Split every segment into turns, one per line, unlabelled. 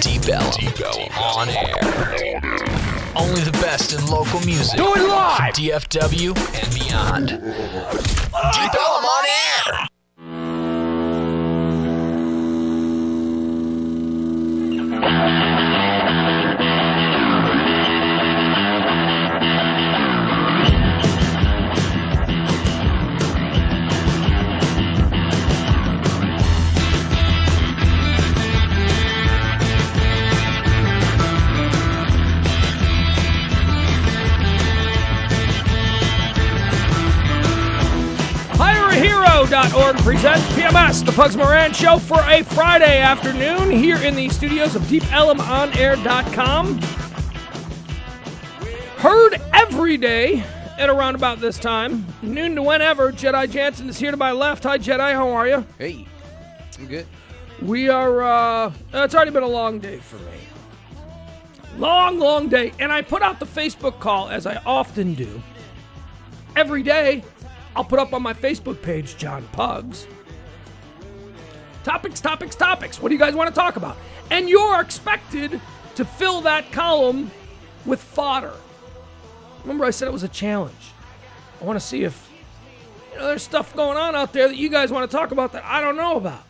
Deep Ellum on air. Only the best in local music.
Do it live!
From DFW and beyond. Deep Ellum on air.
HireAHero.org presents PMS, the Pugs Moran Show, for a Friday afternoon here in the studios of DeepEllumonair.com. Heard every day at around about this time, noon to whenever. Jedi Jansen is here to my left. Hi, Jedi. How are you?
Hey, I'm good.
We are, it's already been a long day for me. Long day. And I put out the Facebook call, as I often do. Every day, I'll put up on my Facebook page, John Pugs. Topics. What do you guys want to talk about? And you're expected to fill that column with fodder. Remember I said it was a challenge. I want to see if, there's stuff going on out there that you guys want to talk about that I don't know about.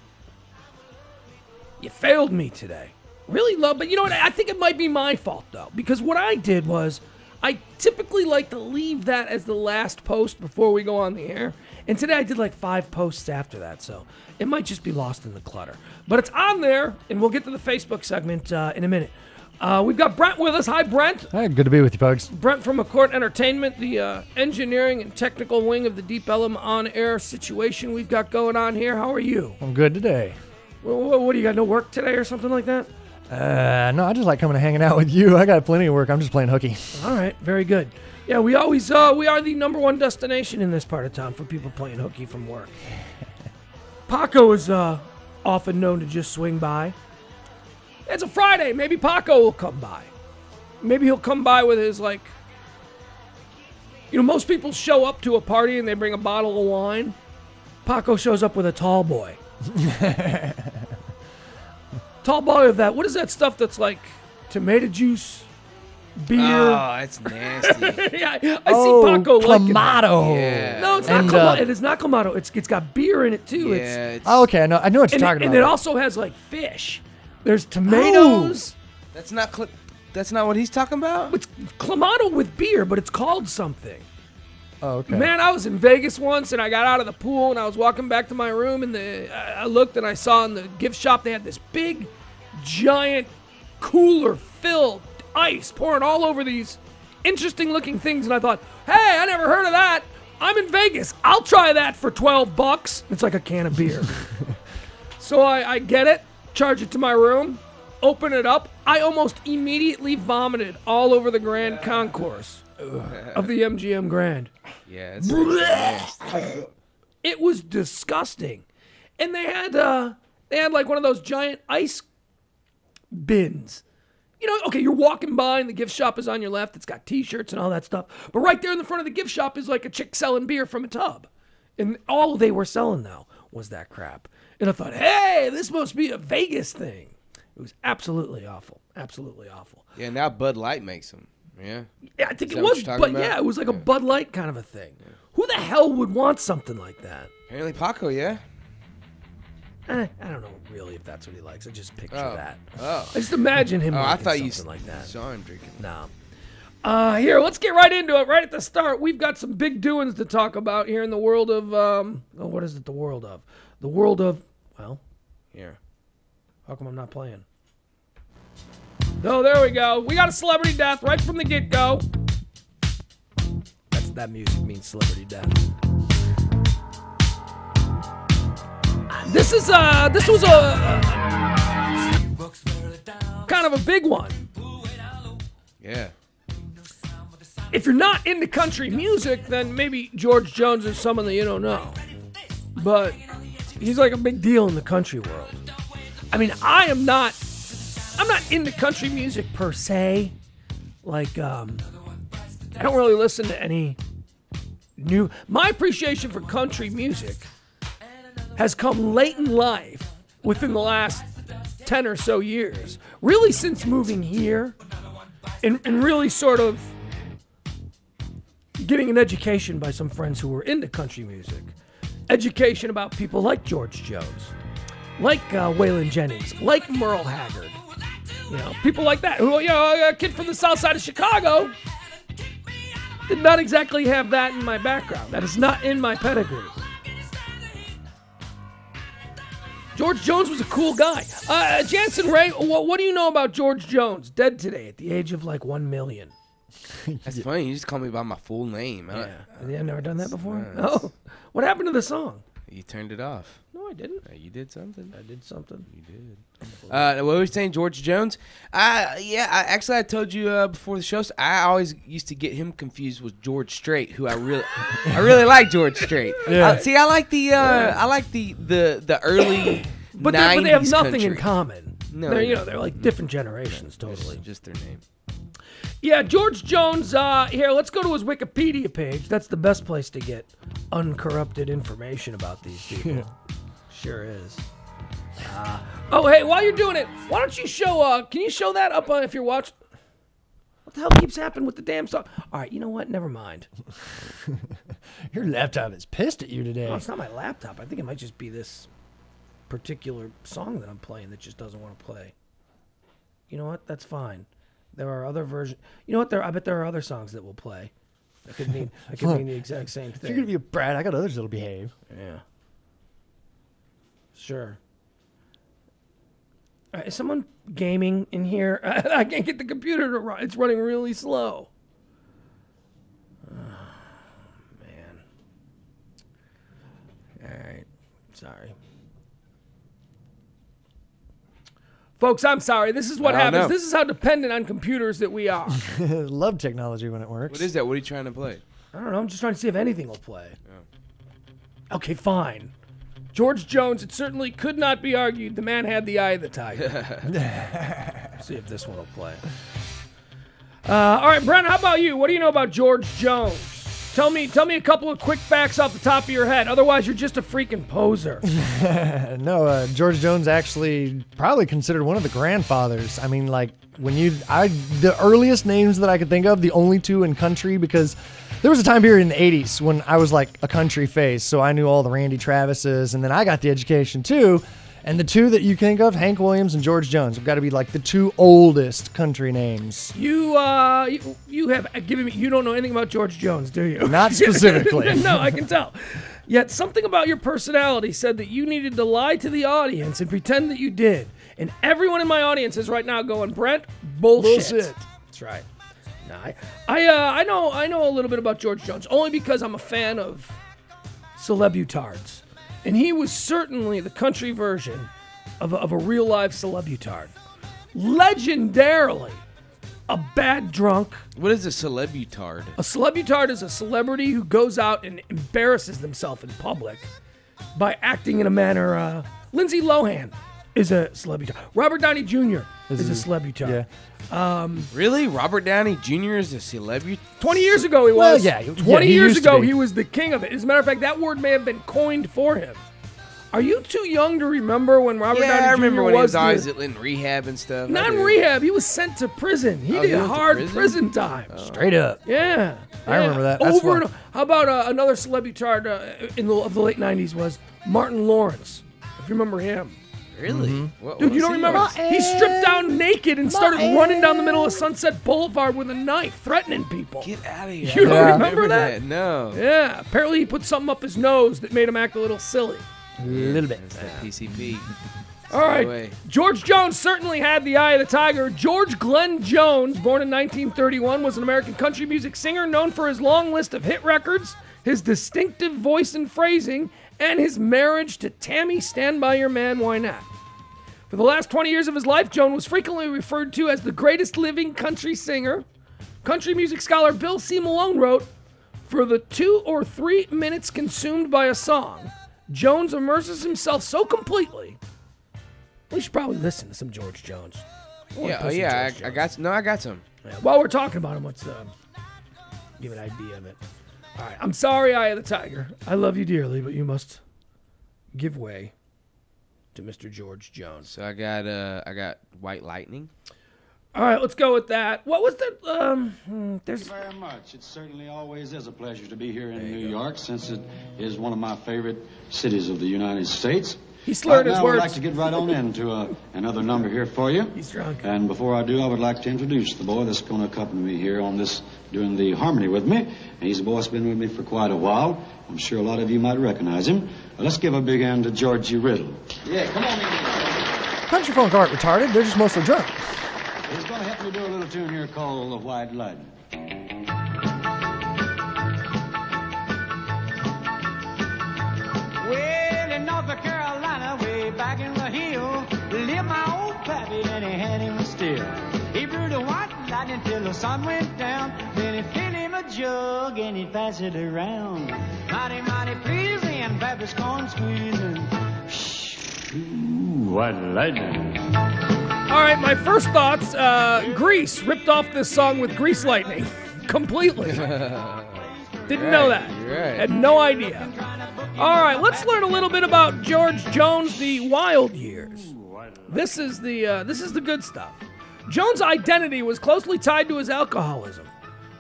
You failed me today. Really low, but you know what? I think it might be my fault, though, because what I did was I typically like to leave that as the last post before we go on the air. And today I did like 5 posts after that, so it might just be lost in the clutter. But it's on there, and we'll get to the Facebook segment in a minute. We've got Brent with us. Hi, Brent.
Hi, good to be with you, Pugs.
Brent from McCourt Entertainment, the engineering and technical wing of the Deep Ellum on-air situation we've got going on here. How are you?
I'm good today.
What do you got, no work today or something like that?
No, I just like coming and hanging out with you. I got plenty of work. I'm just playing hooky.
All right, very good. Yeah, we always we are the number one destination in this part of town for people playing hooky from work. Paco is often known to just swing by. It's a Friday. Maybe Paco will come by. Maybe he'll come by with his, most people show up to a party and they bring a bottle of wine. Paco shows up with a tall boy. Tall boy of that. What is that stuff that's like tomato juice, beer?
Oh, that's nasty.
Yeah, I see Paco liking that.
Clamato.
Yeah.
No, it's not Clamato. It is not Clamato. It's got beer in it too.
Yeah,
Oh, okay, I know what you're talking about.
And it also has like fish. There's tomatoes.
that's not what he's talking about.
It's Clamato with beer, but it's called something.
Oh, okay.
Man, I was in Vegas once, and I got out of the pool, and I was walking back to my room, and I looked, and I saw in the gift shop they had this big, giant, cooler-filled ice pouring all over these interesting-looking things, and I thought, hey, I never heard of that. I'm in Vegas. I'll try that for $12. It's like a can of beer. So I get it, charge it to my room, open it up. I almost immediately vomited all over the Grand Concourse of the MGM Grand.
Yeah, it's nasty.
It was disgusting. And they had like one of those giant ice bins. Okay, you're walking by and the gift shop is on your left. It's got t-shirts and all that stuff. But right there in the front of the gift shop is like a chick selling beer from a tub. And all they were selling now was that crap. And I thought, hey, this must be a Vegas thing. It was absolutely awful. Absolutely awful.
Yeah, now Bud Light makes them. Yeah.
Yeah, I think
Is
it
that what
was,
you're talking
but
about?
yeah, it was like a
Yeah.
Bud Light kind of a thing. Yeah. Who the hell would want something like that?
Apparently Paco, yeah.
I don't know really if that's what he likes. I just picture that.
Oh.
I just imagine him
I
liking
thought you
something like that.
saw him drinking.
No. Here, let's get right into it. Right at the start, we've got some big doings to talk about here in the world of, what is it the world of? The world of, here. How come I'm not playing? Oh, there we go. We got a celebrity death right from the get-go. That music means celebrity death. This was a kind of a big one.
Yeah.
If you're not into country music, then maybe George Jones is someone that you don't know. But he's like a big deal in the country world. I mean, I'm not into country music per se. Like, I don't really listen to any new. My appreciation for country music has come late in life, within the last 10 or so years, really since moving here, and really sort of getting an education by some friends who were into country music. Education about people like George Jones, like Waylon Jennings, like Merle Haggard. You know, people like that. Who, you know, a kid from the south side of Chicago did not exactly have that in my background. That is not in my pedigree. George Jones was a cool guy. Jansen Ray, what do you know about George Jones? Dead today at the age of like 1 million.
That's funny. You just call me by my full name.
Yeah. Have never done that before? No. What happened to the song?
You turned it off.
No, I didn't.
You did something.
I did something.
You did. What were we saying? George Jones? I told you before the show. I always used to get him confused with George Strait, who I really like George Strait.
Yeah.
I like the early
but
90s
they have nothing
country.
in common.
No,
they're like different generations, totally.
Just their name.
Yeah, George Jones, here, let's go to his Wikipedia page. That's the best place to get uncorrupted information about these people. Sure is. Oh, hey, while you're doing it, why don't you show, can you show that up on if you're watching? What the hell keeps happening with the damn song? All right, you know what? Never mind.
Your laptop is pissed at you today.
No, it's not my laptop. I think it might just be this particular song that I'm playing that just doesn't want to play. You know what? That's fine. There are other versions. You know what? I bet there are other songs that will play. That could mean the exact same
If
thing.
you're gonna be a brat, I got others that'll behave.
Yeah. Sure. Is someone gaming in here? I can't get the computer to run. It's running really slow. Oh, man. All right. Sorry. Folks, I'm sorry. This is what happens.
No.
This is how dependent on computers that we are.
Love technology when it works.
What is that? What are you trying to play?
I don't know. I'm just trying to see if anything will play. Okay, fine. George Jones, it certainly could not be argued. The man had the eye of the tiger. See if this one will play. All right, Brent, how about you? What do you know about George Jones? Tell me a couple of quick facts off the top of your head. Otherwise, you're just a freaking poser.
No, George Jones actually probably considered one of the grandfathers. I mean, like the earliest names that I could think of, the only two in country, because there was a time period in the 80s when I was like a country face, so I knew all the Randy Travises, and then I got the education too. And the two that you think of, Hank Williams and George Jones, have got to be like the two oldest country names.
You have given me. You don't know anything about George Jones, do you?
Not specifically.
No, I can tell. Yet something about your personality said that you needed to lie to the audience and pretend that you did. And everyone in my audience is right now going, Brent, bullshit. That's right. No, I know a little bit about George Jones only because I'm a fan of celebutards. And he was certainly the country version of a real live celebutard. Legendarily, a bad drunk.
What is a celebutard?
A celebutard is a celebrity who goes out and embarrasses themselves in public by acting in a manner. Lindsay Lohan is a celebutard. Robert Downey Jr. is a celebutard.
Yeah.
Really? Robert Downey Jr. is a celebutard?
20 years ago he
Well,
was.
yeah,
20
he
years
used to
ago
be.
he was the king of it. As a matter of fact, that word may have been coined for him. Are you too young to remember when Robert Downey Jr.
I remember when he was
the-
always in rehab and stuff.
Not
I
in
do.
rehab. He was sent to prison. He
Oh,
did
he went to
hard
prison?
prison time.
Straight up.
Yeah.
I remember that. That's
Over
fun.
and how about another celebutard of the late 90s was Martin Lawrence, if you remember him.
Really?
Mm-hmm.
What
Dude, you
was
don't
he
remember?
on?
He stripped down naked and started running down the middle of Sunset Boulevard with a knife, threatening people.
Get out of here.
You don't
Yeah.
remember that?
No.
Yeah. Apparently he put something up his nose that made him act a little silly.
A little bit.
That's that PCP.
All right.
way.
George Jones certainly had the eye of the tiger. George Glenn Jones, born in 1931, was an American country music singer known for his long list of hit records, his distinctive voice and phrasing, and his marriage to Tammy Stand By Your Man, Why Not? For the last 20 years of his life, Jones was frequently referred to as the greatest living country singer. Country music scholar Bill C. Malone wrote, "For the 2 or 3 minutes consumed by a song, Jones immerses himself so completely." We should probably listen to some George Jones. I wanna
Yeah,
play some
yeah.
George
I
Jones.
got some.
Yeah, while we're talking about him, let's give an idea of it. All right, I'm sorry, Eye of the Tiger. I love you dearly, but you must give way to Mr. George Jones?
So I got White Lightning.
All right, let's go with that. What was the there's
Thank you very much. It certainly always is a pleasure to be here in New York, since it is one of my favorite cities of the United States.
He slurred his
now
words.
I'd like to get right on into another number here for you.
He's drunk.
And before I do, I would like to introduce the boy that's going to accompany me here on this, doing the harmony with me. And he's a boy that's been with me for quite a while. I'm sure a lot of you might recognize him. Let's give a big hand to Georgie Riddle. Yeah, come on in.
Country folk aren't retarded. They're just mostly drunk.
He's going to help me do a little tune here called The White Lightning.
Well, in North Carolina, way back in the hill, lived my old pappy, and he had him still. He brewed a white lightning till the sun went down. Then he filled him a jug and he'd pass it around. Mighty, mighty pleasing, Pappy's corn squeezing. Ooh, white lightning.
All right, my first thoughts, Grease ripped off this song with Grease Lightning. Completely. Didn't know that.
Right.
Had no idea. All right, let's learn a little bit about George Jones, the wild years. This is the good stuff. Jones' identity was closely tied to his alcoholism.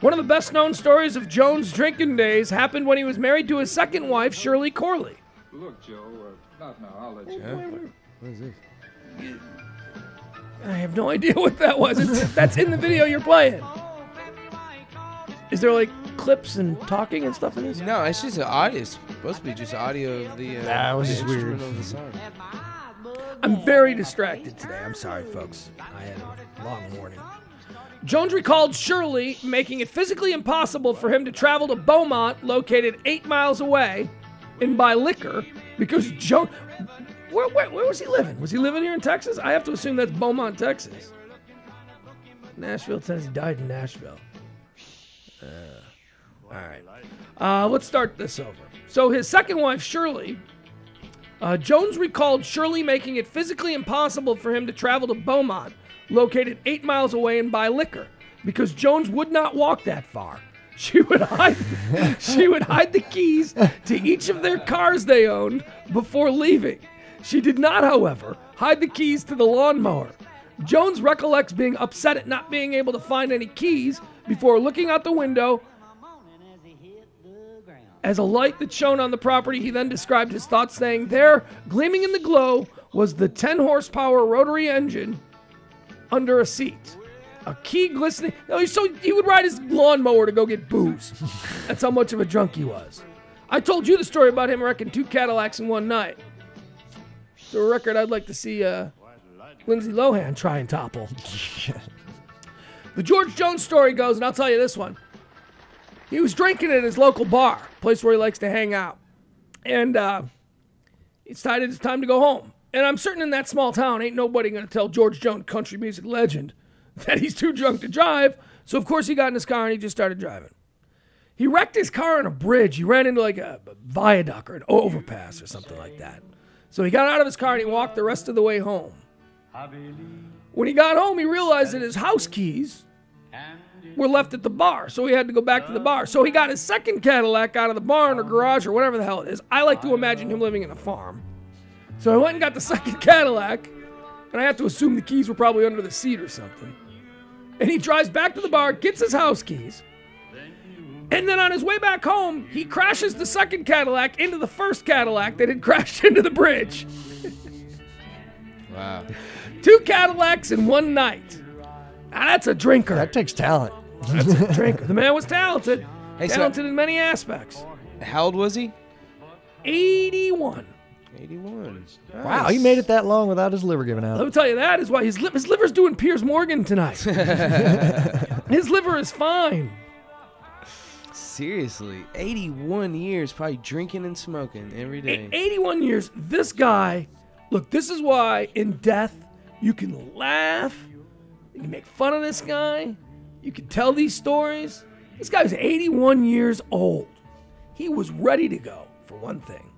One of the best-known stories of Jones' drinking days happened when he was married to his second wife, Shirley Corley.
Look, Joe, not now. I'll let you.
What is this?
I have no idea what that was. That's in the video you're playing. Is there like clips and talking and stuff in this?
No, it's just an audio. It's supposed to be just audio of the.
Nah, it was
the
just weird.
instrument of the song.
I'm very distracted today. I'm sorry, folks. I had a long morning. Jones recalled Shirley making it physically impossible for him to travel to Beaumont, located 8 miles away, and buy liquor because Jones. Where was he living? Was he living here in Texas? I have to assume that's Beaumont, Texas. Nashville, Tennessee. Died in Nashville. All right. Let's start this over. So his second wife, Shirley, Jones recalled Shirley making it physically impossible for him to travel to Beaumont, located 8 miles away, and buy liquor because Jones would not walk that far. She would hide the keys to each of their cars they owned before leaving. She did not, however, hide the keys to the lawnmower. Jones recollects being upset at not being able to find any keys before looking out the window. As a light that shone on the property, he then described his thoughts, saying, there, gleaming in the glow, was the 10-horsepower rotary engine under a seat. A key glistening. So he would ride his lawnmower to go get booze. That's how much of a drunk he was. I told you the story about him wrecking 2 Cadillacs in one night. It's a record I'd like to see Lindsay Lohan try and topple. The George Jones story goes, and I'll tell you this one. He was drinking at his local bar, place where he likes to hang out. And he decided it's time to go home. And I'm certain in that small town, ain't nobody going to tell George Jones, country music legend, that he's too drunk to drive. So, of course, he got in his car and he just started driving. He wrecked his car on a bridge. He ran into like a viaduct or an overpass or something like that. So he got out of his car and he walked the rest of the way home. When he got home, he realized that his house keys were left at the bar, so he had to go back to the bar. So he got his second Cadillac out of the barn or garage or whatever the hell it is. I like to imagine him living in a farm. So I went and got the second Cadillac, and I have to assume the keys were probably under the seat or something. And he drives back to the bar, gets his house keys, and then on his way back home, he crashes the second Cadillac into the first Cadillac that had crashed into the bridge.
Wow.
2 Cadillacs in one night. Now that's a drinker.
That takes talent.
That's a drinker. The man was talented.
Hey,
Talented in many aspects.
How old was he?
81.
81.
Wow, he made it that long without his liver giving
Let
out.
me tell you that is why his liver's doing Piers Morgan tonight. His liver is fine.
Seriously, 81 years, probably drinking and smoking every day.
81 years. This guy, look, this is why in death you can laugh, you can make fun of this guy, you can tell these stories. This guy's 81 years old. He was ready to go, for one thing.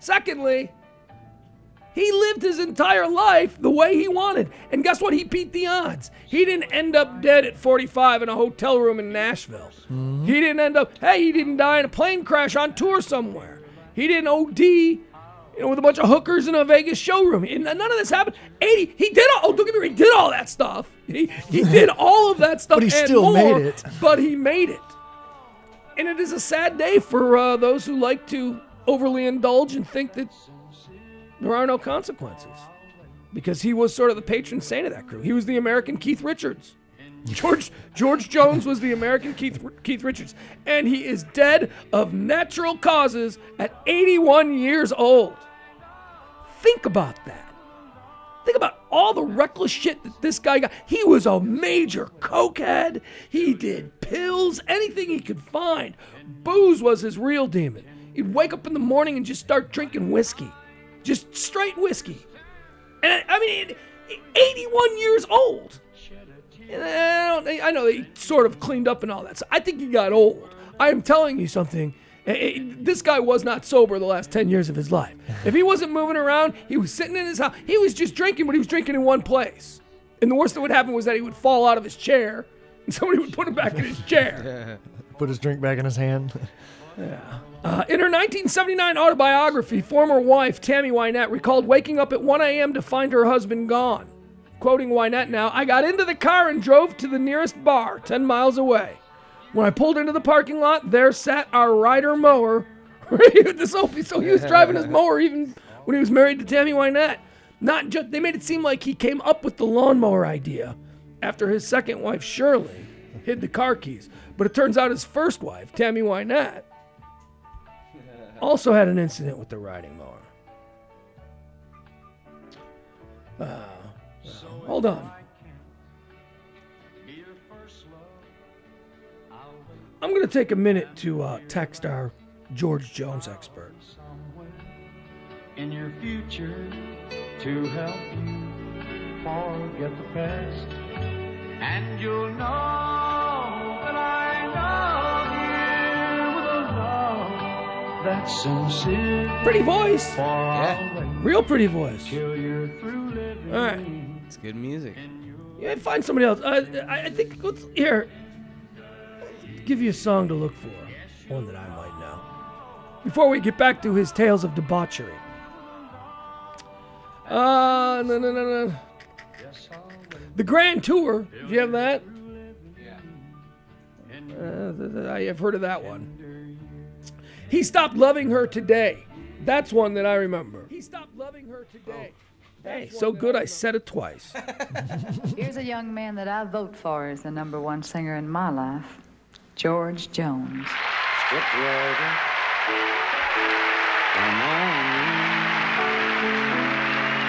Secondly, he lived his entire life the way he wanted. And guess what? He beat the odds. He didn't end up dead at 45 in a hotel room in Nashville. He didn't die in a plane crash on tour somewhere. He didn't OD with a bunch of hookers in a Vegas showroom. And none of this happened. 80, he did all, don't get me wrong, he did all that stuff. He did all of that stuff
But he
and
still
more,
made it.
But he made it. And it is a sad day for those who like to overly indulge and think that there are no consequences. Because he was sort of the patron saint of that crew. He was the American Keith Richards. George Jones was the American Keith Richards. And he is dead of natural causes at 81 years old. Think about that. Think about all the reckless shit that this guy got. He was a major cokehead. He did pills, anything he could find. Booze was his real demon. He'd wake up in the morning and just start drinking whiskey. Just straight whiskey. And I mean, 81 years old. And I know he sort of cleaned up and all that. So I think he got old. I am telling you something. This guy was not sober the last 10 years of his life. If he wasn't moving around, he was sitting in his house. He was just drinking, but he was drinking in one place. And the worst that would happen was that he would fall out of his chair, and somebody would put him back in his chair.
Put his drink back in his hand.
In her 1979 autobiography, former wife Tammy Wynette recalled waking up at 1 a.m. to find her husband gone. Quoting Wynette now, "I got into the car and drove to the nearest bar, 10 miles away. When I pulled into the parking lot, there sat our rider mower." So he was driving his mower even when he was married to Tammy Wynette. Not just, they made it seem like he came up with the lawnmower idea after his second wife, Shirley, hid the car keys. But it turns out his first wife, Tammy Wynette, also had an incident with the riding mower. Hold on. I'm going to take a minute to text our George Jones expert.
In your future to help you forget the past, and you'll know that I love you with a love that's sincere.
Pretty voice.
Yeah.
Real pretty voice.
Till you're through living.
All right.
It's good music.
Yeah, find somebody else. I think, let's, here, give you a song to look for. One that I might know. Before we get back to his tales of debauchery. No. The Grand Tour. Did you have that? Yeah. I have heard of that one. He Stopped Loving Her Today. That's one that I remember. He Stopped Loving Her Today. Hey, so good I said it twice.
Here's a young man that I vote for as the #1 singer in my life, George Jones.
Step right in. Come on in.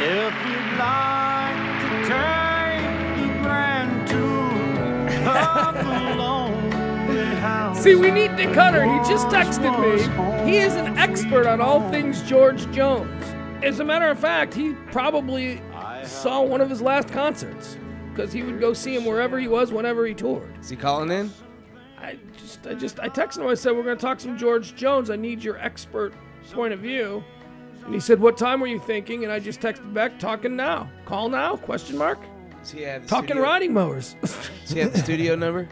If you'd like to take the grand tour of the lonely house.
See, we need Nick Hunter. He just texted me. He is an expert on all things George Jones. As a matter of fact, he probably saw one of his last concerts because he would go see him wherever he was, whenever he toured.
Is he calling in?
I texted him. I said, we're going to talk some George Jones. I need your expert point of view. And he said, what time were you thinking? And I just texted back, talking now. Call now? Question mark?
Does he have the
Talking
studio?
riding mowers.
Does he have the studio number?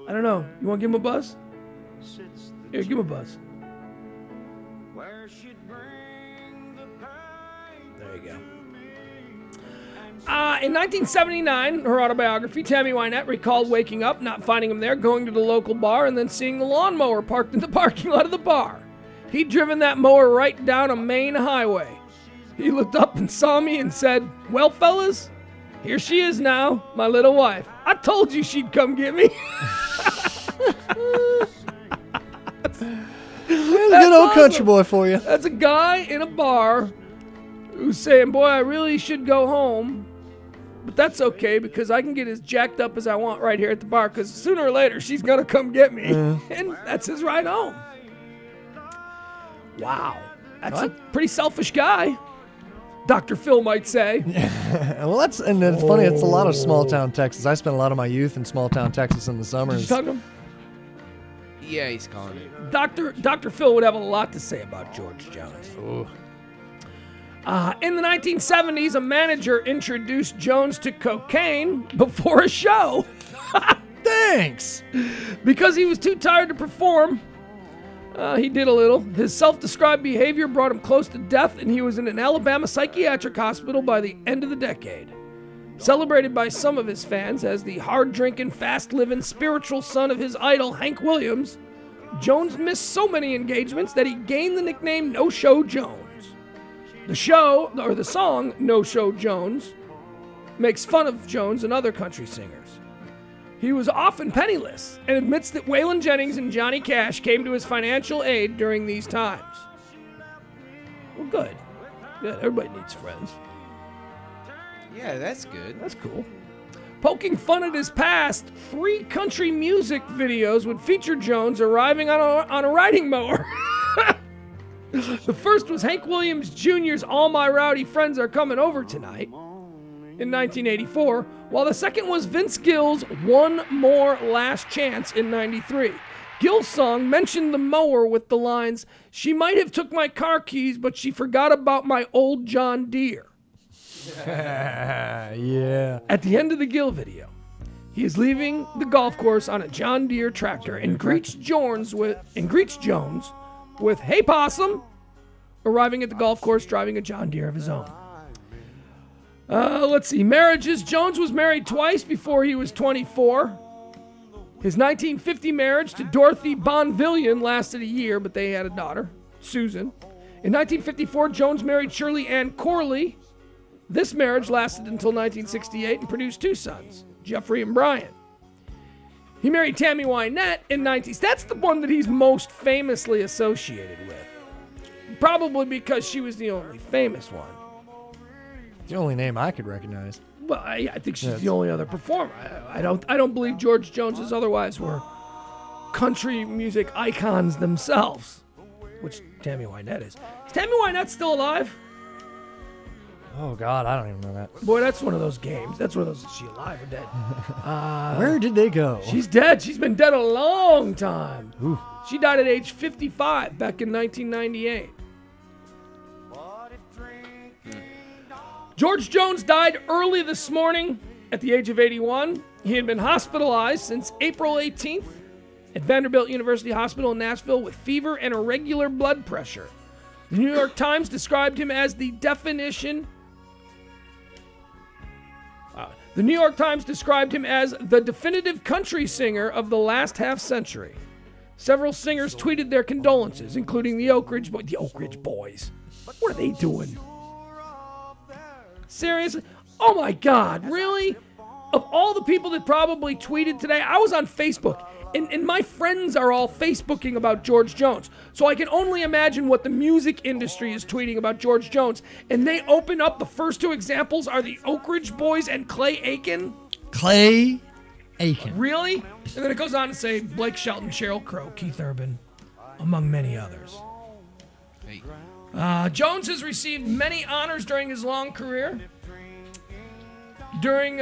I don't know. You want to give him a buzz? Here, give him a buzz. There you go. In 1979, her autobiography, Tammy Wynette recalled waking up, not finding him there, going to the local bar, and then seeing the lawnmower parked in the parking lot of the bar. He'd driven that mower right down a main highway. He looked up and saw me and said, "Well, fellas, here she is now, my little wife. I told you she'd come get me."
That's good old country boy for you.
That's a guy in a bar who's saying, boy, I really should go home, but that's okay because I can get as jacked up as I want right here at the bar because sooner or later she's going to come get me. And that's his ride home. Wow. That's a pretty selfish guy, Dr. Phil might say.
Well, it's funny. It's a lot of small town Texas. I spent a lot of my youth in small town Texas in the
Did you
summers.
talk to him?
Yeah, he's calling it.
Dr. Phil would have a lot to say about George Jones. In the 1970s, a manager introduced Jones to cocaine before a show.
Thanks.
Because he was too tired to perform. He did a little. His self-described behavior brought him close to death, and he was in an Alabama psychiatric hospital by the end of the decade. Celebrated by some of his fans as the hard-drinking, fast-living, spiritual son of his idol, Hank Williams, Jones missed so many engagements that he gained the nickname No-Show Jones. The song No-Show Jones makes fun of Jones and other country singers. He was often penniless and admits that Waylon Jennings and Johnny Cash came to his financial aid during these times. Well, good. Good. Everybody needs friends.
Yeah, that's good.
That's cool. Poking fun at his past, 3 country music videos would feature Jones arriving on a riding mower. The first was Hank Williams Jr.'s All My Rowdy Friends Are Coming Over Tonight in 1984, while the second was Vince Gill's One More Last Chance in 93. Gill's song mentioned the mower with the lines, "She might have took my car keys, but she forgot about my old John Deere."
Yeah.
At the end of the Gill video, he is leaving the golf course on a John Deere tractor and greets Jones with "Hey Possum," arriving at the golf course driving a John Deere of his own. Let's see. Marriages. Jones was married twice before he was 24. His 1950 marriage to Dorothy Bonvillian lasted a year, but they had a daughter, Susan. In 1954, Jones married Shirley Ann Corley. This marriage lasted until 1968 and produced 2 sons, Jeffrey and Brian. He married Tammy Wynette in 19... That's the one that he's most famously associated with. Probably because she was the only famous one.
The only name I could recognize.
Well, I think she's the only other performer. I don't believe George Jones's otherwise were country music icons themselves, which Tammy Wynette is. Is Tammy Wynette still alive?
Oh, God, I don't even know that.
Boy, that's one of those games. That's one of those, is she alive or dead?
Where did they go?
She's dead. She's been dead a long time.
Ooh.
She died at age 55 back in 1998. George Jones died early this morning at the age of 81. He had been hospitalized since April 18th at Vanderbilt University Hospital in Nashville with fever and irregular blood pressure. The New York Times described him as the definition... The New York Times described him as the definitive country singer of the last half-century. Several singers tweeted their condolences, including the Oak Ridge Boys. What are they doing? Seriously? Oh my God, really? Of all the people that probably tweeted today, I was on Facebook, and my friends are all Facebooking about George Jones. So I can only imagine what the music industry is tweeting about George Jones. And they open up, the first 2 examples are the Oak Ridge Boys and Clay Aiken.
Clay Aiken.
Really? And then it goes on to say Blake Shelton, Sheryl Crow, Keith Urban, among many others.
Hey.
Jones has received many honors during his long career. During,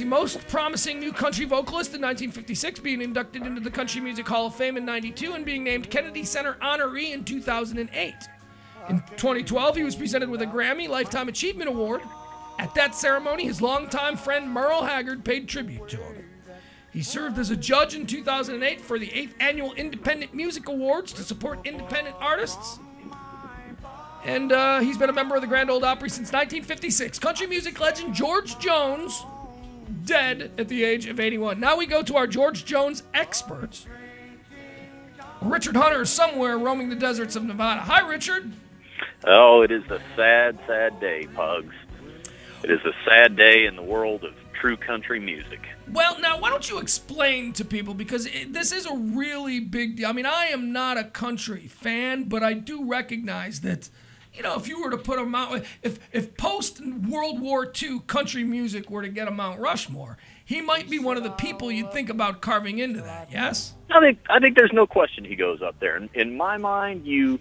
Most Promising New Country Vocalist in 1956, being inducted into the Country Music Hall of Fame in 92, and being named Kennedy Center honoree in 2008. In 2012, he was presented with a Grammy Lifetime Achievement Award. At that ceremony, his longtime friend Merle Haggard paid tribute to him. He served as a judge in 2008 for the 8th Annual Independent Music Awards to support independent artists. And he's been a member of the Grand Ole Opry since 1956. Country music legend George Jones, dead at the age of 81. Now we go to our George Jones experts. Richard Hunter is somewhere roaming the deserts of Nevada. Hi, Richard.
Oh, it is a sad, sad day, Pugs. It is a sad day in the world of true country music.
Well, now, why don't you explain to people, because this is a really big deal. I mean, I am not a country fan, but I do recognize that, you know, if you were to put a Mount, if post-World War II country music were to get a Mount Rushmore, he might be one of the people you'd think about carving into that, yes?
I think there's no question he goes up there. In my mind, you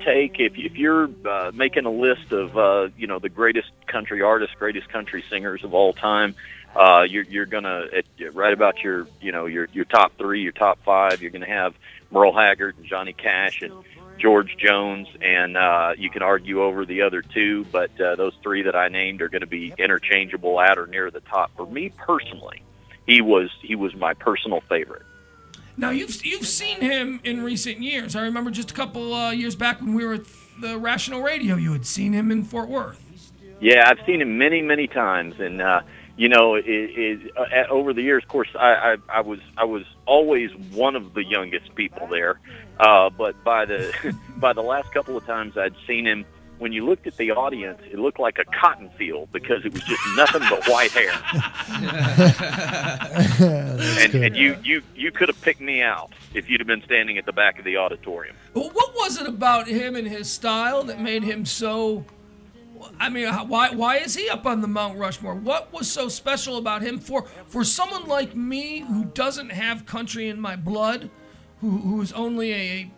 take, if you're making a list of the greatest country artists, greatest country singers of all time, you're gonna right about your top 3, your top 5. You're gonna have Merle Haggard and Johnny Cash and George Jones, and you can argue over the other 2, but those 3 that I named are going to be interchangeable at or near the top. For me personally, he was my personal favorite.
Now you've seen him in recent years. I remember just a couple years back when we were at the Rational Radio. You had seen him in Fort Worth.
Yeah, I've seen him many, many times, and over the years, of course, I was always one of the youngest people there. But by the last couple of times I'd seen him, when you looked at the audience, it looked like a cotton field because it was just nothing but white hair. and you could have picked me out if you'd have been standing at the back of the auditorium.
Well, what was it about him and his style that made him so? I mean, why is he up on the Mount Rushmore? What was so special about him for someone like me who doesn't have country in my blood, who is only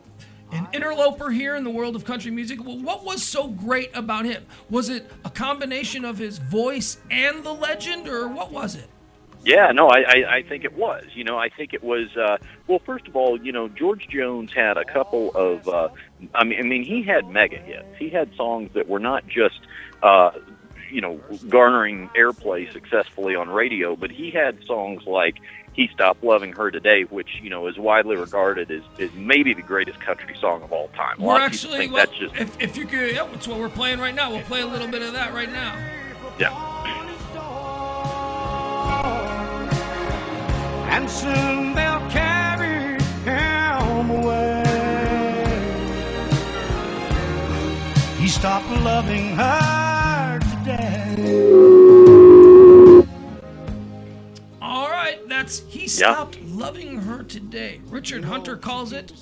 an interloper here in the world of country music? Well, what was so great about him? Was it a combination of his voice and the legend, or what was it?
Yeah, no, I think it was. I think it was, well, first of all, George Jones had a couple of, I mean, he had mega hits. He had songs that were not just, garnering airplay successfully on radio, but he had songs like He Stopped Loving Her Today, which, is widely regarded as maybe the greatest country song of all time.
We're actually, well, that's just, if you could, yeah, that's what we're playing right now. We'll play a little bit of that right now.
Yeah.
And soon they'll carry him away. He stopped loving her today.
All right, that's He Stopped Loving Her Today. Richard Hunter calls it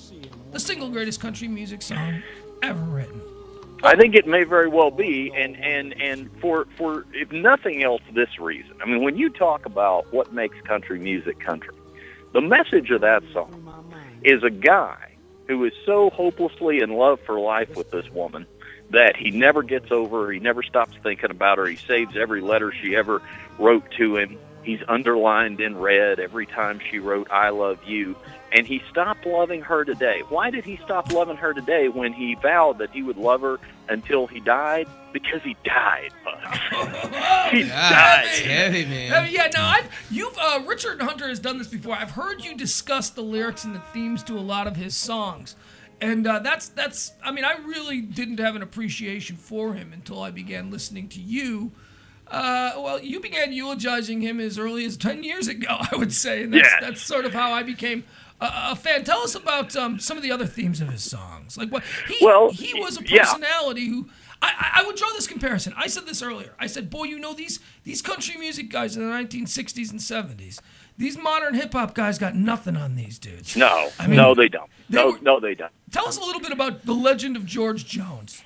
the single greatest country music song ever written.
I think it may very well be, and for if nothing else, this reason. I mean, when you talk about what makes country music country, the message of that song is a guy who is so hopelessly in love for life with this woman that he never gets over her, he never stops thinking about her, he saves every letter she ever wrote to him, he's underlined in red every time she wrote, "I love you," and he stopped loving her today. Why did he stop loving her today when he vowed that he would love her until he died? Because he died, Bugs. He died.
Heavy, man.
Yeah, no, Richard Hunter has done this before. I've heard you discuss the lyrics and the themes to a lot of his songs. And that's. I mean, I really didn't have an appreciation for him until I began listening to you. Well, you began eulogizing him as early as 10 years ago, I would say. And that's sort of how I became a fan. Tell us about some of the other themes of his songs. Like he was a personality who. I would draw this comparison. I said this earlier. I said, boy, these country music guys in the 1960s and 70s, these modern hip-hop guys got nothing on these dudes.
No,
I mean,
no, they don't. No, they don't.
Tell us a little bit about the legend of George Jones.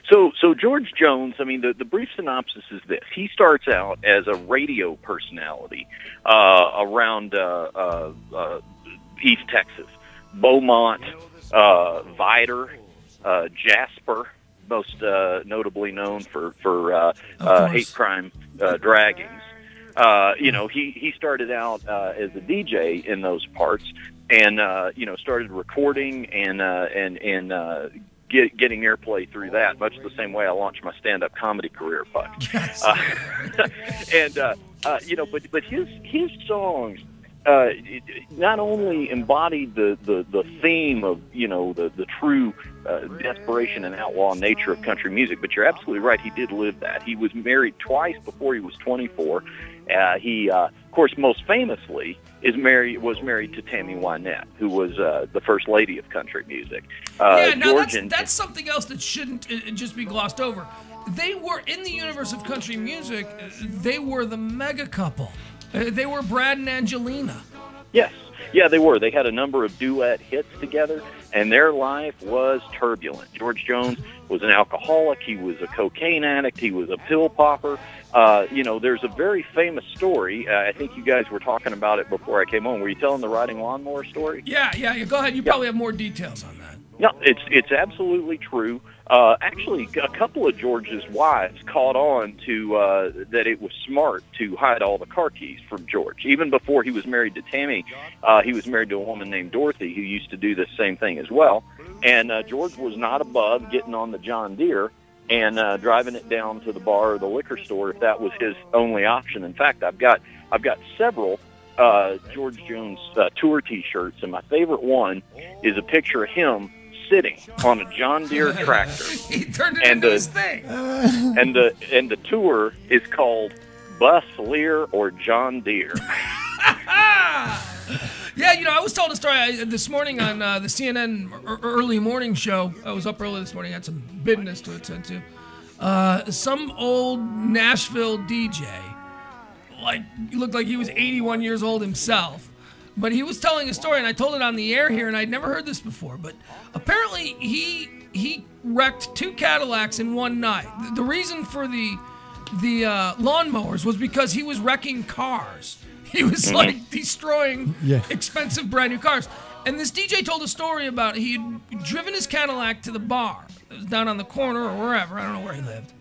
So George Jones, I mean, the brief synopsis is this. He starts out as a radio personality around East Texas, Beaumont, Vidor, Jasper, most notably known for hate crime draggings. He started out as a DJ in those parts, and started recording and getting airplay through that, much the same way I launched my stand-up comedy career, Buck.
Yes.
But his songs not only embodied the theme of the true desperation and outlaw nature of country music, but you're absolutely right, he did live that. He was married twice before he was 24. He of course most famously was married to Tammy Wynette, who was the first lady of country music.
That's something else that shouldn't just be glossed over. They were, in the universe of country music, they were the mega couple. They were Brad and Angelina.
Yes. Yeah, they were. They had a number of duet hits together, and their life was turbulent. George Jones was an alcoholic. He was a cocaine addict. He was a pill popper. There's a very famous story. I think you guys were talking about it before I came on. Were you telling the riding lawnmower story?
Yeah. Go ahead. You probably have more details on that.
No, it's absolutely true. Actually, a couple of George's wives caught on to that it was smart to hide all the car keys from George. Even before he was married to Tammy, he was married to a woman named Dorothy who used to do the same thing as well. And George was not above getting on the John Deere and driving it down to the bar or the liquor store if that was his only option. In fact, I've got several George Jones tour T-shirts, and my favorite one is a picture of him sitting on a John Deere tractor.
He turned it into his thing.
And the tour is called Bus Lear or John Deere.
Yeah, I was told a story this morning on the CNN early morning show. I was up early this morning, had some business to attend to. Some old Nashville DJ, he looked like he was 81 years old himself. But he was telling a story, and I told it on the air here, and I'd never heard this before. But apparently he wrecked 2 Cadillacs in one night. The reason for the lawnmowers was because he was wrecking cars. He was destroying expensive brand new cars. And this DJ told a story about he had driven his Cadillac to the bar. It was down on the corner or wherever. I don't know where he lived.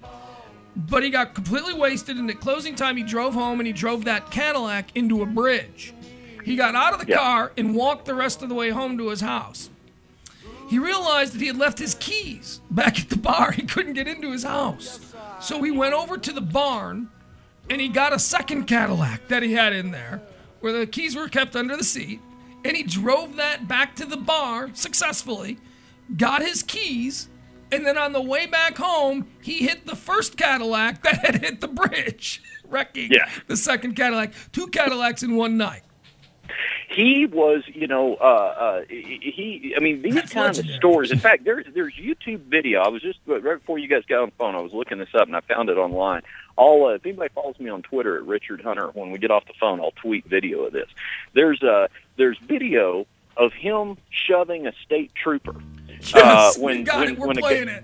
But he got completely wasted, and at closing time he drove home, and he drove that Cadillac into a bridge. He got out of the car and walked the rest of the way home to his house. He realized that he had left his keys back at the bar. He couldn't get into his house. So he went over to the barn, and he got a second Cadillac that he had in there, where the keys were kept under the seat, and he drove that back to the bar successfully, got his keys, and then on the way back home, he hit the first Cadillac that had hit the bridge, wrecking the second Cadillac. 2 Cadillacs in one night.
He was, these kinds of stories. In fact, there's YouTube video. I was just, right before you guys got on the phone, I was looking this up, and I found it online. If anybody follows me on Twitter at Richard Hunter, when we get off the phone, I'll tweet video of this. There's video of him shoving a state trooper.
Yes, we got it. We're playing it.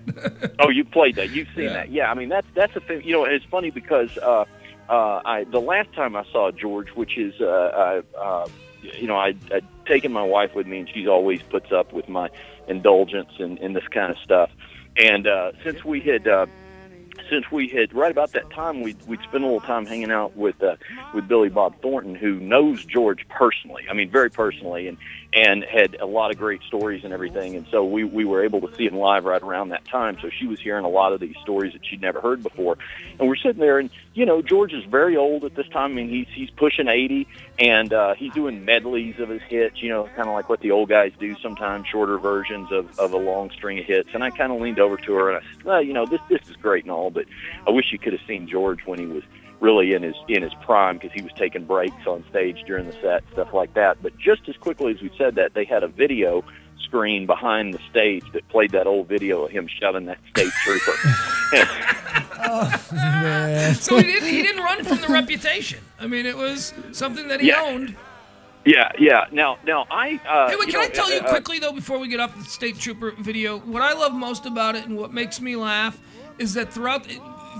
Oh, you played that. You've seen that. Yeah, that's a thing. And it's funny because the last time I saw George, which is I'd taken my wife with me, and she's always puts up with my indulgence in this kind of stuff. And since we had right about that time, we'd spent a little time hanging out with Billy Bob Thornton, who knows George personally. I mean, very personally, and had a lot of great stories and everything. And so we were able to see him live right around that time. So she was hearing a lot of these stories that she'd never heard before. And we're sitting there, and George is very old at this time. I mean, he's pushing 80, and he's doing medleys of his hits. Kind of like what the old guys do sometimes, shorter versions of a long string of hits. And I kind of leaned over to her, and I said, well, this is great and all, but I wish you could have seen George when he was really in his prime, because he was taking breaks on stage during the set, stuff like that. But just as quickly as we said that, they had a video screen behind the stage that played that old video of him shoving that state trooper.
Oh, man.
So he didn't run from the reputation. I mean, it was something that he owned.
Yeah. Now I.
Hey, wait, can I tell you quickly though, before we get off the state trooper video, what I love most about it and what makes me laugh is that throughout.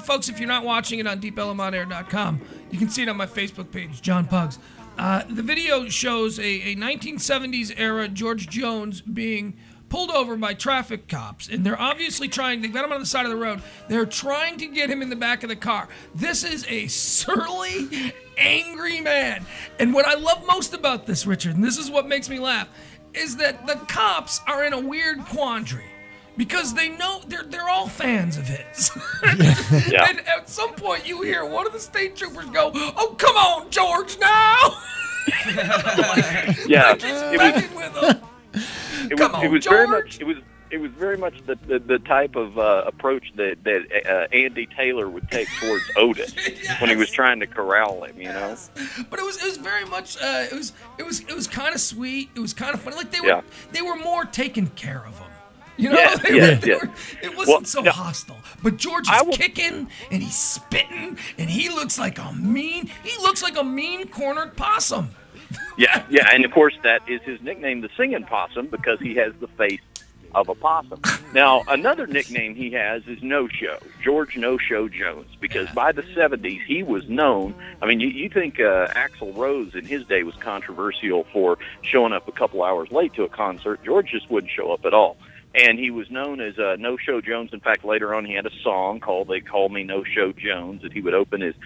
Folks, if you're not watching it on deepellimonair.com, you can see it on my Facebook page, John Pugs. The video shows a 1970s era George Jones being pulled over by traffic cops, and they're obviously they've got him on the side of the road. They're trying to get him in the back of the car. This is a surly, angry man. And what I love most about this, Richard, and this is what makes me laugh, is that the cops are in a weird quandary. Because they know they're all fans of his.
Yeah.
And at some point you hear one of the state troopers go, "Oh, come on, George, now!"
Yeah,
it was
very much the type of approach that Andy Taylor would take towards Otis when he was trying to corral him,
But it was very much it was kind of sweet. It was kind of funny. Like they were more taking care of him. It wasn't so hostile. But George is kicking, and he's spitting, and he looks like a mean cornered possum.
Yeah, and of course that is his nickname, the Singing Possum, because he has the face of a possum. Now, another nickname he has is No Show, George No Show Jones, because by the 70s he was known. I mean, you think Axl Rose in his day was controversial for showing up a couple hours late to a concert. George just wouldn't show up at all. And he was known as No Show Jones. In fact, later on he had a song called They Call Me No Show Jones that he would open his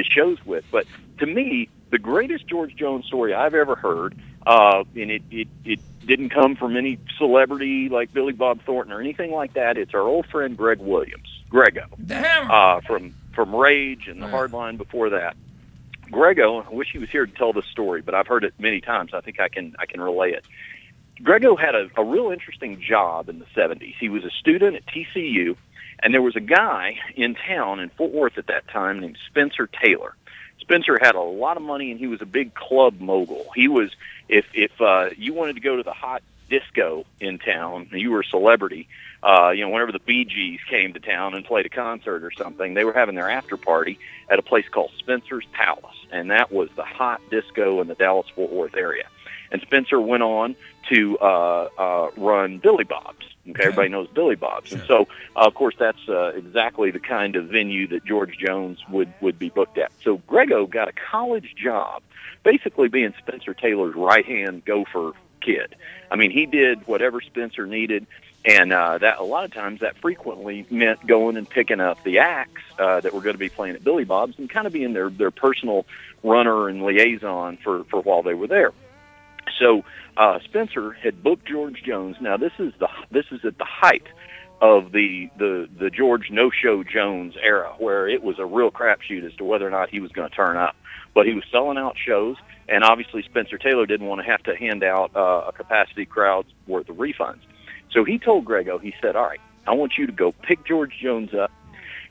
shows with. But to me, the greatest George Jones story I've ever heard, and it didn't come from any celebrity like Billy Bob Thornton or anything like that. It's our old friend Greg Williams, Grego,
the Hammer,
from Rage and the Hardline before that. Grego, I wish he was here to tell this story, but I've heard it many times. I think I can relay it. Grego had a real interesting job in the 70s. He was a student at TCU, and there was a guy in town in Fort Worth at that time named Spencer Taylor. Spencer had a lot of money, and he was a big club mogul. He was, if you wanted to go to the hot disco in town, and you were a celebrity, whenever the Bee Gees came to town and played a concert or something, they were having their after party at a place called Spencer's Palace, and that was the hot disco in the Dallas-Fort Worth area. And Spencer went on to run Billy Bob's. Okay, everybody knows Billy Bob's. Sure. And so, of course, that's exactly the kind of venue that George Jones would be booked at. So Grego got a college job, basically being Spencer Taylor's right-hand gopher kid. I mean, he did whatever Spencer needed, and that a lot of times that frequently meant going and picking up the acts that were going to be playing at Billy Bob's and kind of being their personal runner and liaison for while they were there. So Spencer had booked George Jones. Now this is at the height of the George No-Show Jones era, where it was a real crapshoot as to whether or not he was going to turn up. But he was selling out shows, and obviously Spencer Taylor didn't want to have to hand out a capacity crowd's worth of refunds. So he told Grego, he said, all right, I want you to go pick George Jones up.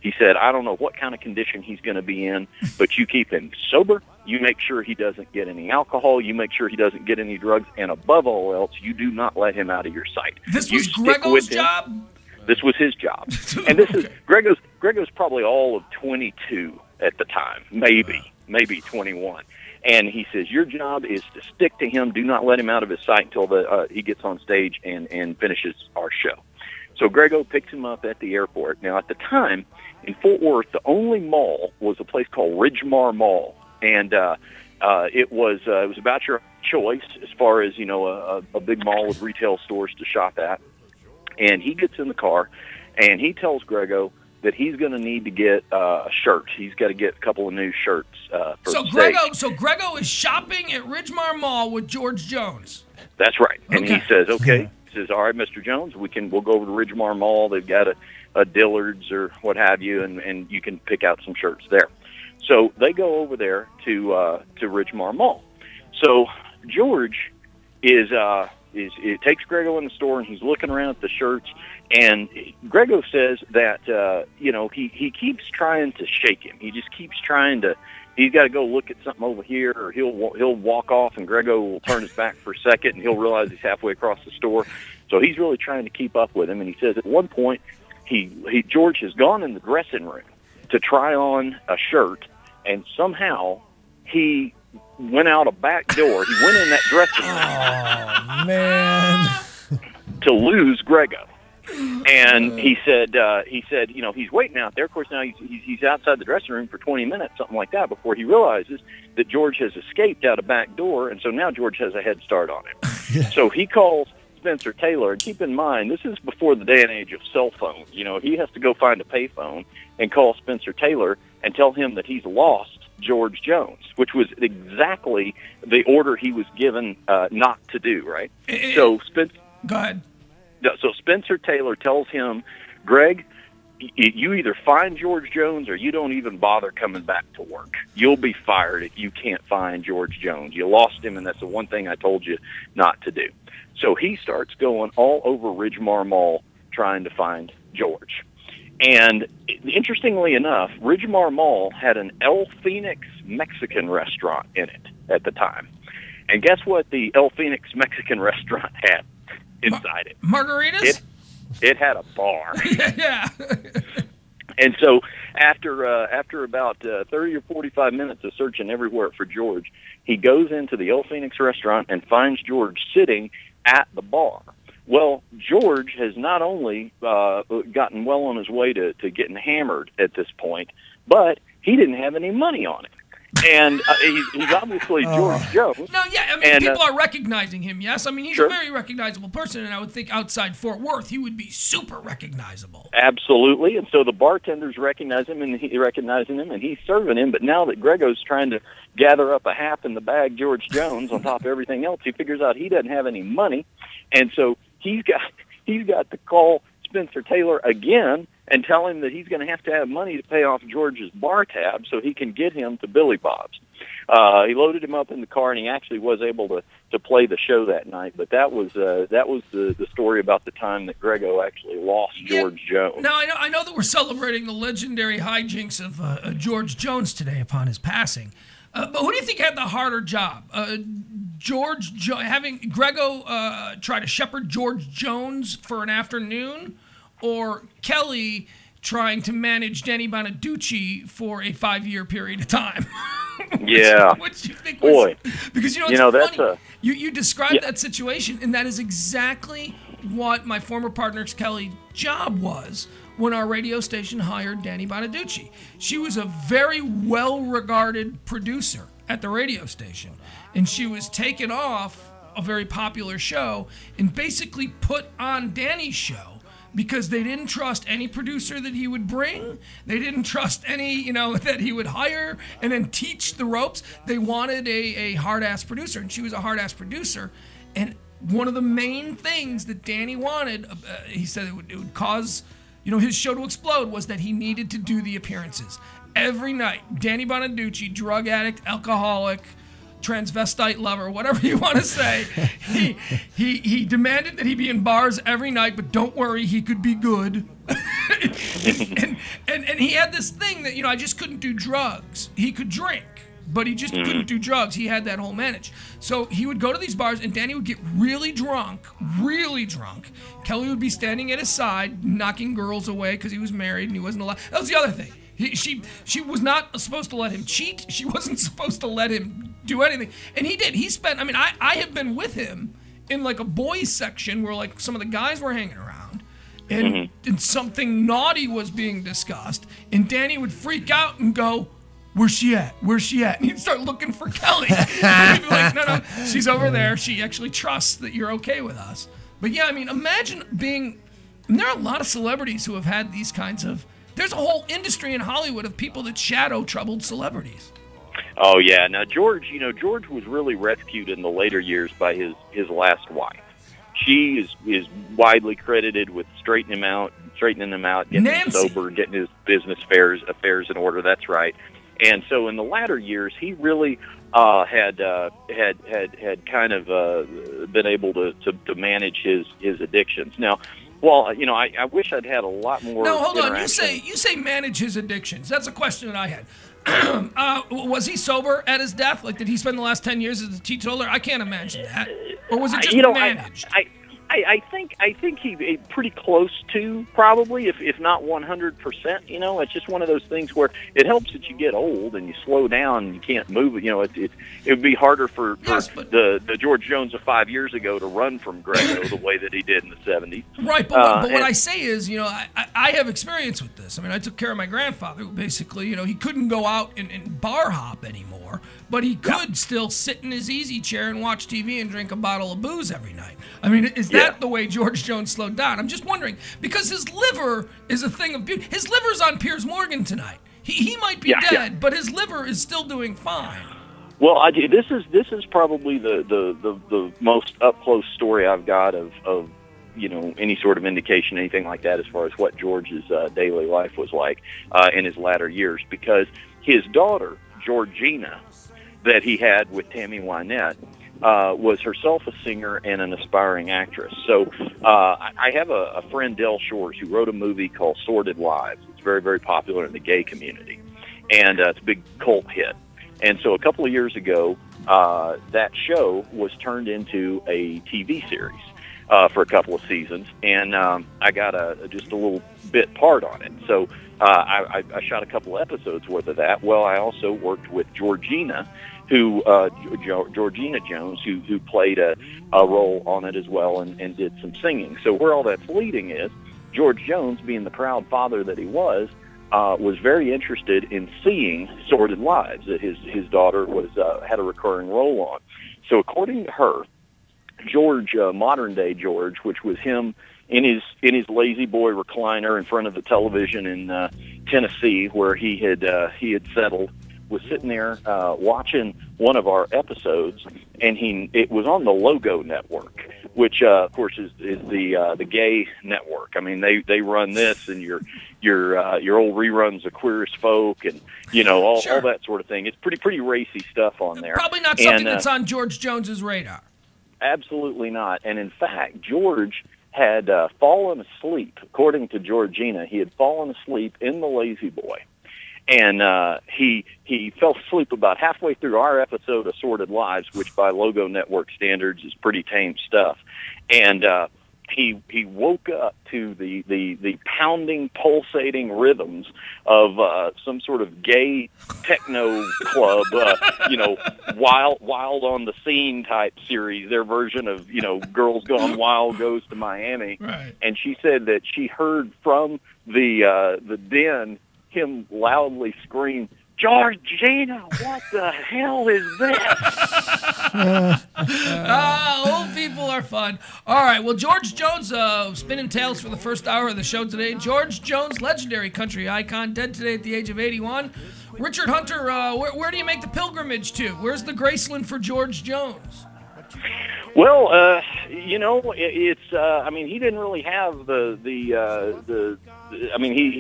He said, I don't know what kind of condition he's going to be in, but you keep him sober. You make sure he doesn't get any alcohol. You make sure he doesn't get any drugs. And above all else, you do not let him out of your sight.
This was Grego's job?
This was his job. And this is Grego's probably all of 22 at the time, maybe 21. And he says, your job is to stick to him. Do not let him out of his sight until he gets on stage and finishes our show. So Grego picks him up at the airport. Now, at the time, in Fort Worth, the only mall was a place called Ridgemar Mall. And it was about your choice as far as, a big mall with retail stores to shop at. And he gets in the car, and he tells Grego that he's going to need to get a shirt. He's got to get a couple of new shirts for the stage.
So Grego is shopping at Ridgemar Mall with George Jones.
That's right. And he says, okay. He says, all right, Mr. Jones, we'll go over to Ridgemar Mall. They've got a Dillard's or what have you, and you can pick out some shirts there. So they go over there to Ridgemar Mall. So George it takes Grego in the store, and he's looking around at the shirts, and Grego says that he keeps trying to shake him. He just keeps trying to. He's got to go look at something over here, or he'll walk off, and Grego will turn his back for a second, and he'll realize he's halfway across the store. So he's really trying to keep up with him, and he says at one point George has gone in the dressing room to try on a shirt, and somehow he went out a back door. He went in that dressing room.
Oh, man.
To lose Grego. And he said, he's waiting out there. Of course, now he's outside the dressing room for 20 minutes, something like that, before he realizes that George has escaped out a back door, and so now George has a head start on him. So he calls Spencer Taylor, and keep in mind, this is before the day and age of cell phones. He has to go find a payphone and call Spencer Taylor and tell him that he's lost George Jones, which was exactly the order he was given not to do, right?
Go ahead.
So Spencer Taylor tells him, Greg, you either find George Jones or you don't even bother coming back to work. You'll be fired if you can't find George Jones. You lost him, and that's the one thing I told you not to do. So he starts going all over Ridgemar Mall trying to find George. And interestingly enough, Ridgemar Mall had an El Phoenix Mexican restaurant in it at the time. And guess what the El Phoenix Mexican restaurant had inside it?
Margaritas?
It had a bar.
Yeah.
And so after about 30 or 45 minutes of searching everywhere for George, he goes into the El Phoenix restaurant and finds George sitting at the bar. Well, George has not only gotten well on his way to getting hammered at this point, but he didn't have any money on him. And he's obviously George Jones.
No, yeah, people are recognizing him, yes? He's a very recognizable person, and I would think outside Fort Worth, he would be super recognizable.
Absolutely, and so the bartender's recognizing him, and he's serving him, but now that Grego's trying to gather up a half in the bag George Jones on top of everything else, he figures out he doesn't have any money, and so he's got to call Spencer Taylor again and tell him that he's going to have money to pay off George's bar tab so he can get him to Billy Bob's. He loaded him up in the car, and he actually was able to play the show that night. But that was the story about the time that Grego actually lost George Jones.
Now, I know that we're celebrating the legendary hijinks of George Jones today upon his passing. But who do you think had the harder job? Having Grego try to shepherd George Jones for an afternoon, or Kelly trying to manage Danny Bonaducci for a 5-year period of time?
Yeah.
What do you think
Boy.
Because, it's funny. You described that situation, and that is exactly what my former partner's Kelly's job was when our radio station hired Danny Bonaducci. She was a very well-regarded producer at the radio station, and she was taken off a very popular show and basically put on Danny's show because they didn't trust any producer that he would bring. They didn't trust any, that he would hire and then teach the ropes. They wanted a hard-ass producer, and she was a hard-ass producer. And one of the main things that Danny wanted, he said it would cause, his show to explode, was that he needed to do the appearances. Every night, Danny Bonaducci, drug addict, alcoholic, transvestite lover, whatever you want to say, he demanded that he be in bars every night, but don't worry, he could be good. and he had this thing that, I just couldn't do drugs. He could drink, but he just couldn't do drugs. He had that whole manage. So he would go to these bars, and Danny would get really drunk. Kelly would be standing at his side, knocking girls away because he was married and he wasn't allowed. That was the other thing. She was not supposed to let him cheat. She wasn't supposed to let him do anything. And he did. He spent, I have been with him in like a boys section where like some of the guys were hanging around and something naughty was being discussed. And Danny would freak out and go, "Where's she at? Where's she at?" And he'd start looking for Kelly. And he'd be like, no, she's over there. She actually trusts that you're okay with us. But yeah, imagine there are a lot of celebrities who have had these kinds of, there's a whole industry in Hollywood of people that shadow troubled celebrities.
Oh, yeah. Now, George was really rescued in the later years by his last wife. She is widely credited with straightening him out, getting him sober, getting his business affairs in order. That's right. And so in the latter years, he really had kind of been able to manage his addictions. Now, well, I wish I'd had a lot more.
No, hold on. You say manage his addictions. That's a question that I had. Was he sober at his death? Like, did he spend the last 10 years as a teetotaler? I can't imagine that. Or was it just managed?
I think he pretty close to, probably, if not 100%. It's just one of those things where it helps that you get old and you slow down and you can't move. It would be harder for the George Jones of 5 years ago to run from Grego the way that he did in the 70s.
Right, but what I say is, I have experience with this. I took care of my grandfather, who basically, he couldn't go out and bar hop anymore, but he could still sit in his easy chair and watch TV and drink a bottle of booze every night. Is that the way George Jones slowed down? I'm just wondering, because his liver is a thing of beauty. His liver's on Piers Morgan tonight. He might be dead, but his liver is still doing fine.
Well, this is probably the most up close story I've got of any sort of indication, anything like that, as far as what George's daily life was like in his latter years, because his daughter Georgina, that he had with Tammy Wynette, was herself a singer and an aspiring actress. So I have a friend, Del Shores, who wrote a movie called Sordid Lives. It's very, very popular in the gay community, and it's a big cult hit. And so a couple of years ago, that show was turned into a TV series for a couple of seasons, and I got just a little bit part on it. So I shot a couple of episodes worth of that. Well, I also worked with Georgina, Georgina Jones, who played a role on it as well and did some singing. So where all that's leading is, George Jones, being the proud father that he was very interested in seeing Sordid Lives that his daughter had a recurring role on. So according to her, George, modern day George, which was him in his lazy boy recliner in front of the television in Tennessee, where he had settled, was sitting there watching one of our episodes, and it was on the Logo Network, which of course is the gay network. They run this, and your your old reruns of Queer as Folk and all that sort of thing. It's pretty racy stuff on there.
Probably not something that's on George Jones's radar.
Absolutely not. And in fact, George had fallen asleep. According to Georgina, he had fallen asleep in the Lazy Boy. And he fell asleep about halfway through our episode of Sordid Lives, which by Logo Network standards is pretty tame stuff. And he woke up to the pounding, pulsating rhythms of some sort of gay techno club, Wild on the Scene type series, their version of, Girls Gone Wild Goes to Miami.
Right.
And she said that she heard from the den him loudly scream, "Georgina, what the hell is this?"
Old people are fun. All right, well, George Jones, spinning tales for the first hour of the show today. George Jones, legendary country icon, dead today at the age of 81. Richard Hunter, where do you make the pilgrimage to? Where's the Graceland for George Jones?
Well, it's. He didn't really have he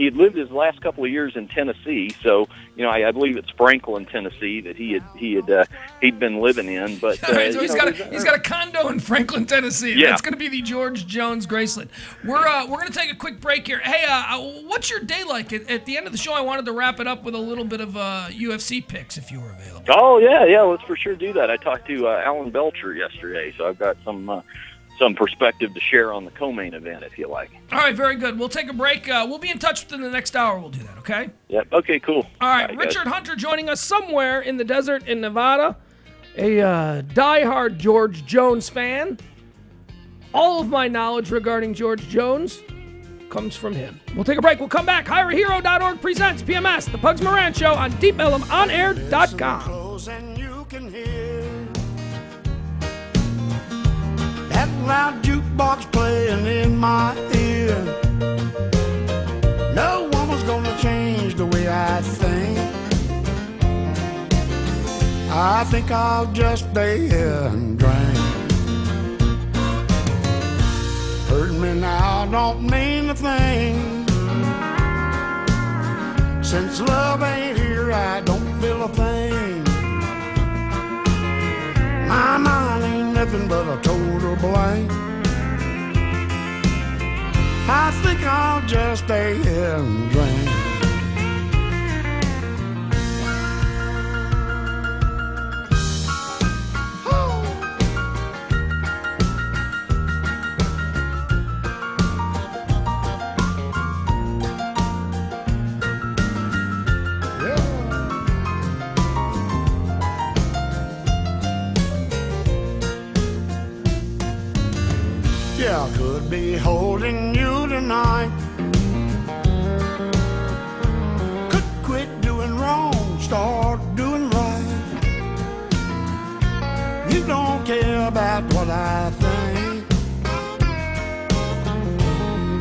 had lived his last couple of years in Tennessee, so I believe it's Franklin, Tennessee that he'd been living in. But
so he's got a condo in Franklin, Tennessee.
Yeah.
That's going to be the George Jones Graceland. We're going to take a quick break here. Hey, what's your day like? At the end of the show, I wanted to wrap it up with a little bit of UFC picks, if you were available.
Oh yeah, let's for sure do that. I talked to Alan Belcher yesterday, so I've got some perspective to share on the co-main event, if you like.
All right, very good. We'll take a break. We'll be in touch within the next hour. We'll do that, okay?
Yep. Okay, cool.
All right, Richard Hunter joining us somewhere in the desert in Nevada, a diehard George Jones fan. All of my knowledge regarding George Jones comes from him. We'll take a break. We'll come back. HireAHero.org presents PMS, the Pugs Moran Show on DeepElmOnAir.com.
That loud jukebox playing in my ear. No woman's gonna change the way I think. I think I'll just stay here and drink. Hurt me now don't mean a thing. Since love ain't here, I don't feel a thing. My mind ain't nothing but a total blank. I think I'll just stay here and drink. I could be holding you tonight. Could quit doing wrong, start doing right. You don't care about what I think.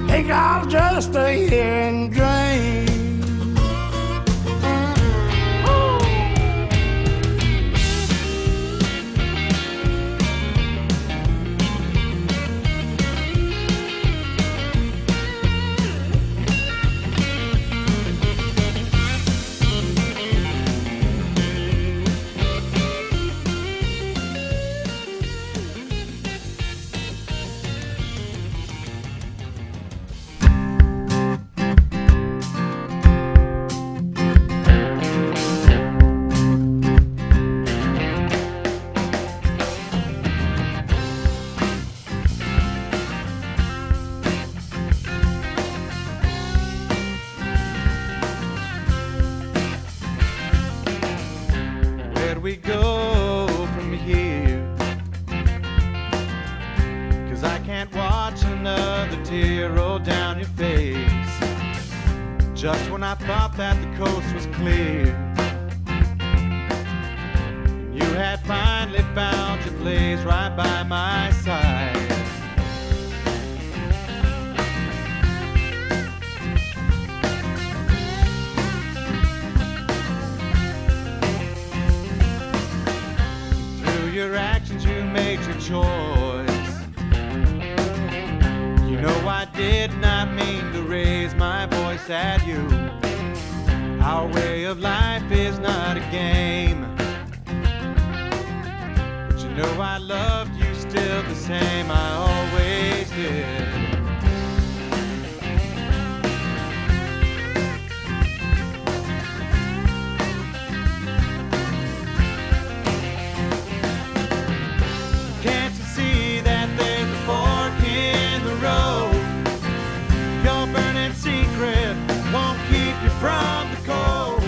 Think I'll just stay here and drink.
We go from here, 'cause I can't watch another tear roll down your face. Just when I thought that the coast was clear, you had finally found your place right by my side. Your actions, you made your choice. You know I did not mean to raise my voice at you. Our way of life is not a game. But you know I loved you still the same, I always did. Can't you see that there's a fork in the road? Your burning secret won't keep you from the cold.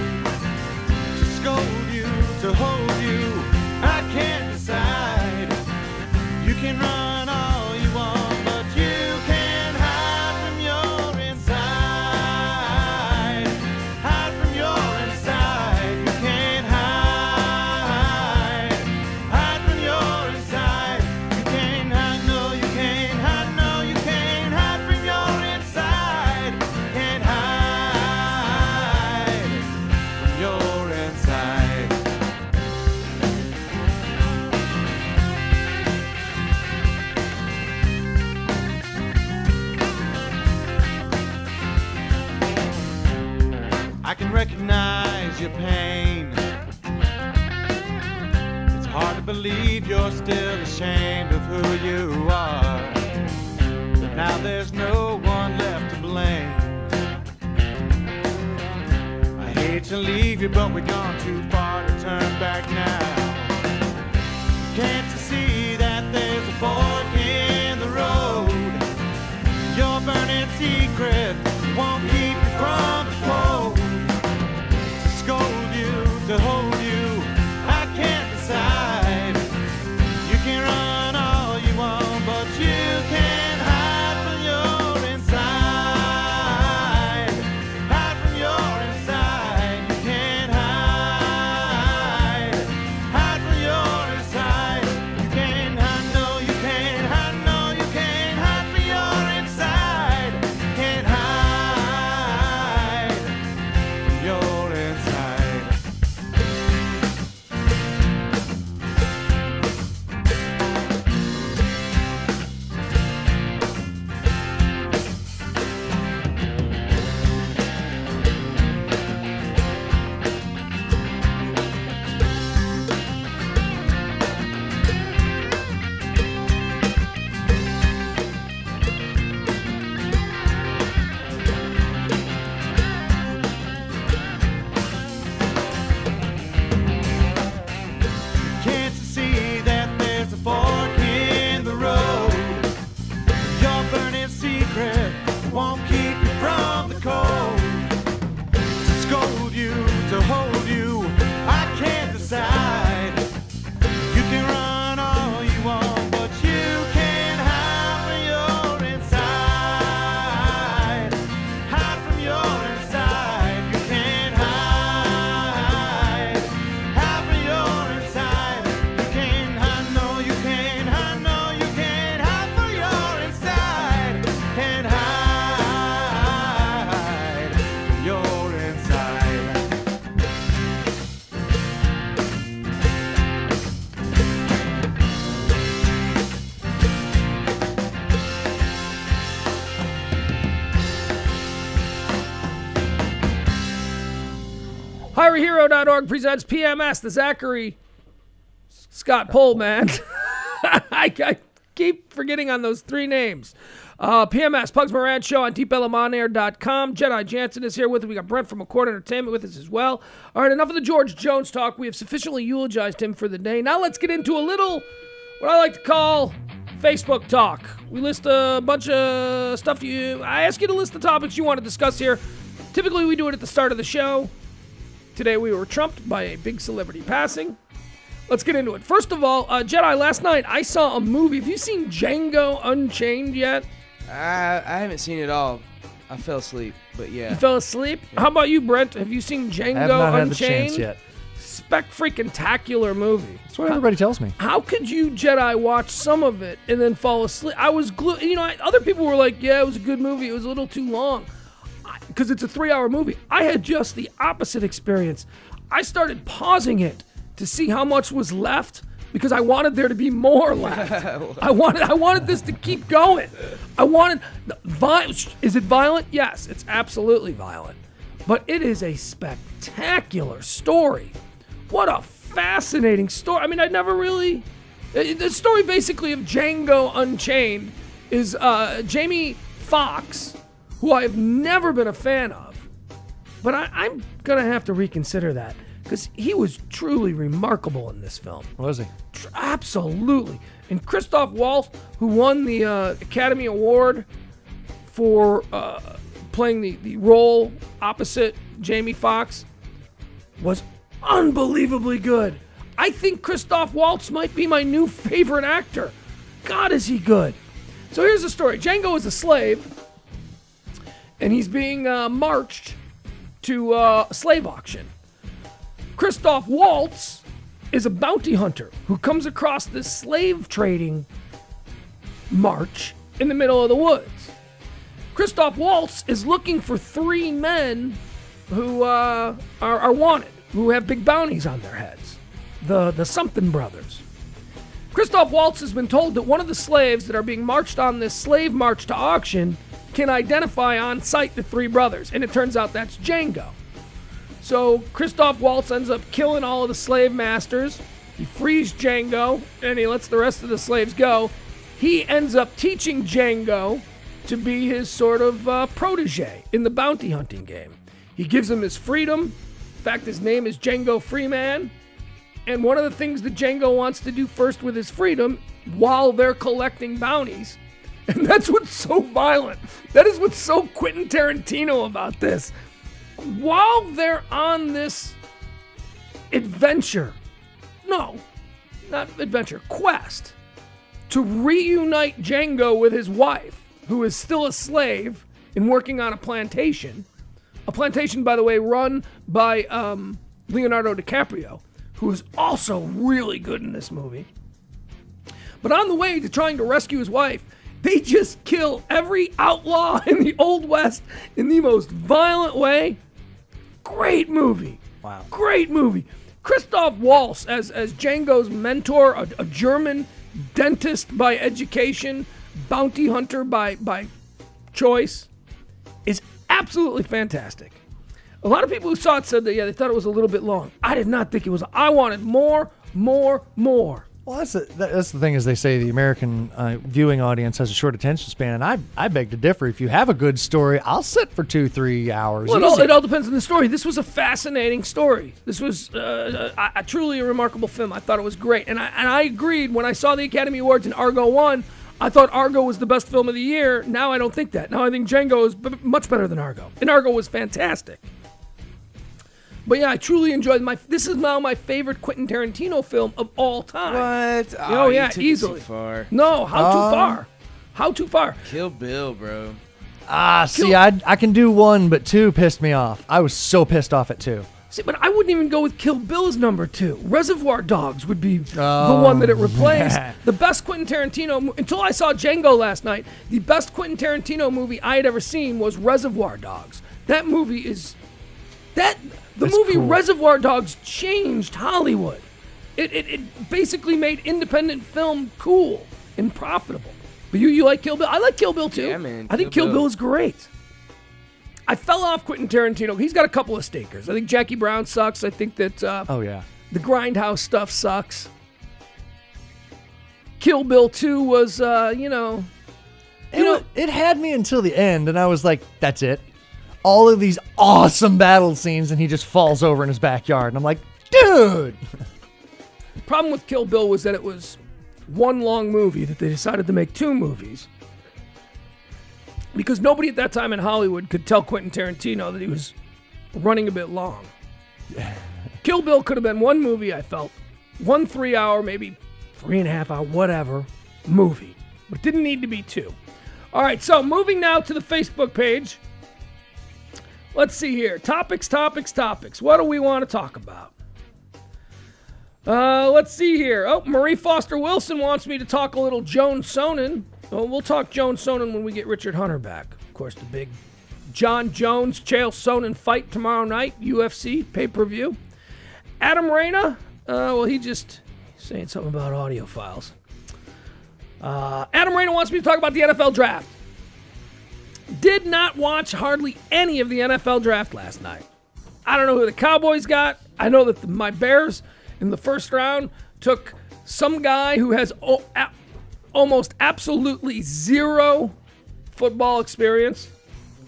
To scold you, to hold you, I can't decide. You can run all you want, but you can't hide from your inside. Hide from your inside. You can't hide. Hide from your inside. You can't hide, no, you can't hide, no, you can't hide from your inside. Can't hide from your inside. I can recognize your pain. It's hard to believe you're still ashamed of who you are. But now there's no one left to blame. I hate to leave you, but we've gone too far to turn back now. Can't you see that there's a fork in the road? Your burning secret won't keep you from the cold. To scold you, to hold you, I can't decide. You can run all you want, but you can't hide from your inside. Hide from your inside. You can't hide. Hide from your inside. You can't hide, no, you can't hide, no, you can't hide from your inside. Can't hide from your inside. Can't you see that there's a fork in the road? Your burning secret won't keep you from the cold. To scold you, to hold you, I can't decide. You can run all you want, but you can't hide from your inside. Hide from your inside. You can't hide. Hide from your inside. You can't hide, no, you can't hide, no, you can't hide from your inside. Can't hide from your inside.
HireAHero.org presents PMS, the Zachary Scott Poll Man. I keep forgetting on those three names. PMS, Pugs Moran Show on DeepEllumOnAir.com. Jedi Jansen is here with us. We got Brent from McCord Entertainment with us as well. All right, enough of the George Jones talk. We have sufficiently eulogized him for the day. Now let's get into a little, what I like to call Facebook talk. We list a bunch of stuff. I ask you to list the topics you want to discuss here. Typically, we do it at the start of the show. Today, we were trumped by a big celebrity passing. Let's get into it. First of all, Jedi, last night I saw a movie. Have you seen Django Unchained yet?
I haven't seen it all. I fell asleep, but yeah.
You fell asleep? Yeah. How about you, Brent? Have you seen Django Unchained?
I have not had the chance yet.
Spec-freaking-tacular movie.
That's what everybody tells me.
How could you, Jedi, watch some of it and then fall asleep? I was glued. You know, other people were like, yeah, it was a good movie. It was a little too long. Because it's a 3-hour movie. I had just the opposite experience. I started pausing it to see how much was left because I wanted there to be more left. I wanted this to keep going. I wanted is it violent? Yes, it's absolutely violent. But it is a spectacular story. What a fascinating story. I mean, I'd never really... The story basically of Django Unchained is Jamie Foxx, who I have never been a fan of. But I'm going to have to reconsider that because he was truly remarkable in this film.
Was he?
Absolutely. And Christoph Waltz, who won the Academy Award for playing the role opposite Jamie Foxx, was unbelievably good. I think Christoph Waltz might be my new favorite actor. God, is he good. So here's the story. Django is a slave, and he's being marched to a slave auction. Christoph Waltz is a bounty hunter who comes across this slave trading march in the middle of the woods. Christoph Waltz is looking for 3 men who are wanted, who have big bounties on their heads. The something brothers. Christoph Waltz has been told that one of the slaves that are being marched on this slave march to auction can identify on sight the 3 brothers, and it turns out that's Django. So Christoph Waltz ends up killing all of the slave masters. He frees Django, and he lets the rest of the slaves go. He ends up teaching Django to be his sort of protege in the bounty hunting game. He gives him his freedom. In fact, his name is Django Freeman. And one of the things that Django wants to do first with his freedom, while they're collecting bounties, and that's what's so violent. That is what's so Quentin Tarantino about this. While they're on this adventure, no, not adventure, quest, to reunite Django with his wife, who is still a slave and working on a plantation, by the way, run by Leonardo DiCaprio, who is also really good in this movie. But on the way to trying to rescue his wife, they just kill every outlaw in the Old West in the most violent way. Great movie.
Wow.
Great movie. Christoph Waltz as Django's mentor, a German dentist by education, bounty hunter by choice, is absolutely fantastic. A lot of people who saw it said that, they thought it was a little bit long. I did not think it was. I wanted more.
Well, that's the thing, is they say the American viewing audience has a short attention span, and I beg to differ. If you have a good story, I'll sit for 2-3 hours.
Well, it all depends on the story. This was a fascinating story. This was truly a remarkable film. I thought it was great. And I agreed when I saw the Academy Awards and Argo won. I thought Argo was the best film of the year. Now I don't think that. Now I think Django is much better than Argo. And Argo was fantastic. But yeah, I truly enjoyed this is now my favorite Quentin Tarantino film of all time.
What?
Oh yeah,
you took
easily.
It too far.
No, how too far? How too far?
Kill Bill, bro.
See, I can do 1, but 2 pissed me off. I was so pissed off at 2.
See, but I wouldn't even go with Kill Bill as number 2. Reservoir Dogs would be the one that it replaced. The best Quentin Tarantino, until I saw Django last night, the best Quentin Tarantino movie I had ever seen was Reservoir Dogs. That movie is... The movie cool. Reservoir Dogs changed Hollywood. It basically made independent film cool and profitable. But you like Kill Bill? I like Kill Bill too.
Yeah, man.
I think Kill Bill is great. I fell off Quentin Tarantino. He's got a couple of stinkers. I think Jackie Brown sucks. I think that the Grindhouse stuff sucks. Kill Bill 2 was, it
had me until the end, and I was like, that's it. All of these awesome battle scenes, and he just falls over in his backyard. And I'm like, dude!
The problem with Kill Bill was that it was one long movie that they decided to make 2 movies. Because nobody at that time in Hollywood could tell Quentin Tarantino that he was running a bit long. Kill Bill could have been one movie, I felt. 1 3-hour, maybe 3.5 hour, whatever, movie. But it didn't need to be 2. All right, so moving now to the Facebook page. Let's see here. Topics. What do we want to talk about? Let's see here. Oh, Marie Foster Wilson wants me to talk a little Joan Sonnen. Well, we'll talk Joan Sonnen when we get Richard Hunter back. Of course, the big John Jones, Chael Sonnen fight tomorrow night, UFC pay-per-view. Adam Reyna, he just Saying something about audio files. Adam Rayner wants me to talk about the NFL draft. Did not watch hardly any of the NFL draft last night. I don't know who the Cowboys got. I know that my Bears in the first round took some guy who has almost absolutely zero football experience,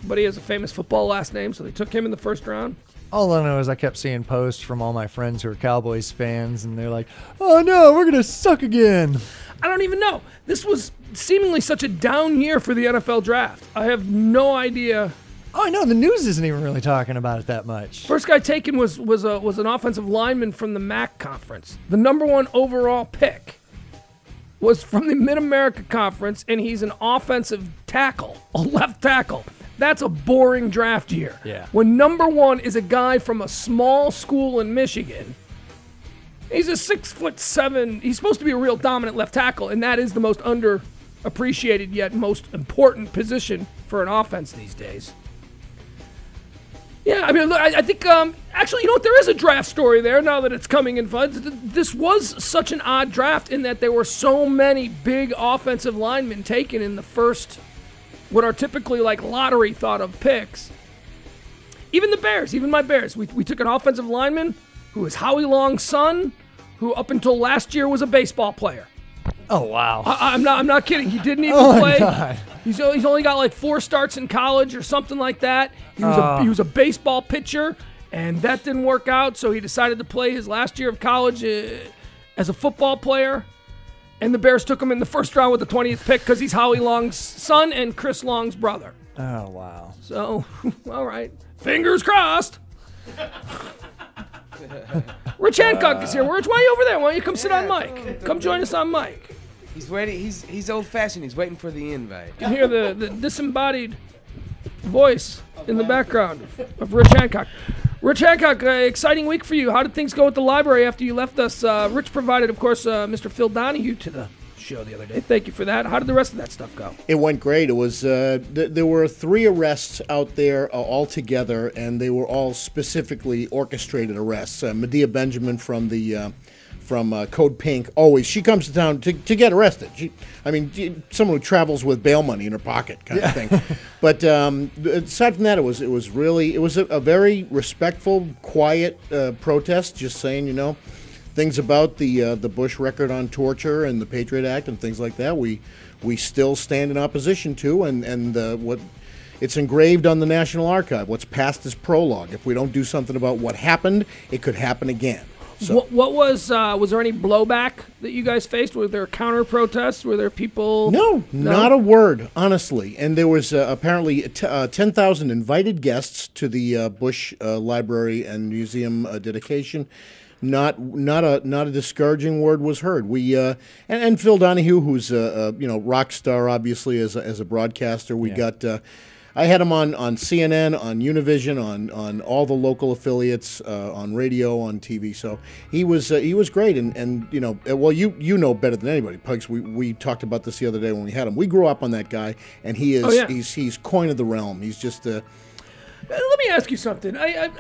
but he has a famous football last name, so they took him in the first round.
All I know is I kept seeing posts from all my friends who are Cowboys fans, and they're like, oh no, we're going to suck again.
I don't even know. This was seemingly such a down year for the NFL draft. I have no idea.
Oh, I know. The news isn't even really talking about it that much.
First guy taken was an offensive lineman from the MAC conference. The number 1 overall pick was from the Mid-America Conference, and he's an offensive tackle, a left tackle. That's a boring draft year.
Yeah.
When number 1 is a guy from a small school in Michigan, he's a 6'7". He's supposed to be a real dominant left tackle, and that is the most underappreciated yet most important position for an offense these days. Yeah, I mean, look, I think, actually, you know what? There is a draft story there now that it's coming in fun. This was such an odd draft in that there were so many big offensive linemen taken in the first, what are typically like lottery thought of picks. Even the Bears, even my Bears, we took an offensive lineman who is Howie Long's son, who up until last year was a baseball player.
Oh, wow.
I'm not kidding. He didn't even play. God. He's only got like 4 starts in college or something like that. He was a baseball pitcher, and that didn't work out, so he decided to play his last year of college as a football player. And the Bears took him in the first round with the 20th pick because he's Howie Long's son and Chris Long's brother.
Oh, wow.
So, all right. Fingers crossed. Rich Hancock is here. Rich, why are you over there? Why don't you come sit on mic? Come join us on mic.
He's waiting. He's old-fashioned. He's waiting for the invite.
You can hear the disembodied voice in the background of Rich Hancock. Rich Hancock, exciting week for you. How did things go at the library after you left us? Rich provided, of course, Mr. Phil Donahue to the show the other day. Thank you for that. How did the rest of that stuff go?
It went great. It was there were 3 arrests out there all together, and they were all specifically orchestrated arrests. Medea Benjamin from Code Pink, always she comes to town to get arrested. Someone who travels with bail money in her pocket, kind of thing. But aside from that, it was a very respectful, quiet protest. Just saying, things about the Bush record on torture and the Patriot Act and things like that. We still stand in opposition to, and what it's engraved on the National Archive. What's past is prologue. If we don't do something about what happened, it could happen again. So.
What was there any blowback that you guys faced? Were there counter protests? Were there people?
No, not a word, honestly. And there was apparently 10,000 invited guests to the Bush Library and Museum dedication. Not a discouraging word was heard. We and Phil Donahue, who's rock star obviously as a broadcaster. We got. I had him on CNN, on Univision, on all the local affiliates, on radio, on TV. So he was great, and well, you know better than anybody, Pugs. We talked about this the other day when we had him. We grew up on that guy, and he is he's coin of the realm. He's just. Let
me ask you something. I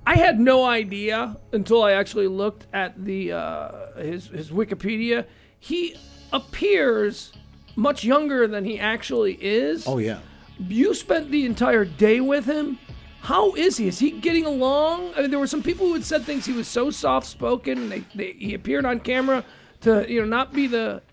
had no idea until I actually looked at his Wikipedia. He appears much younger than he actually is.
Oh, yeah.
You spent the entire day with him. How is he? Is he getting along? I mean, there were some people who had said things. He was so soft-spoken. He appeared on camera to not be the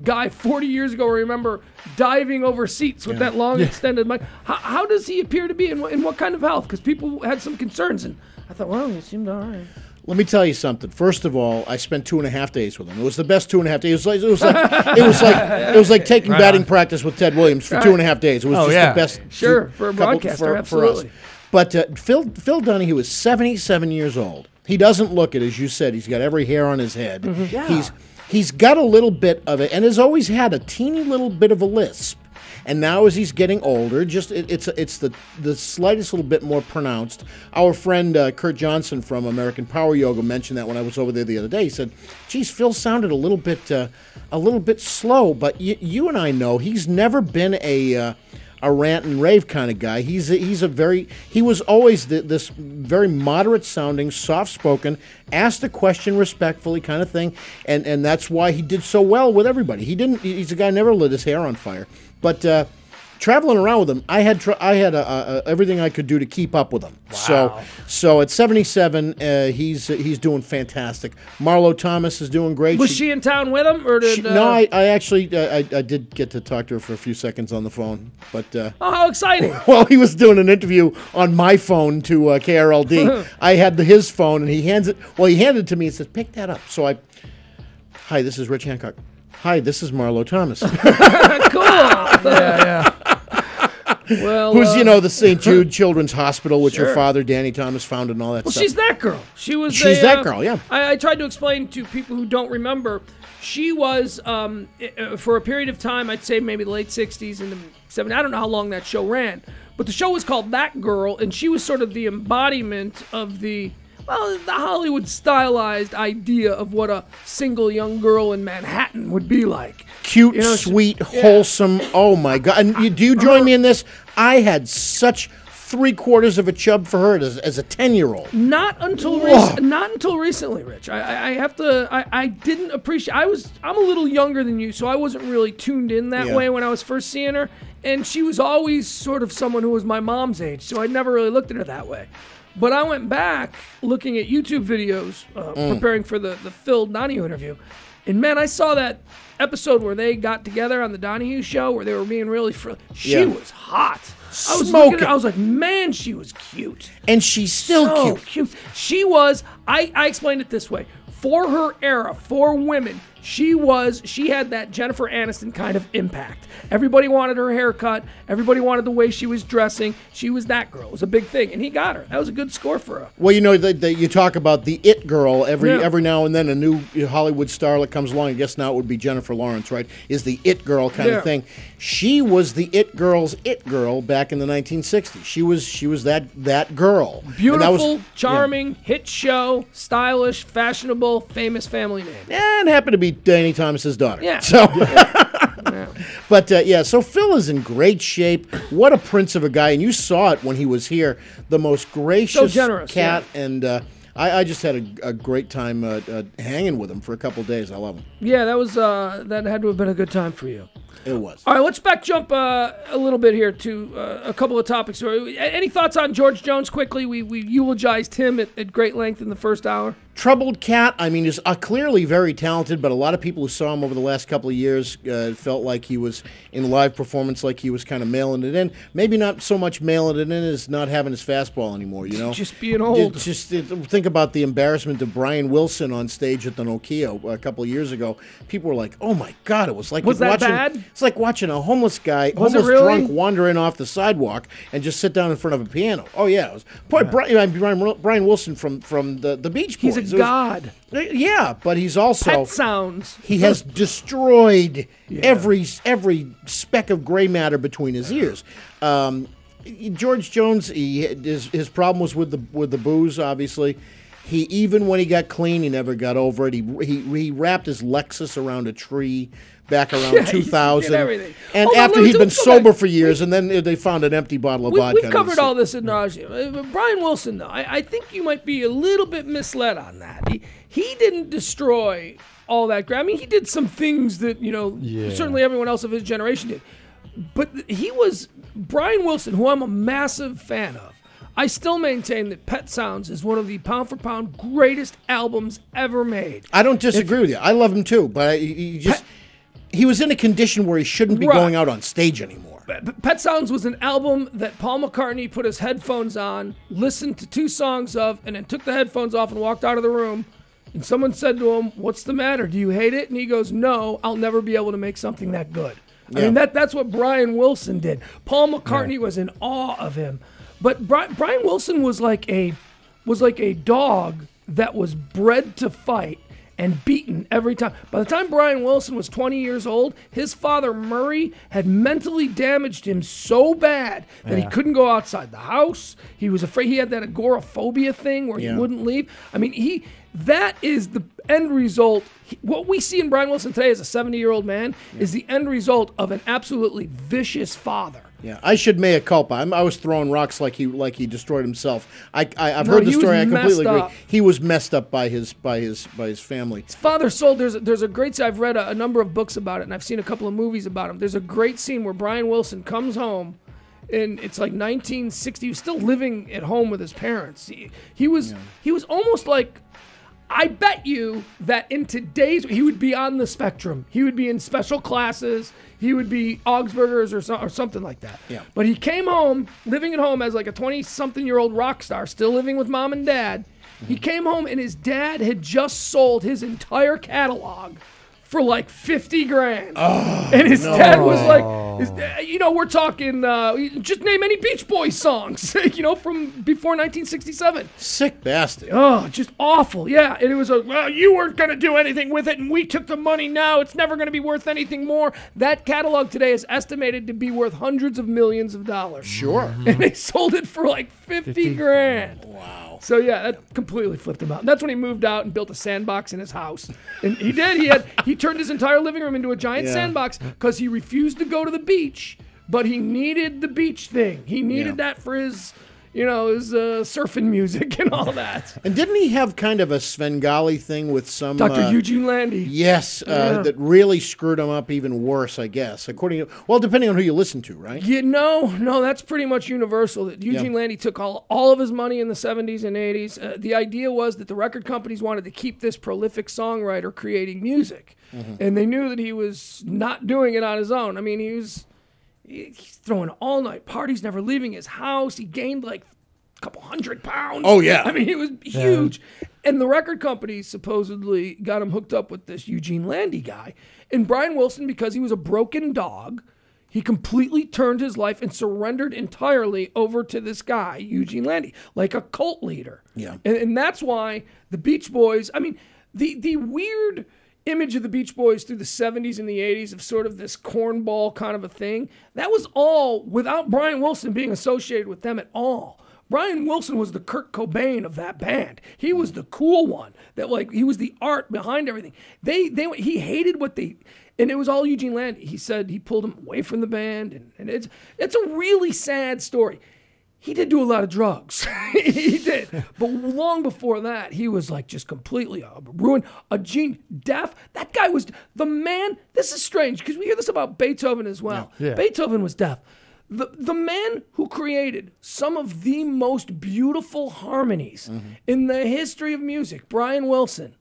guy 40 years ago, remember, diving over seats with that long extended mic. How does he appear to be, in what kind of health? Because people had some concerns, and I thought, well, he seemed all right.
Let me tell you something. First of all, I spent 2.5 days with him. It was the best 2.5 days. It was like taking batting practice with Ted Williams for 2.5 days. It was the best.
Sure, for a broadcaster, absolutely.
For us. But Phil Donahue is 77 years old. He doesn't look it, as you said. He's got every hair on his head.
Mm-hmm. Yeah.
He's got a little bit of it, and has always had a teeny little bit of a lisp. And now, as he's getting older, it's the slightest little bit more pronounced. Our friend Kurt Johnson from American Power Yoga mentioned that when I was over there the other day. He said, "Geez, Phil sounded a little bit slow." But you and I know he's never been a a rant and rave kind of guy. He was always this very moderate sounding, soft spoken, asked a question respectfully kind of thing, and that's why he did so well with everybody. He's a guy who never lit his hair on fire, but. Traveling around with him, I had everything I could do to keep up with him.
Wow.
So at 77, he's doing fantastic. Marlo Thomas is doing great.
Was she in town with him, or did?
No, I actually I did get to talk to her for a few seconds on the phone, but
oh, how exciting!
While he was doing an interview on my phone to KRLD, I had his phone, and he handed it to me and says, "Pick that up." So hi, this is Rich Hancock. Hi, this is Marlo Thomas.
Cool. Yeah. Well,
who's the St. Jude Children's Hospital, which
Sure.
her father Danny Thomas founded and all that stuff.
Well, she's that girl.
She's that girl. Yeah.
I tried to explain to people who don't remember. She was for a period of time. I'd say maybe the late '60s and the '70s. I don't know how long that show ran, but the show was called That Girl, and she was sort of the embodiment of the Hollywood stylized idea of what a single young girl in Manhattan would be like.
Cute, sweet, wholesome. Oh my God! And do you join me in this? I had such 3/4 of a chub for her as a 10-year-old.
Not until recently, Rich. I didn't appreciate. I'm a little younger than you, so I wasn't really tuned in that way when I was first seeing her. And she was always sort of someone who was my mom's age, so I never really looked at her that way. But I went back looking at YouTube videos, preparing for the Phil Donahue interview, and man, I saw that episode where they got together on the Donahue show where they were being really She was hot. I was looking at her, I was like, man, she was cute.
And she's still
cute. She was, I explained it this way. For her era, for women, she had that Jennifer Aniston kind of impact. Everybody wanted her haircut. Everybody wanted the way she was dressing. She was that girl. It was a big thing, and he got her. That was a good score for her.
Well, you talk about the it girl. Every now and then a new Hollywood starlet comes along. I guess now it would be Jennifer Lawrence, right? Is the it girl kind of thing. She was the it girl's it girl back in the 1960s. She was that girl.
Beautiful, charming, hit show, stylish, fashionable, famous family name.
And happened to be Danny Thomas's daughter.
Yeah.
So. But so Phil is in great shape. What a prince of a guy, and you saw it when he was here. The most gracious,
so generous,
cat, and I just had a great time hanging with him for a couple of days. I love him.
Yeah, that was that had to have been a good time for you.
It was.
All right, let's jump a little bit here to a couple of topics. Any thoughts on George Jones quickly? We eulogized him at great length in the first hour.
Troubled cat. I mean, is clearly very talented, but a lot of people who saw him over the last couple of years felt like he was in live performance, like he was kind of mailing it in. Maybe not so much mailing it in as not having his fastball anymore.
Just being old.
Just think about the embarrassment of Brian Wilson on stage at the Nokia a couple of years ago. People were like, "Oh my God!" It was like
bad?
It's like watching a homeless guy, drunk, wander in off the sidewalk and just sit down in front of a piano. Oh yeah, it was Brian Wilson from the Beach Boys.
He's a god.
Yeah, but he's also
Pet Sounds.
He has destroyed every speck of gray matter between his ears. George Jones, his problem was with the booze. Obviously, even when he got clean, he never got over it. He wrapped his Lexus around a tree back around 2000, and after he'd been sober for years, and then they found an empty bottle of vodka.
We've covered all this ad nauseum. Brian Wilson, though, I think you might be a little bit misled on that. He didn't destroy all that. I mean, he did some things that certainly everyone else of his generation did, but Brian Wilson, who I'm a massive fan of. I still maintain that Pet Sounds is one of the pound-for-pound greatest albums ever made.
I don't disagree with you. I love him too, but he was in a condition where he shouldn't be going out on stage anymore.
Pet Sounds was an album that Paul McCartney put his headphones on, listened to 2 songs of, and then took the headphones off and walked out of the room. And someone said to him, "What's the matter? Do you hate it?" And he goes, "No, I'll never be able to make something that good." I mean, that's what Brian Wilson did. Paul McCartney was in awe of him. But Brian Wilson was like a dog that was bred to fight and beaten every time. By the time Brian Wilson was 20 years old, his father Murray had mentally damaged him so bad that he couldn't go outside the house. He was afraid. He had that agoraphobia thing where he wouldn't leave. I mean, that is the end result. What we see in Brian Wilson today as a 70-year-old man is the end result of an absolutely vicious father.
Yeah, I should mea culpa. I was throwing rocks like he destroyed himself. I've
No,
heard the
he was
story. I completely
messed
agree.
up.
He was messed up by his family.
His father sold. There's a great scene. I've read a number of books about it, and I've seen a couple of movies about him. There's a great scene where Brian Wilson comes home, and it's like 1960. He was still living at home with his parents. He was almost like. I bet you that in today's, he would be on the spectrum. He would be in special classes. He would be Augsburgers or something like that.
Yeah.
But he came home, living at home as like a 20-something-year-old rock star, still living with mom and dad. He came home and his dad had just sold his entire catalog for like 50 grand. And his dad was like, we're talking, just name any Beach Boys songs, from before 1967.
Sick bastard.
Oh, just awful. Yeah. And it was you weren't going to do anything with it, and we took the money now. It's never going to be worth anything more. That catalog today is estimated to be worth hundreds of millions of dollars.
Sure.
And they sold it for like 50 grand.
Wow.
So yeah, that completely flipped him out. And that's when he moved out and built a sandbox in his house. And he did. He turned his entire living room into a giant sandbox because he refused to go to the beach, but he needed the beach thing. He needed that for his surfing music and all that.
And didn't he have kind of a Svengali thing with some
Dr. Eugene Landy?
Yes, that really screwed him up even worse, I guess. Depending on who you listen to, right?
Yeah, no, that's pretty much universal. That Eugene Landy took all of his money in the 70s and 80s. The idea was that the record companies wanted to keep this prolific songwriter creating music. And they knew that he was not doing it on his own. I mean, he's throwing all-night parties, never leaving his house. He gained like a couple 100 pounds.
Oh, yeah.
I mean, he was huge. And the record company supposedly got him hooked up with this Eugene Landy guy. And Brian Wilson, because he was a broken dog, he completely turned his life and surrendered entirely over to this guy, Eugene Landy, like a cult leader.
Yeah.
And that's why the Beach Boys, I mean, the weird image of the Beach Boys through the 70s and the 80s of sort of this cornball kind of a thing, that was all without Brian Wilson being associated with them at all. Brian Wilson was the Kurt Cobain of that band. He was the cool one. He was the art behind everything. He hated what they, and it was all Eugene Landy. He said he pulled him away from the band, and it's a really sad story. He did do a lot of drugs. He did. But long before that, he was like just completely ruined. A gene, deaf. That guy was the man. This is strange because we hear this about Beethoven as well.
Yeah.
Beethoven was deaf. The man who created some of the most beautiful harmonies in the history of music, Brian Wilson,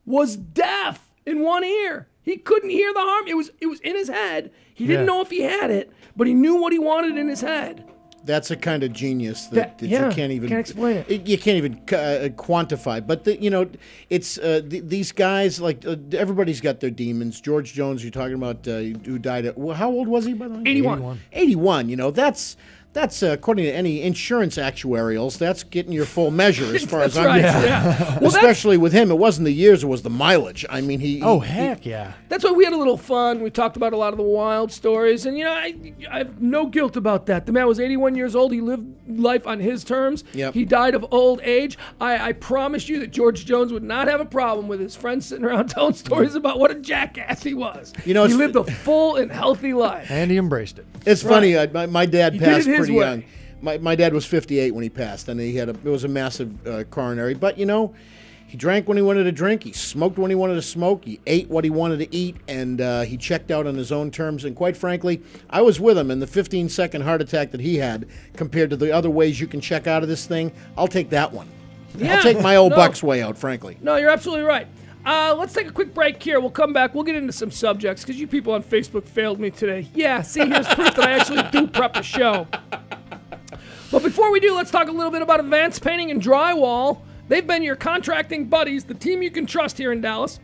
was deaf in one ear. He couldn't hear the harmony. It was in his head. He didn't know if he had it, but he knew what he wanted in his head.
That's a kind of genius that you can't even
explain it.
You can't even quantify. But it's these guys, like everybody's got their demons. George Jones, you're talking about, who died at how old was he, by the way?
81.
81. That's according to any insurance actuarials, that's getting your full measure as far as I'm concerned.
Yeah. Well,
especially with him, it wasn't the years, it was the mileage. I mean,
yeah.
That's why we had a little fun. We talked about a lot of the wild stories, and I have no guilt about that. The man was 81 years old. He lived life on his terms.
Yep.
He died of old age. I promise you that George Jones would not have a problem with his friends sitting around telling stories about what a jackass he was. He lived a full and healthy life.
And he embraced it.
It's funny. My dad passed pretty
way.
young. My dad was 58 when he passed, and it was a massive coronary. But he drank when he wanted to drink. He smoked when he wanted to smoke. He ate what he wanted to eat, and he checked out on his own terms. And quite frankly, I was with him. And the 15-second heart attack that he had, compared to the other ways you can check out of this thing, I'll take that one.
Yeah.
I'll take my old Buck's way out, frankly.
No, you're absolutely right. Let's take a quick break here. We'll come back. We'll get into some subjects because you people on Facebook failed me today. Yeah, see, here's proof that I actually do prep a show. But before we do, let's talk a little bit about Advanced Painting and Drywall. They've been your contracting buddies, the team you can trust here in Dallas.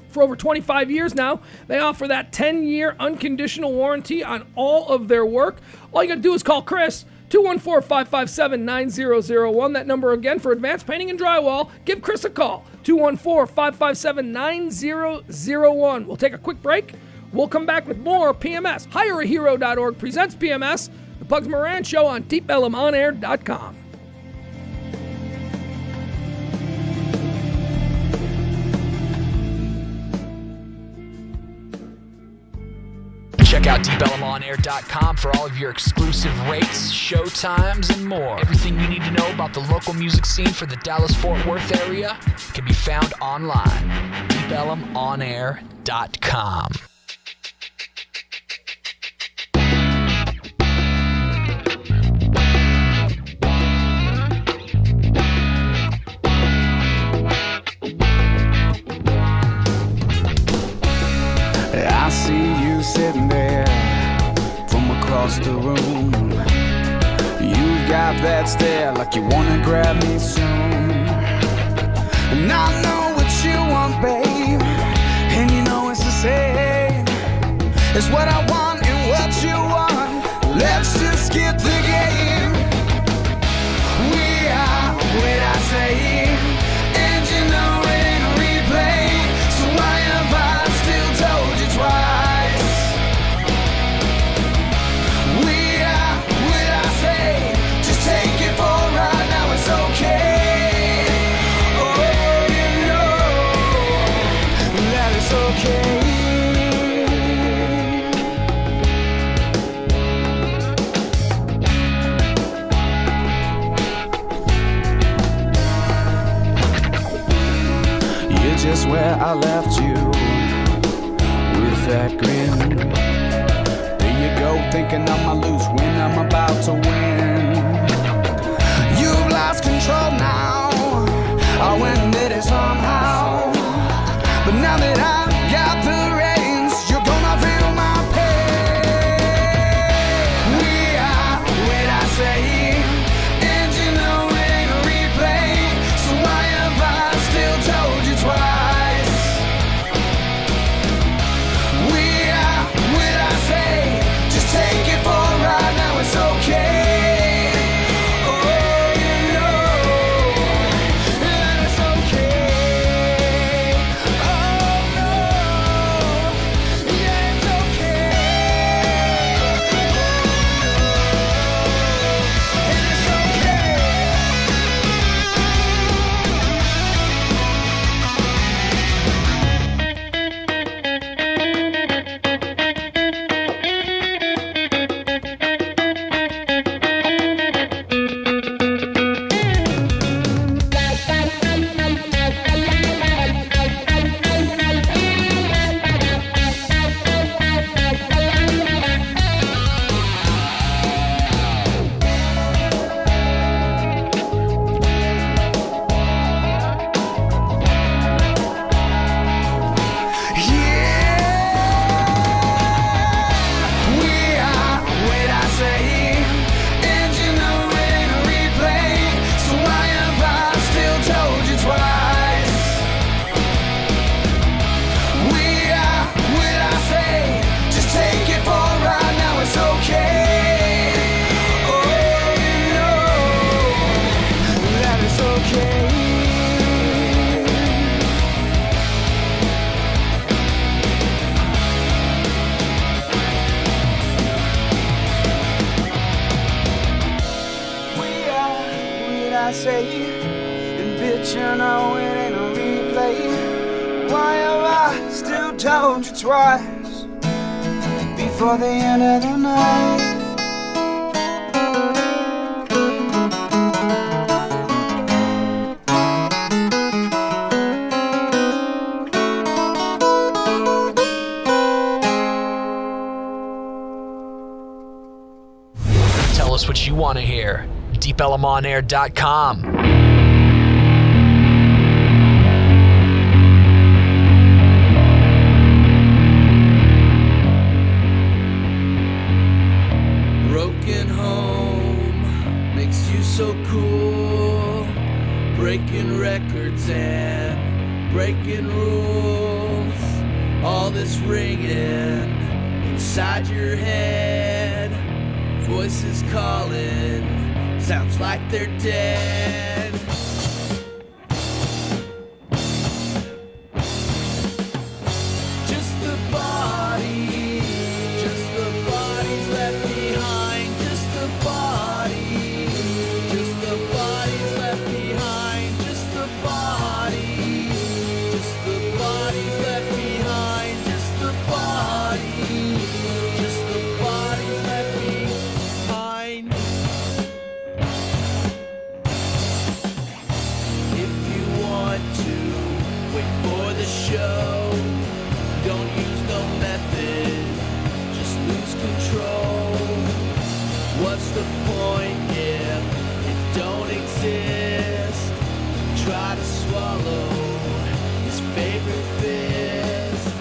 For over 25 years now, they offer that 10-year unconditional warranty on all of their work. All you got to do is call Chris, 214-557-9001. That number again for Advanced Painting and Drywall. Give Chris a call, 214-557-9001. We'll take a quick break. We'll come back with more PMS. HireAHero.org presents PMS, the Pugs Moran Show on DeepElemOnAir.com.
Check Check out DeepLMOnAir.com for all of your exclusive rates, show times, and more. Everything you need to know about the local music scene for the Dallas-Fort Worth area can be found online. DeepLMOnAir.com.
I see you sitting there from across the room. You got that stare like you wanna grab me soon. And I know what you want, babe, and you know it's the same. It's what I want and what you want. Let's just skip the game. We are what I say, and you know it ain't a replay. So why have I still told you twice? We are what I say. Just take it for a ride, now it's okay. Oh, you know that it's okay. You're just where I left you, with that grin. There you go, thinking I'ma lose when I'm about to win. You've lost control now, I went and did it somehow. But now that I've got the reins, you're gonna feel my pain. We are what I say, and you know it ain't a replay. So why have I still told you twice? We are what I say. Just take it for a ride, now it's okay. Oh, you know that it's okay. Oh no, yeah, it's okay. And it's okay. We are what I say, and you know it ain't a replay. So why have I still told you twice? We are what I say. Just take it for a ride, now it's okay. Oh, you know that it's okay. We are what I say, and bitch, you know it ain't a replay. Why have I still told you twice before the end of the night?
Tell us what you want to hear. DeepLMOnAir.com.
Broken home makes you so cool. Breaking records and breaking rules. All this ringing inside your head. Voices calling, sounds like they're dead. Just the body, just the bodies left behind. Just the body, just the bodies left behind. Just the body, just the bodies left behind. Just the body, just swallow his favorite fist.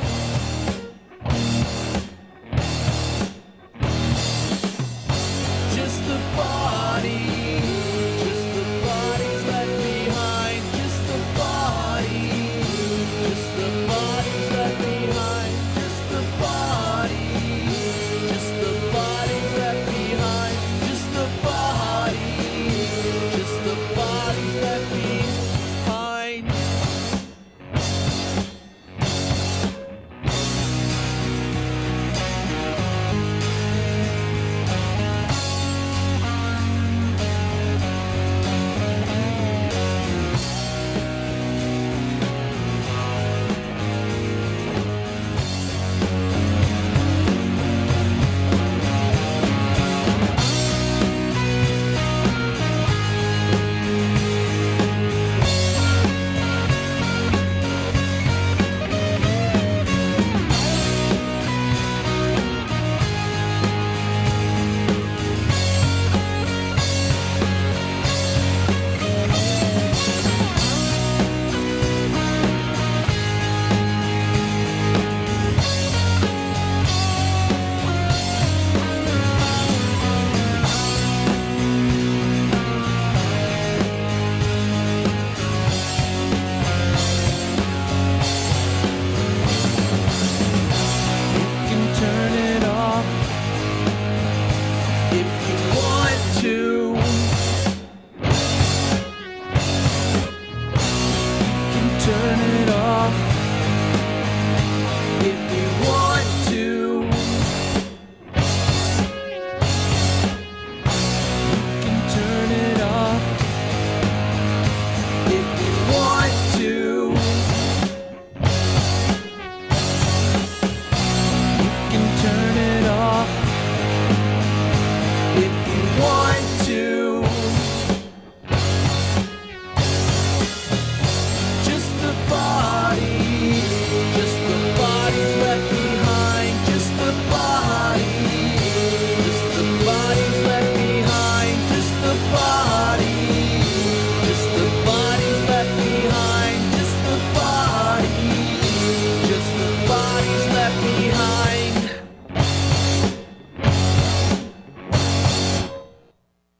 Just the body, just the bodies left behind. Just the body, just the bodies left behind. Just the body, just the bodies left behind. Just the body, just the bodies left behind.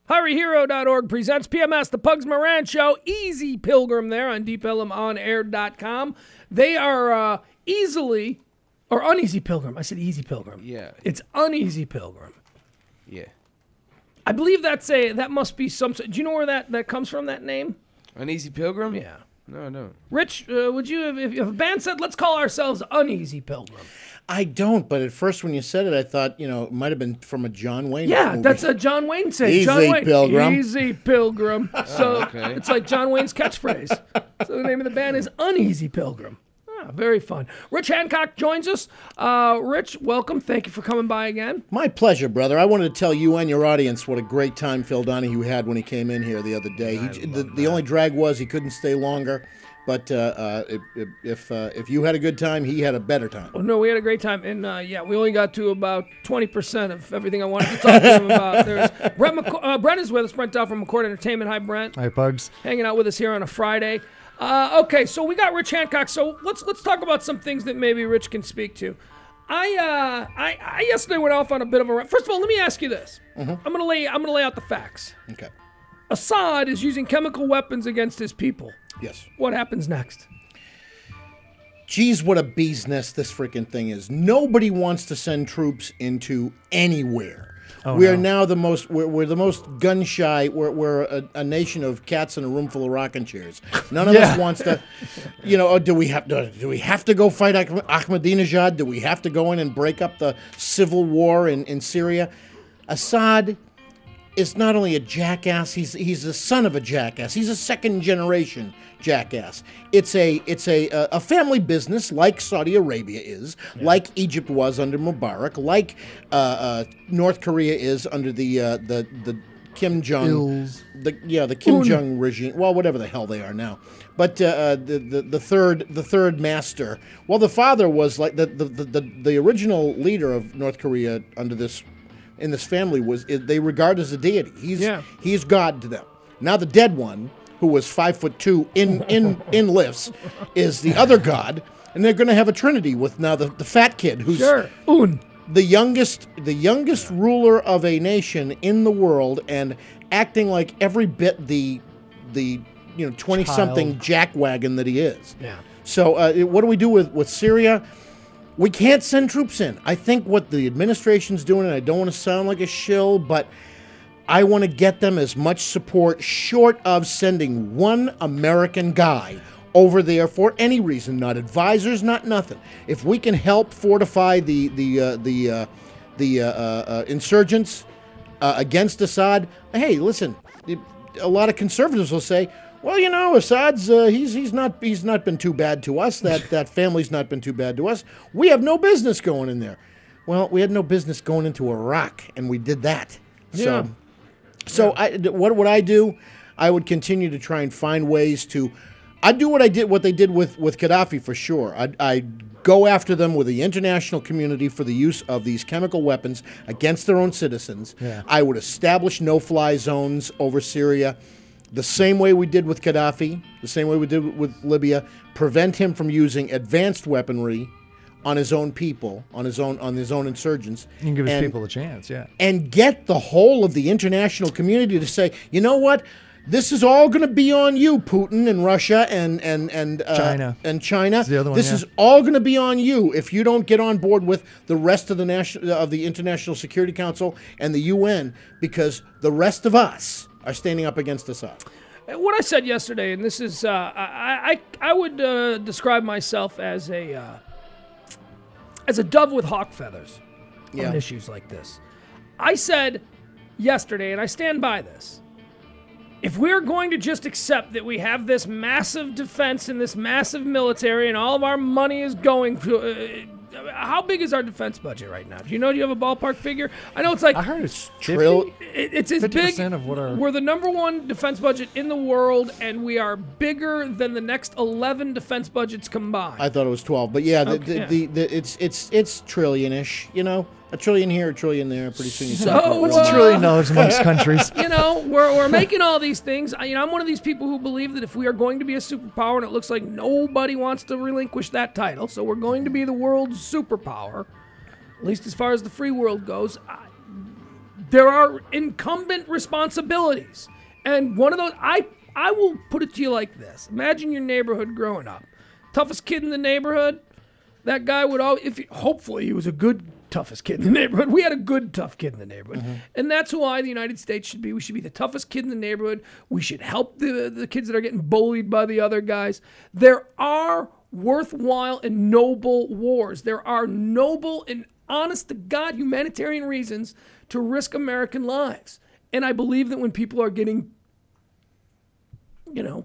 HighRayHero.org presents PMS, the Pugs Moran Show. Easy Pilgrim there on DeepLMOnAir.com. They are easily, or Uneasy Pilgrim. I said Easy Pilgrim.
Yeah.
It's Uneasy Pilgrim.
Yeah.
I believe that must be some. Do you know where that comes from, that name?
Uneasy Pilgrim?
Yeah.
No, I don't.
Rich, would you, if a band said, let's call ourselves Uneasy Pilgrim?
I don't, but at first when you said it, I thought, it might have been from a John Wayne movie.
That's a John Wayne saying.
Easy,
John Wayne,
Pilgrim.
Easy Pilgrim. So
okay.
It's like John Wayne's catchphrase. So the name of the band is Uneasy Pilgrim. Very fun. Rich Hancock joins us. Rich, welcome. Thank you for coming by again.
My pleasure, brother. I wanted to tell you and your audience what a great time Phil Donahue had when he came in here the other day. The only drag was he couldn't stay longer. But if you had a good time, he had a better time.
Oh, no, we had a great time. And, we only got to about 20% of everything I wanted to talk to him about. There's Brent is with us. Brent Duff from McCord Entertainment. Hi, Brent.
Hi, Pugs.
Hanging out with us here on a Friday. Okay, so we got Rich Hancock. So let's talk about some things that maybe Rich can speak to. I yesterday went off on a bit of a rant. First of all, let me ask you this. I'm gonna lay out the facts.
Okay.
Assad is using chemical weapons against his people.
Yes.
What happens next?
Geez, what a bee's nest this freaking thing is. Nobody wants to send troops into anywhere. We're now the most gun shy. We're a nation of cats in a room full of rocking chairs. None of us wants to, do we have to go fight Ahmadinejad? Do we have to go in and break up the civil war in Syria? Assad is not only a jackass, he's the son of a jackass. He's a second generation jackass. It's a family business like Saudi Arabia is, like Egypt was under Mubarak, like North Korea is under the Kim Jong, the Kim Jong regime. Well, whatever the hell they are now. But the third master. Well, the father was like the original leader of North Korea under this. In this family they regard as a deity. He's God to them. Now the dead one, who was 5'2" in lifts, is the other god, and they're going to have a trinity with now the fat kid who's the youngest ruler of a nation in the world and acting like every bit the 20-something jackwagon that he is.
Yeah.
So what do we do with Syria? We can't send troops in. I think what the administration's doing, and I don't want to sound like a shill, but I want to get them as much support short of sending one American guy over there for any reason, not advisors, not nothing. If we can help fortify the insurgents against Assad, hey, listen, a lot of conservatives will say, well, you know, Assad's he's not been too bad to us. That family's not been too bad to us. We have no business going in there. Well, we had no business going into Iraq, and we did that.
Yeah.
So what would I do? I would continue to try and find ways to. I'd do what they did with Gaddafi for sure. I'd go after them with the international community for the use of these chemical weapons against their own citizens.
Yeah.
I would establish no-fly zones over Syria. The same way we did with Gaddafi, the same way we did with Libya, prevent him from using advanced weaponry on his own people, on his own insurgents.
You can give his people a chance, yeah.
And get the whole of the international community to say, you know what, this is all going to be on you, Putin and Russia and
China.
And China.
That's the other one,
this is all going to be on you if you don't get on board with the rest of the International Security Council and the UN, because the rest of us are standing up against Assad.
What I said yesterday, and this is, I would describe myself as a dove with hawk feathers on issues like this. I said yesterday, and I stand by this, if we're going to just accept that we have this massive defense and this massive military and all of our money is going to... how big is our defense budget right now? Do you have a ballpark figure? I know it's like...
I heard it's
It's as big...
50% of what our...
We're the #1 defense budget in the world, and we are bigger than the next 11 defense budgets combined.
I thought it was 12, but yeah, it's trillion-ish, a trillion here, a trillion there. Pretty soon you
what's $1 trillion amongst countries?
We're making all these things. I'm one of these people who believe that if we are going to be a superpower, and it looks like nobody wants to relinquish that title, so we're going to be the world's superpower, at least as far as the free world goes, there are incumbent responsibilities. And one of those, I will put it to you like this. Imagine your neighborhood growing up. Toughest kid in the neighborhood, that guy would always, hopefully he was a good toughest kid in the neighborhood. We had a good tough kid in the neighborhood. Mm-hmm. And that's who the United States should be. We should be the toughest kid in the neighborhood. We should help the kids that are getting bullied by the other guys. There are worthwhile and noble wars. There are noble and honest to God humanitarian reasons to risk American lives. And I believe that when people are getting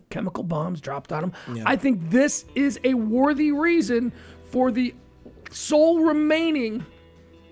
chemical bombs dropped on them, I think this is a worthy reason for the sole remaining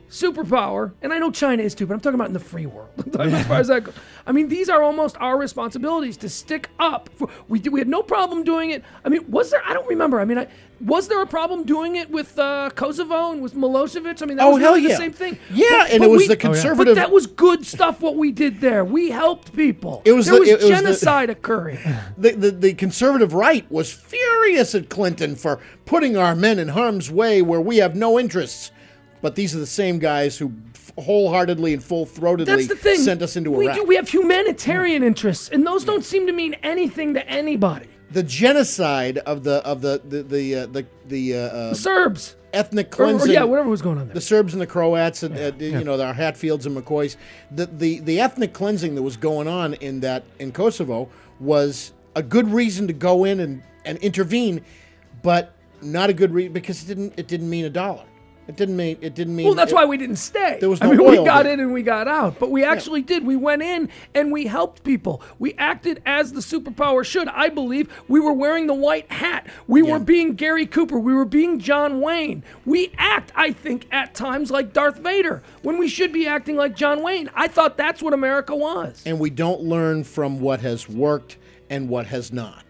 superpower, and I know China is too, but I'm talking about in the free world. As far as that goes. I mean, these are almost our responsibilities to stick up. We had no problem doing it. I mean, was there? I don't remember. I mean, was there a problem doing it with Kosovo and with Milosevic? I mean, that was really the same thing.
Yeah, and it was the conservative.
But that was good stuff. What we did there, we helped people.
There was
genocide occurring.
The conservative right was furious at Clinton for putting our men in harm's way where we have no interests. But these are the same guys who wholeheartedly and full-throatedly sent us into Iraq.
We have humanitarian interests, and those don't seem to mean anything to anybody.
The genocide of the
Serbs,
ethnic cleansing,
whatever was going on there.
The Serbs and the Croats, and our Hatfields and McCoys. The ethnic cleansing that was going on in Kosovo was a good reason to go in and intervene, but not a good reason because it didn't mean a dollar. It didn't mean.
Well, that's why we didn't stay.
There was no
we
oil
got
there.
in and we got out, but we actually did. We went in and we helped people. We acted as the superpower should. I believe we were wearing the white hat. We were being Gary Cooper. We were being John Wayne. We act, I think, at times like Darth Vader when we should be acting like John Wayne. I thought that's what America was.
And we don't learn from what has worked and what has not.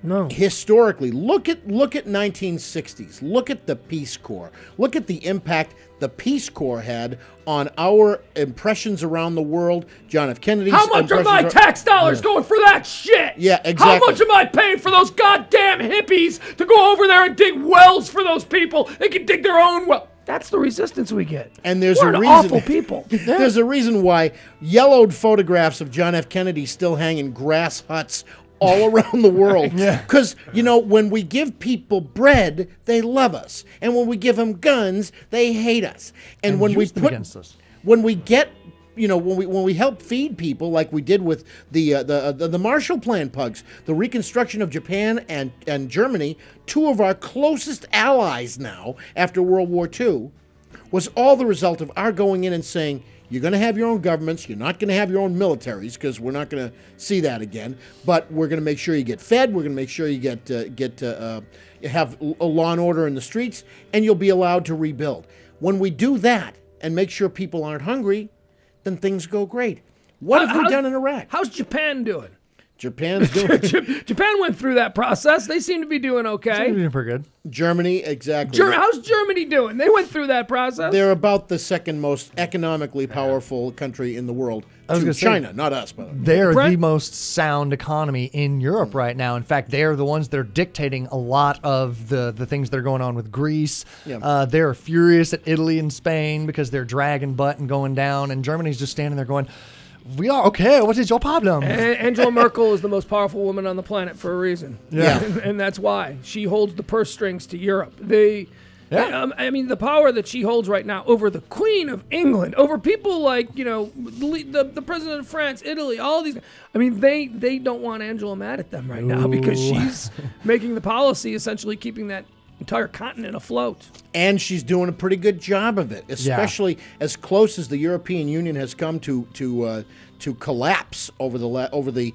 No.
Historically, look at 1960s. Look at the Peace Corps. Look at the impact the Peace Corps had on our impressions around the world. John F. Kennedy's
How much are my tax dollars going for that shit?
Yeah, exactly.
How much am I paying for those goddamn hippies to go over there and dig wells for those people? They can dig their own well. That's the resistance we get.
And there's
We're
a
an
reason.
awful people.
There's a reason why yellowed photographs of John F. Kennedy still hang in grass huts all around the world. Because, when we give people bread, they love us. And when we give them guns, they hate us. And when we
use them
put,
against us.
when we get, when we help feed people like we did with the Marshall Plan pugs, the reconstruction of Japan and Germany, two of our closest allies now after World War II, was all the result of our going in and saying, you're going to have your own governments. You're not going to have your own militaries because we're not going to see that again. But we're going to make sure you get fed. We're going to make sure you have a law and order in the streets, and you'll be allowed to rebuild. When we do that and make sure people aren't hungry, then things go great. What have we done in Iraq?
How's Japan doing?
Japan's doing.
Japan went through that process. They seem to be doing okay.
Doing pretty good.
Germany, exactly.
How's Germany doing? They went through that process.
They're about the second most economically powerful country in the world.
I was
to
gonna say,
China, not us, but
They're the most sound economy in Europe right now. In fact, they're the ones that are dictating a lot of the things that are going on with Greece.
Yeah.
They're furious at Italy and Spain because they're dragging butt and going down, and Germany's just standing there going, we are okay. What is your problem?
Angela Merkel is the most powerful woman on the planet for a reason.
Yeah.
And that's why. She holds the purse strings to Europe. The power that she holds right now over the Queen of England, over people like, the President of France, Italy, all these. I mean, they don't want Angela mad at them right now because she's making the policy, essentially keeping that entire continent afloat.
And she's doing a pretty good job of it, especially as close as the European Union has come to collapse over the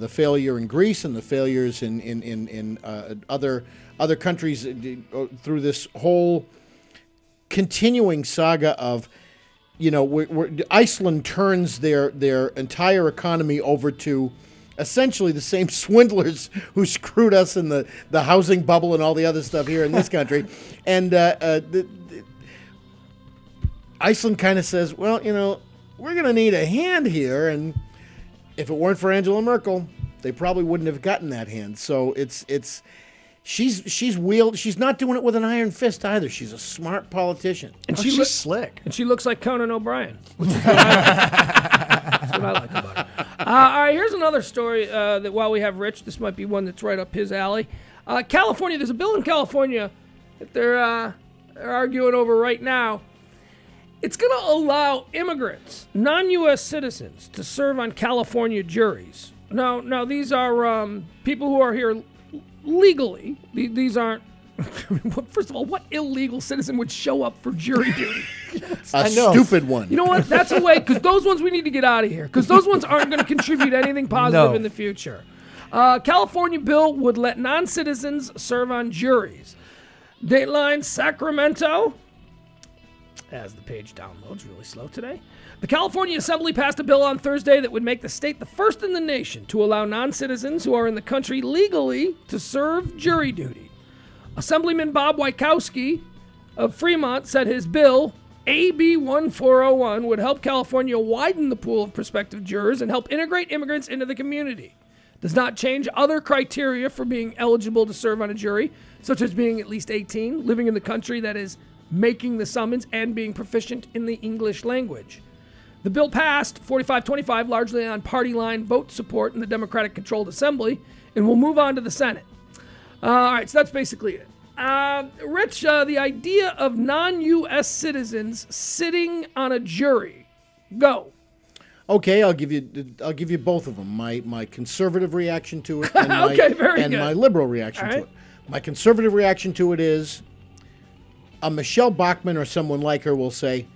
failure in Greece and the failures in other countries through this whole continuing saga of, Iceland turns their entire economy over to essentially the same swindlers who screwed us in the housing bubble and all the other stuff here in this country. And Iceland kind of says, well, we're going to need a hand here. And if it weren't for Angela Merkel, they probably wouldn't have gotten that hand. So she's not doing it with an iron fist either. She's a smart politician.
And
she's slick.
And she looks like Conan O'Brien, which is what that's what I like about her. All right, here's another story that while we have Rich, this might be one that's right up his alley. California, there's a bill in California that they're arguing over right now. It's going to allow immigrants, non-U.S. citizens, to serve on California juries. Now these are people who are here legally. These aren't. First of all, what illegal citizen would show up for jury duty?
A stupid one.
You know what? That's a way, because those ones we need to get out of here, because those ones aren't going to contribute anything positive in the future. California bill would let non-citizens serve on juries. Dateline Sacramento, as the page downloads really slow today. The California Assembly passed a bill on Thursday that would make the state the first in the nation to allow non-citizens who are in the country legally to serve jury duty. Assemblyman Bob Wieckowski of Fremont said his bill, AB 1401, would help California widen the pool of prospective jurors and help integrate immigrants into the community. Does not change other criteria for being eligible to serve on a jury, such as being at least 18, living in the country that is making the summons, and being proficient in the English language. The bill passed 45-25, largely on party line vote support in the Democratic-controlled Assembly, and will move on to the Senate. All right, so that's basically it. Rich, the idea of non-U.S. citizens sitting on a jury. Go.
Okay, I'll give you both of them. My conservative reaction to it, and my liberal reaction to it. My conservative reaction to it is, a Michelle Bachmann or someone like her will say,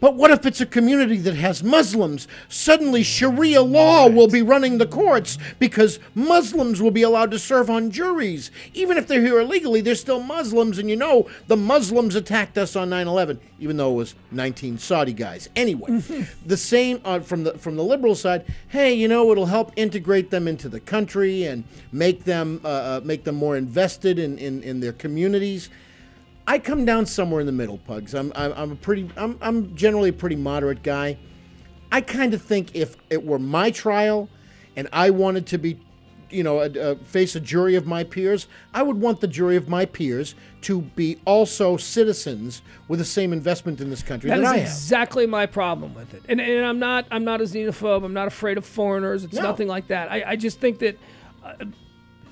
But what if it's a community that has Muslims? Suddenly Sharia law will be running the courts because Muslims will be allowed to serve on juries. Even if they're here illegally, they're still Muslims, and you know the Muslims attacked us on 9/11, even though it was 19 Saudi guys. Anyway, the same from the liberal side, hey, you know, it'll help integrate them into the country and make them more invested in their communities. I come down somewhere in the middle, Pugs. I'm generally a pretty moderate guy. I kind of think if it were my trial and I wanted to be, face a jury of my peers, I would want the jury of my peers to be also citizens with the same investment in this country that I have.
That is exactly my problem with it. And I'm not a xenophobe. I'm not afraid of foreigners. It's nothing like that. I just think that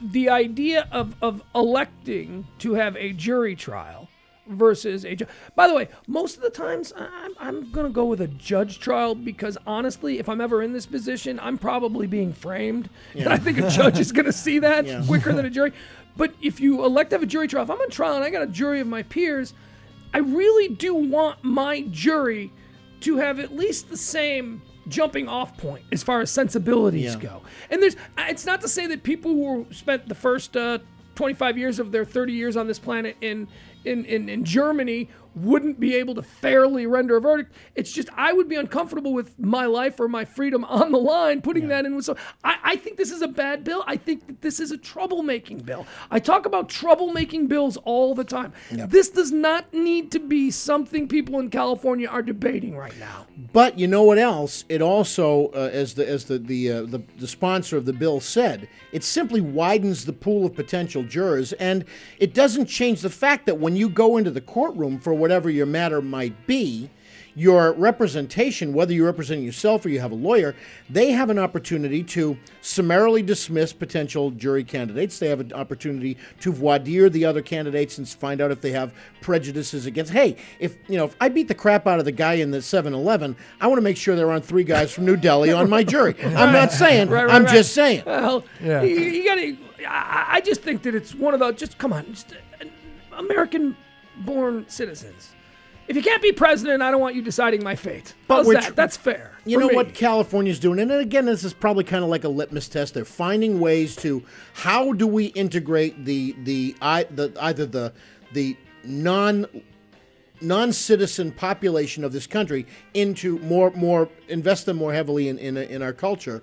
the idea of electing to have a jury trial versus a judge. By the way, most of the times I'm going to go with a judge trial because honestly, if I'm ever in this position, I'm probably being framed. Yeah. And I think a judge is going to see that quicker than a jury. But if you elect to have a jury trial, if I'm on trial and I got a jury of my peers, I really do want my jury to have at least the same jumping off point as far as sensibilities go. And it's not to say that people who spent the first 25 years of their 30 years on this planet in Germany wouldn't be able to fairly render a verdict. It's just I would be uncomfortable with my life or my freedom on the line putting that in. So I think this is a bad bill. I think that this is a troublemaking bill. I talk about troublemaking bills all the time. Yep. This does not need to be something people in California are debating right now.
But you know what else? It also, as the sponsor of the bill said, it simply widens the pool of potential jurors, and it doesn't change the fact that when you go into the courtroom for whatever your matter might be, your representation, whether you're representing yourself or you have a lawyer, they have an opportunity to summarily dismiss potential jury candidates. They have an opportunity to voir dire the other candidates and find out if they have prejudices against. Hey, if I beat the crap out of the guy in the 7-Eleven, I want to make sure there aren't 3 guys from New Delhi on my jury. I'm not saying. I'm just saying.
Well, you got to. I just think that it's one of those. Just come on, just American-born citizens. If you can't be president, I don't want you deciding my fate. But that's fair.
You know what California's doing, and again, this is probably kind of like a litmus test. They're finding ways to how do we integrate either the non-citizen population of this country into more invest them more heavily in our culture.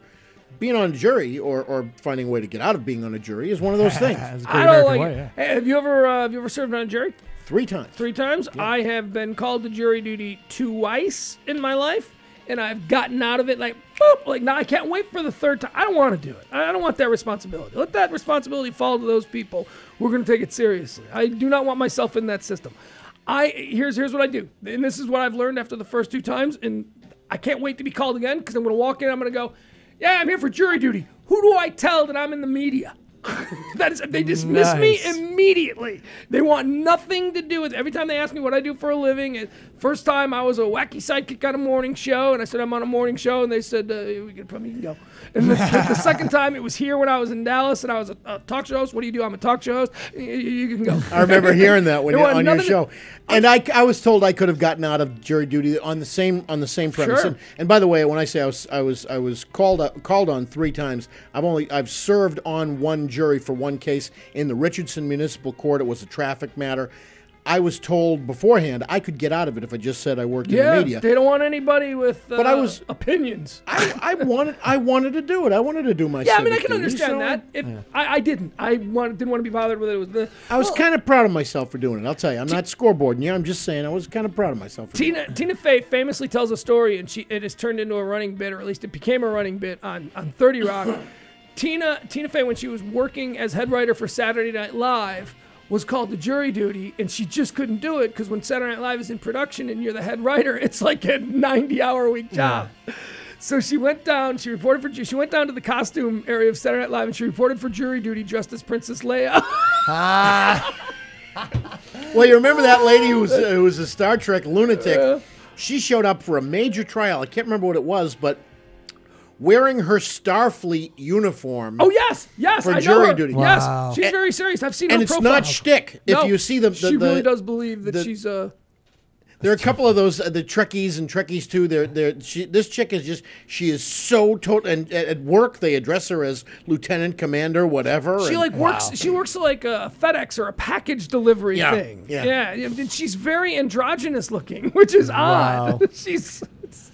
Being on a jury or finding a way to get out of being on a jury is one of those things.
I don't like it. Hey, have you ever served on a jury?
3 times.
3 times? Yeah. I have been called to jury duty twice in my life, and I've gotten out of it like now I can't wait for the 3rd time. I don't want to do it. I don't want that responsibility. Let that responsibility fall to those people who are going to take it seriously. I do not want myself in that system. Here's what I do, and this is what I've learned after the first 2 times, and I can't wait to be called again because I'm going to walk in, I'm going to go, yeah, I'm here for jury duty. Who do I tell that I'm in the media? They dismiss me immediately. They want nothing to do with it. Every time they ask me what I do for a living, first time I was a wacky sidekick on a morning show, and I said I'm on a morning show, and they said you can go. And the second time it was here when I was in Dallas, and I was a talk show host. What do you do? I'm a talk show host. You can go.
I remember hearing that when on your show, and I was told I could have gotten out of jury duty on the same premise.
Sure.
And by the way, when I say I was called on 3 times, I've served on 1 jury for 1 case in the Richardson Municipal Court. It was a traffic matter. I was told beforehand I could get out of it if I just said I worked in the media.
They don't want anybody with opinions.
I wanted to do it. I wanted to do my
I mean, I can understand that. I didn't. I didn't want to be bothered with it.
I was kind of proud of myself for doing it. I'll tell you. I'm not scoreboarding you. I'm just saying I was kind of proud of myself. For
Tina Fey famously tells a story, and it has turned into a running bit, or at least it became a running bit on 30 Rock. Tina Fey, when she was working as head writer for Saturday Night Live, was called to jury duty, and she just couldn't do it because when Saturday Night Live is in production and you're the head writer, it's like a 90-hour-a-week job. Yeah. So she went down. She went down to the costume area of Saturday Night Live, and she reported for jury duty dressed as Princess Leia.
Well, you remember that lady who was a Star Trek lunatic? She showed up for a major trial. I can't remember what it was, but wearing her Starfleet uniform.
Oh, yes,
for
I
jury
know her.
duty.
Wow. Yes, she's very serious. I've seen her profile.
And it's not shtick. If you see
she really does believe that she's
There are a couple of those, the Trekkies and Trekkies too. This chick is she is so total. And at work, they address her as Lieutenant Commander, whatever.
She works. She works like a FedEx or a package delivery thing.
Yeah.
And she's very androgynous looking, which is odd.
Wow.
She's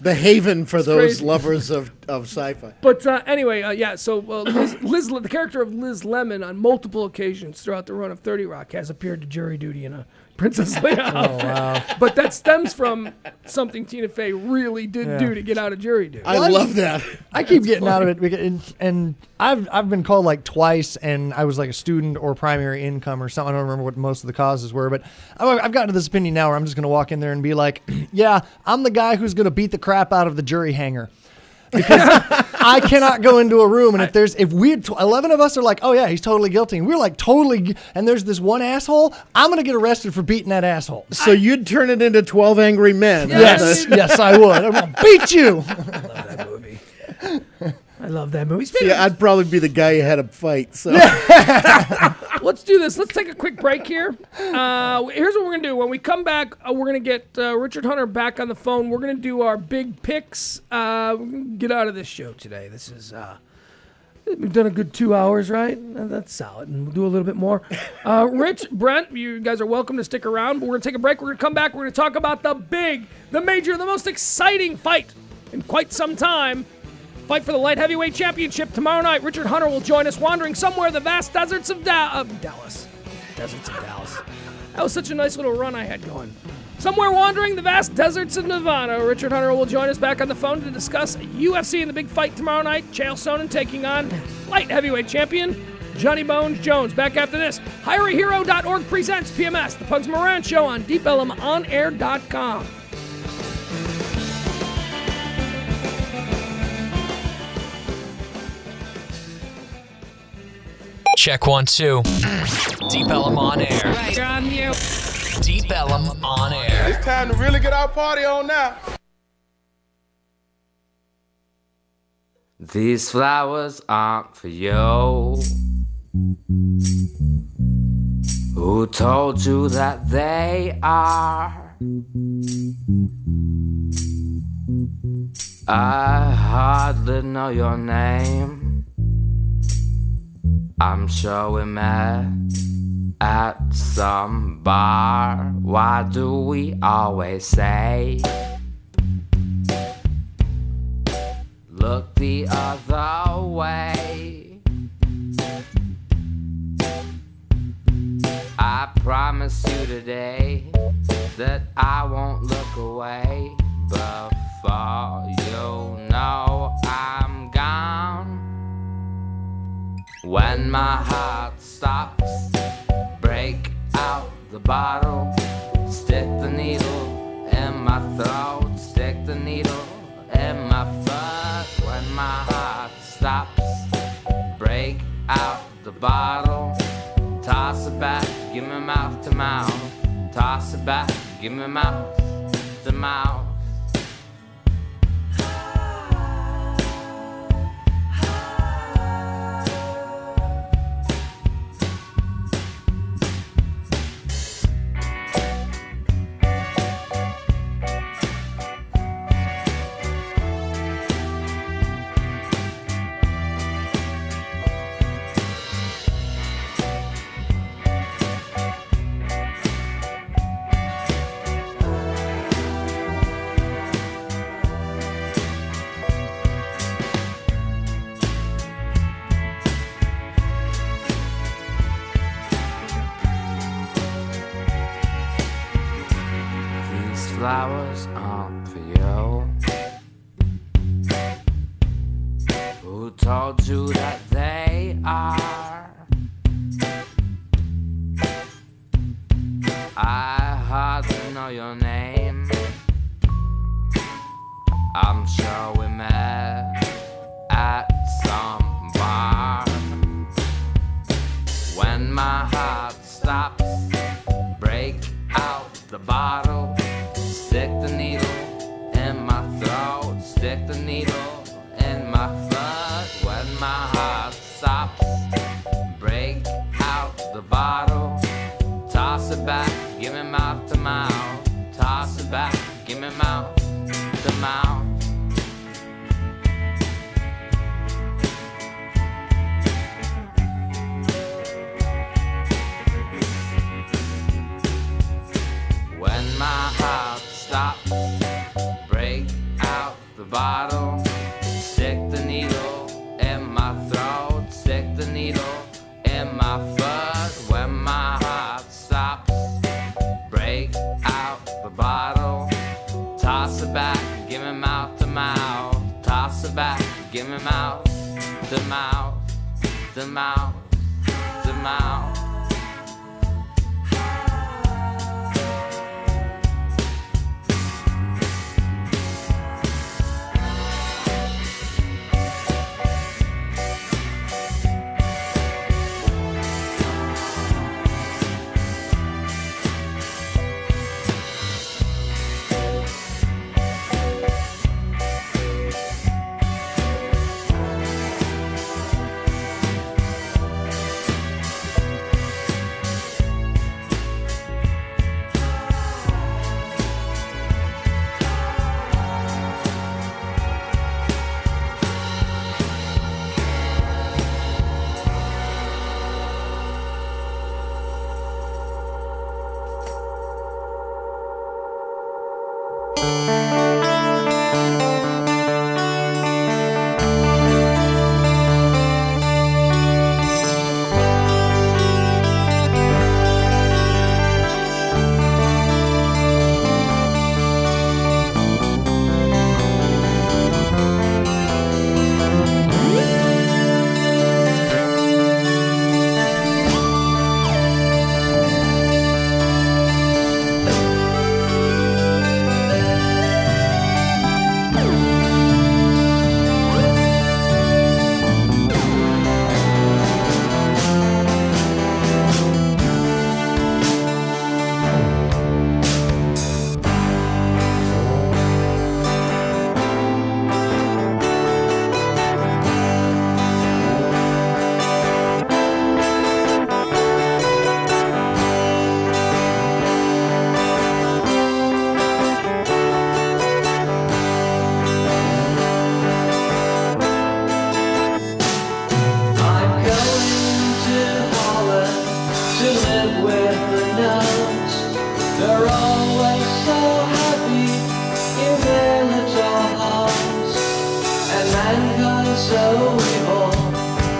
the haven for those
crazy.
lovers of sci-fi.
But anyway, So Liz, the character of Liz Lemon, on multiple occasions throughout the run of 30 Rock, has appeared to jury duty in a Princess Leia outfit.
wow.
But that stems from something Tina Fey really did do to get out of jury duty.
I love that.
I keep getting out of it, and I've been called like twice, and I was like a student or primary income or something. I don't remember what most of the causes were, but I've gotten to this opinion now where I'm just going to walk in there and be like, yeah, I'm the guy who's going to beat the crap out of the jury hanger. Because I cannot go into a room, and if we 11 of us are like, oh yeah, he's totally guilty, and we're like totally, and there's this one asshole, I'm gonna get arrested for beating that asshole.
So you'd turn it into 12 Angry Men.
Yes, yes, I would. I'm gonna beat you.
I love that movie.
Yeah, I'd probably be the guy who had a fight. So
Let's do this. Let's take a quick break here. Here's what we're going to do. When we come back, we're going to get Richard Hunter back on the phone. We're going to do our big picks. We're going to get out of this show today. This is, we've done a good 2 hours, right? That's solid. And we'll do a little bit more. Rich, Brent, you guys are welcome to stick around. But we're going to take a break. We're going to come back. We're going to talk about the major, the most exciting fight in quite some time. Fight for the light heavyweight championship tomorrow night. Richard Hunter will join us, wandering somewhere in the vast deserts of Dallas. Deserts of Dallas. That was such a nice little run I had going. Somewhere wandering the vast deserts of Nevada, Richard Hunter will join us back on the phone to discuss UFC and the big fight tomorrow night. Chael Sonnen taking on light heavyweight champion Johnny Bones Jones. Back after this, HireAHero.org presents PMS, the Pugs Moran Show on DeepElemOnAir.com.
Check 1, 2. Deep Ellum on air.
Right, you're on mute.
Deep Ellum on air.
It's time to really get our party on now.
These flowers aren't for you. Who told you that they are? I hardly know your name. I'm sure we met at some bar. Why do we always say, look the other way? I promise you today that I won't look away before you know I'm gone. When my heart stops, break out the bottle, stick the needle in my throat, stick the needle in my foot. When my heart stops, break out the bottle, toss it back, give me mouth to mouth, toss it back, give me mouth to mouth. Flowers aren't for you. Who told you that they are? I hardly know your name. I'm sure we met at some bar. When my heart stops, break out the bottle, stick the needle in my throat, stick the needle in my foot. When my heart stops, break out the bottle, toss it back, give me mouth to mouth, toss toss it back, give me mouth to mouth. When my heart stops, break out the bottle, stick the needle in my throat, stick the needle in my foot. When my heart stops, break out the bottle, toss it back, give me mouth to mouth, toss it back, give me mouth to mouth, to mouth, to mouth.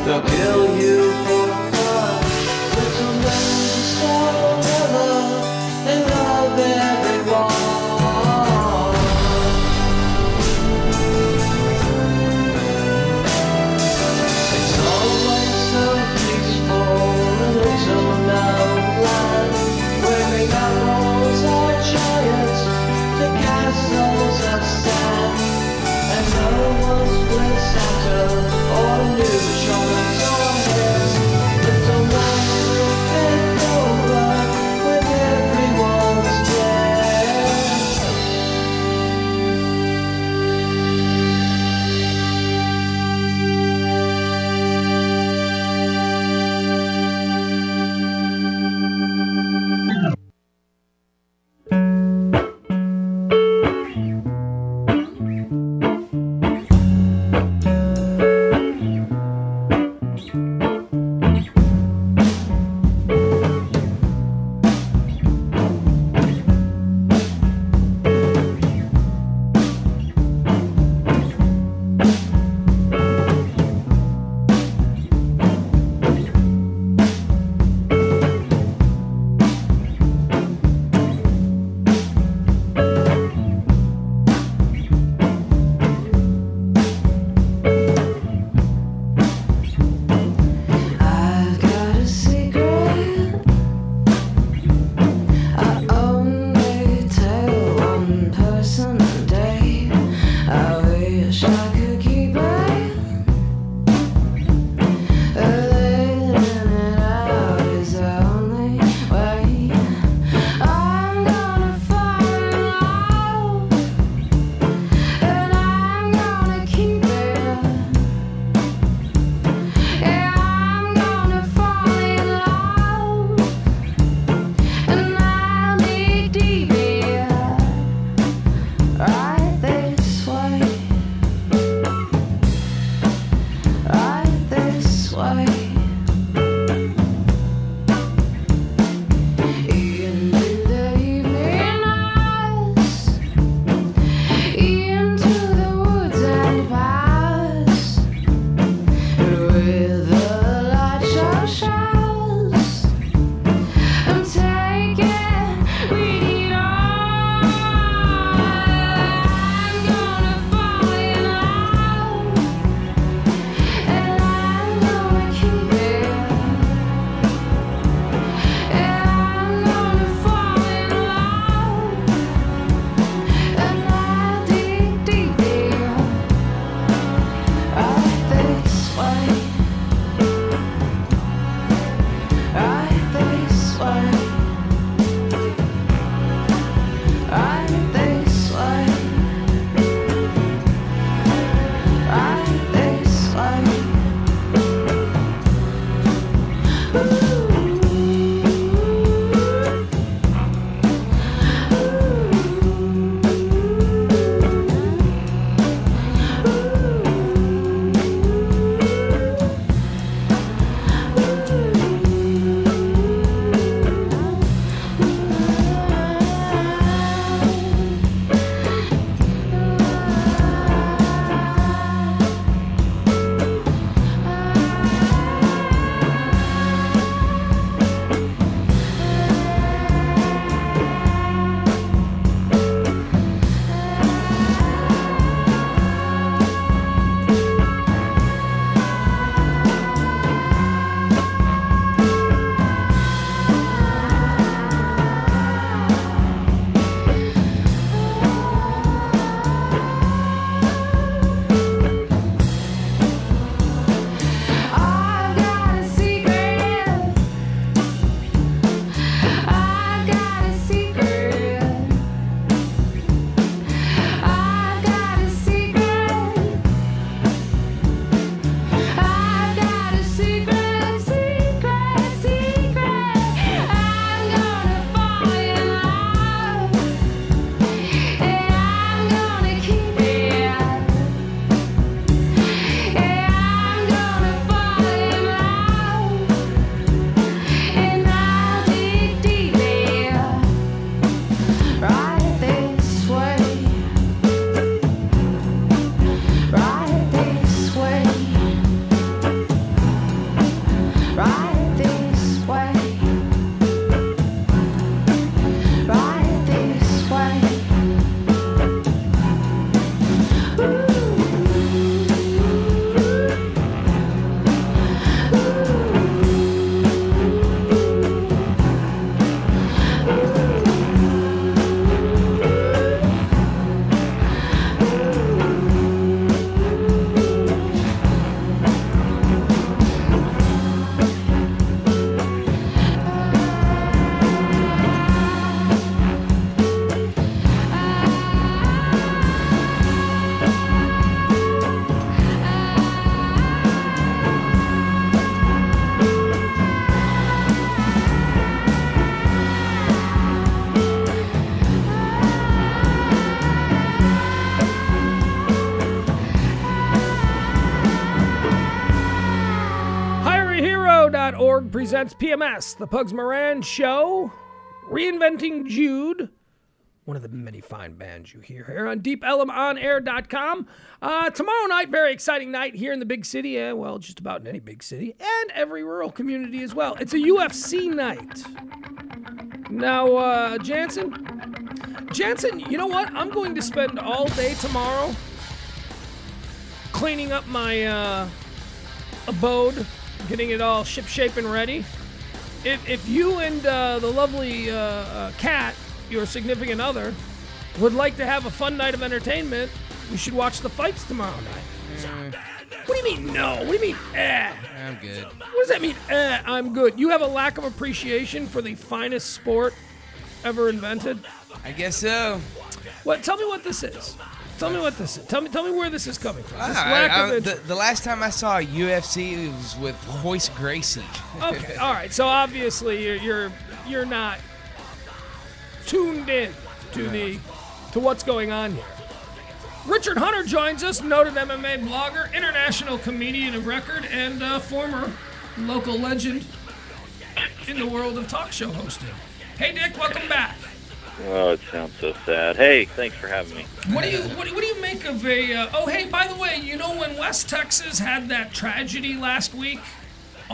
They'll kill you for fun. Little man's a star of love and love everyone. It's always so peaceful in little mountain land where we got walls
Network presents PMS, the Pugs Moran Show, reinventing Jude, one of the many fine bands you hear here on DeepElemOnAir.com. Tomorrow night, very exciting night here in the big city, well, just about in any big city, and every rural community as well. It's a UFC night. Now, Jansen, you know what? I'm going to spend all day tomorrow cleaning up my abode, getting it all ship-shape and ready. If you and the lovely Kat, your significant other, would like to have a fun night of entertainment, we should watch the fights tomorrow night. What do you mean, no? What do you mean,
I'm good.
What does that mean, I'm good? You have a lack of appreciation for the finest sport ever invented?
I guess so.
What? Tell me what this is. Tell me what this is. Tell me where this is coming from. This lack of interest.
The last time I saw a UFC, it was with Hoist Gracie.
Okay, all right. So obviously you're not tuned in to what's going on here. Richard Hunter joins us, noted MMA blogger, international comedian of record, and former local legend in the world of talk show hosting. Hey, Dick, welcome back.
Oh, it sounds so sad. Hey, thanks for having me.
What do you make of a? Oh, hey, by the way, you know when West Texas had that tragedy last week?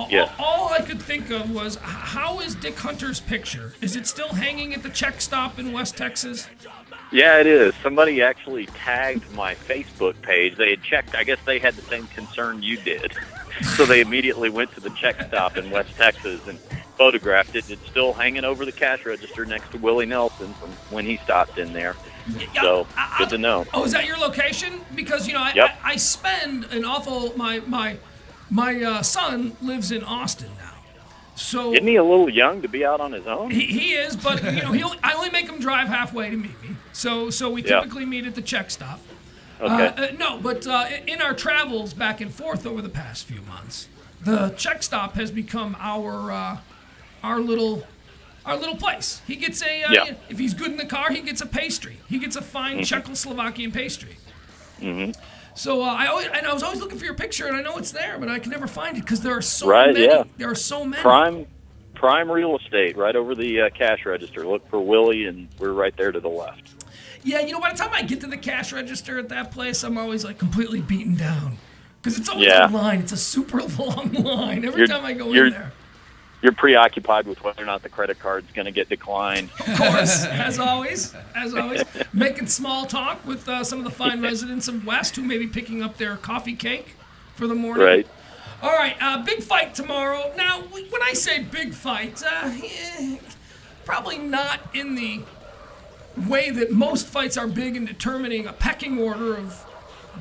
Yes.
All I could think of was, how is Dick Hunter's picture? Is it still hanging at the check stop in West Texas?
Yeah, it is. Somebody actually tagged my Facebook page. They had checked. I guess they had the same concern you did. So they immediately went to the check stop in West Texas and photographed it. It's still hanging over the cash register next to Willie Nelson from when he stopped in there. So, good to know.
Oh, is that your location? Because,
Yep.
I spend an awful... My son lives in Austin now. So
Isn't he a little young to be out on his own?
He is, but I only make him drive halfway to meet me. So we typically meet at the check stop.
Okay.
No, but in our travels back and forth over the past few months, the check stop has become our little place. He gets if he's good in the car, he gets a pastry. He gets a fine Czechoslovakian pastry.
Mm-hmm.
So I was always looking for your picture, and I know it's there, but I can never find it because there are so many.
Yeah.
There are so many.
Prime real estate, right over the cash register. Look for Willie, and we're right there to the left.
Yeah, by the time I get to the cash register at that place, I'm always like completely beaten down because it's always a line. It's a super long line every time I go in there.
You're preoccupied with whether or not the credit card's going to get declined.
Of course, as always, making small talk with some of the fine residents of West who may be picking up their coffee cake for the morning.
Right.
All right, big fight tomorrow. Now, when I say big fight, probably not in the way that most fights are big in determining a pecking order of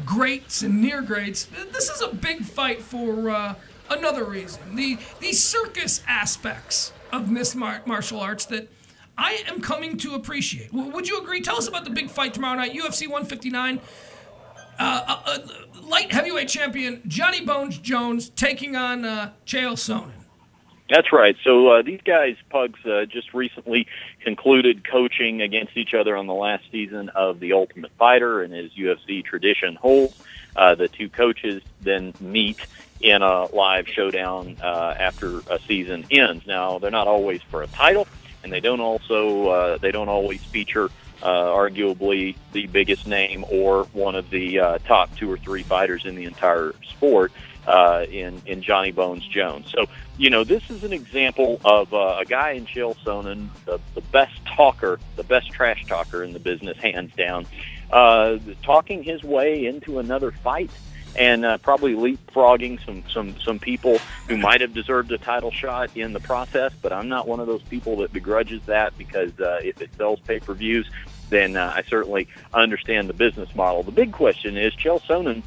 greats and near greats. This is a big fight for another reason. The circus aspects of mixed martial arts that I am coming to appreciate. Would you agree? Tell us about the big fight tomorrow night, UFC 159. Light heavyweight champion Johnny Bones Jones taking on Chael Sonnen.
That's right. So these guys, Pugs, just recently concluded coaching against each other on the last season of The Ultimate Fighter, and as UFC tradition holds, the two coaches then meet in a live showdown after a season ends. Now, they're not always for a title, and they don't always feature arguably the biggest name or one of the top 2 or 3 fighters in the entire sport in Johnny Bones Jones. So, this is an example of a guy in Chael Sonnen, the best talker, the best trash talker in the business, hands down, talking his way into another fight and probably leapfrogging some people who might have deserved a title shot in the process. But I'm not one of those people that begrudges that, because if it sells pay-per-views, then I certainly understand the business model. The big question is, Chael Sonnen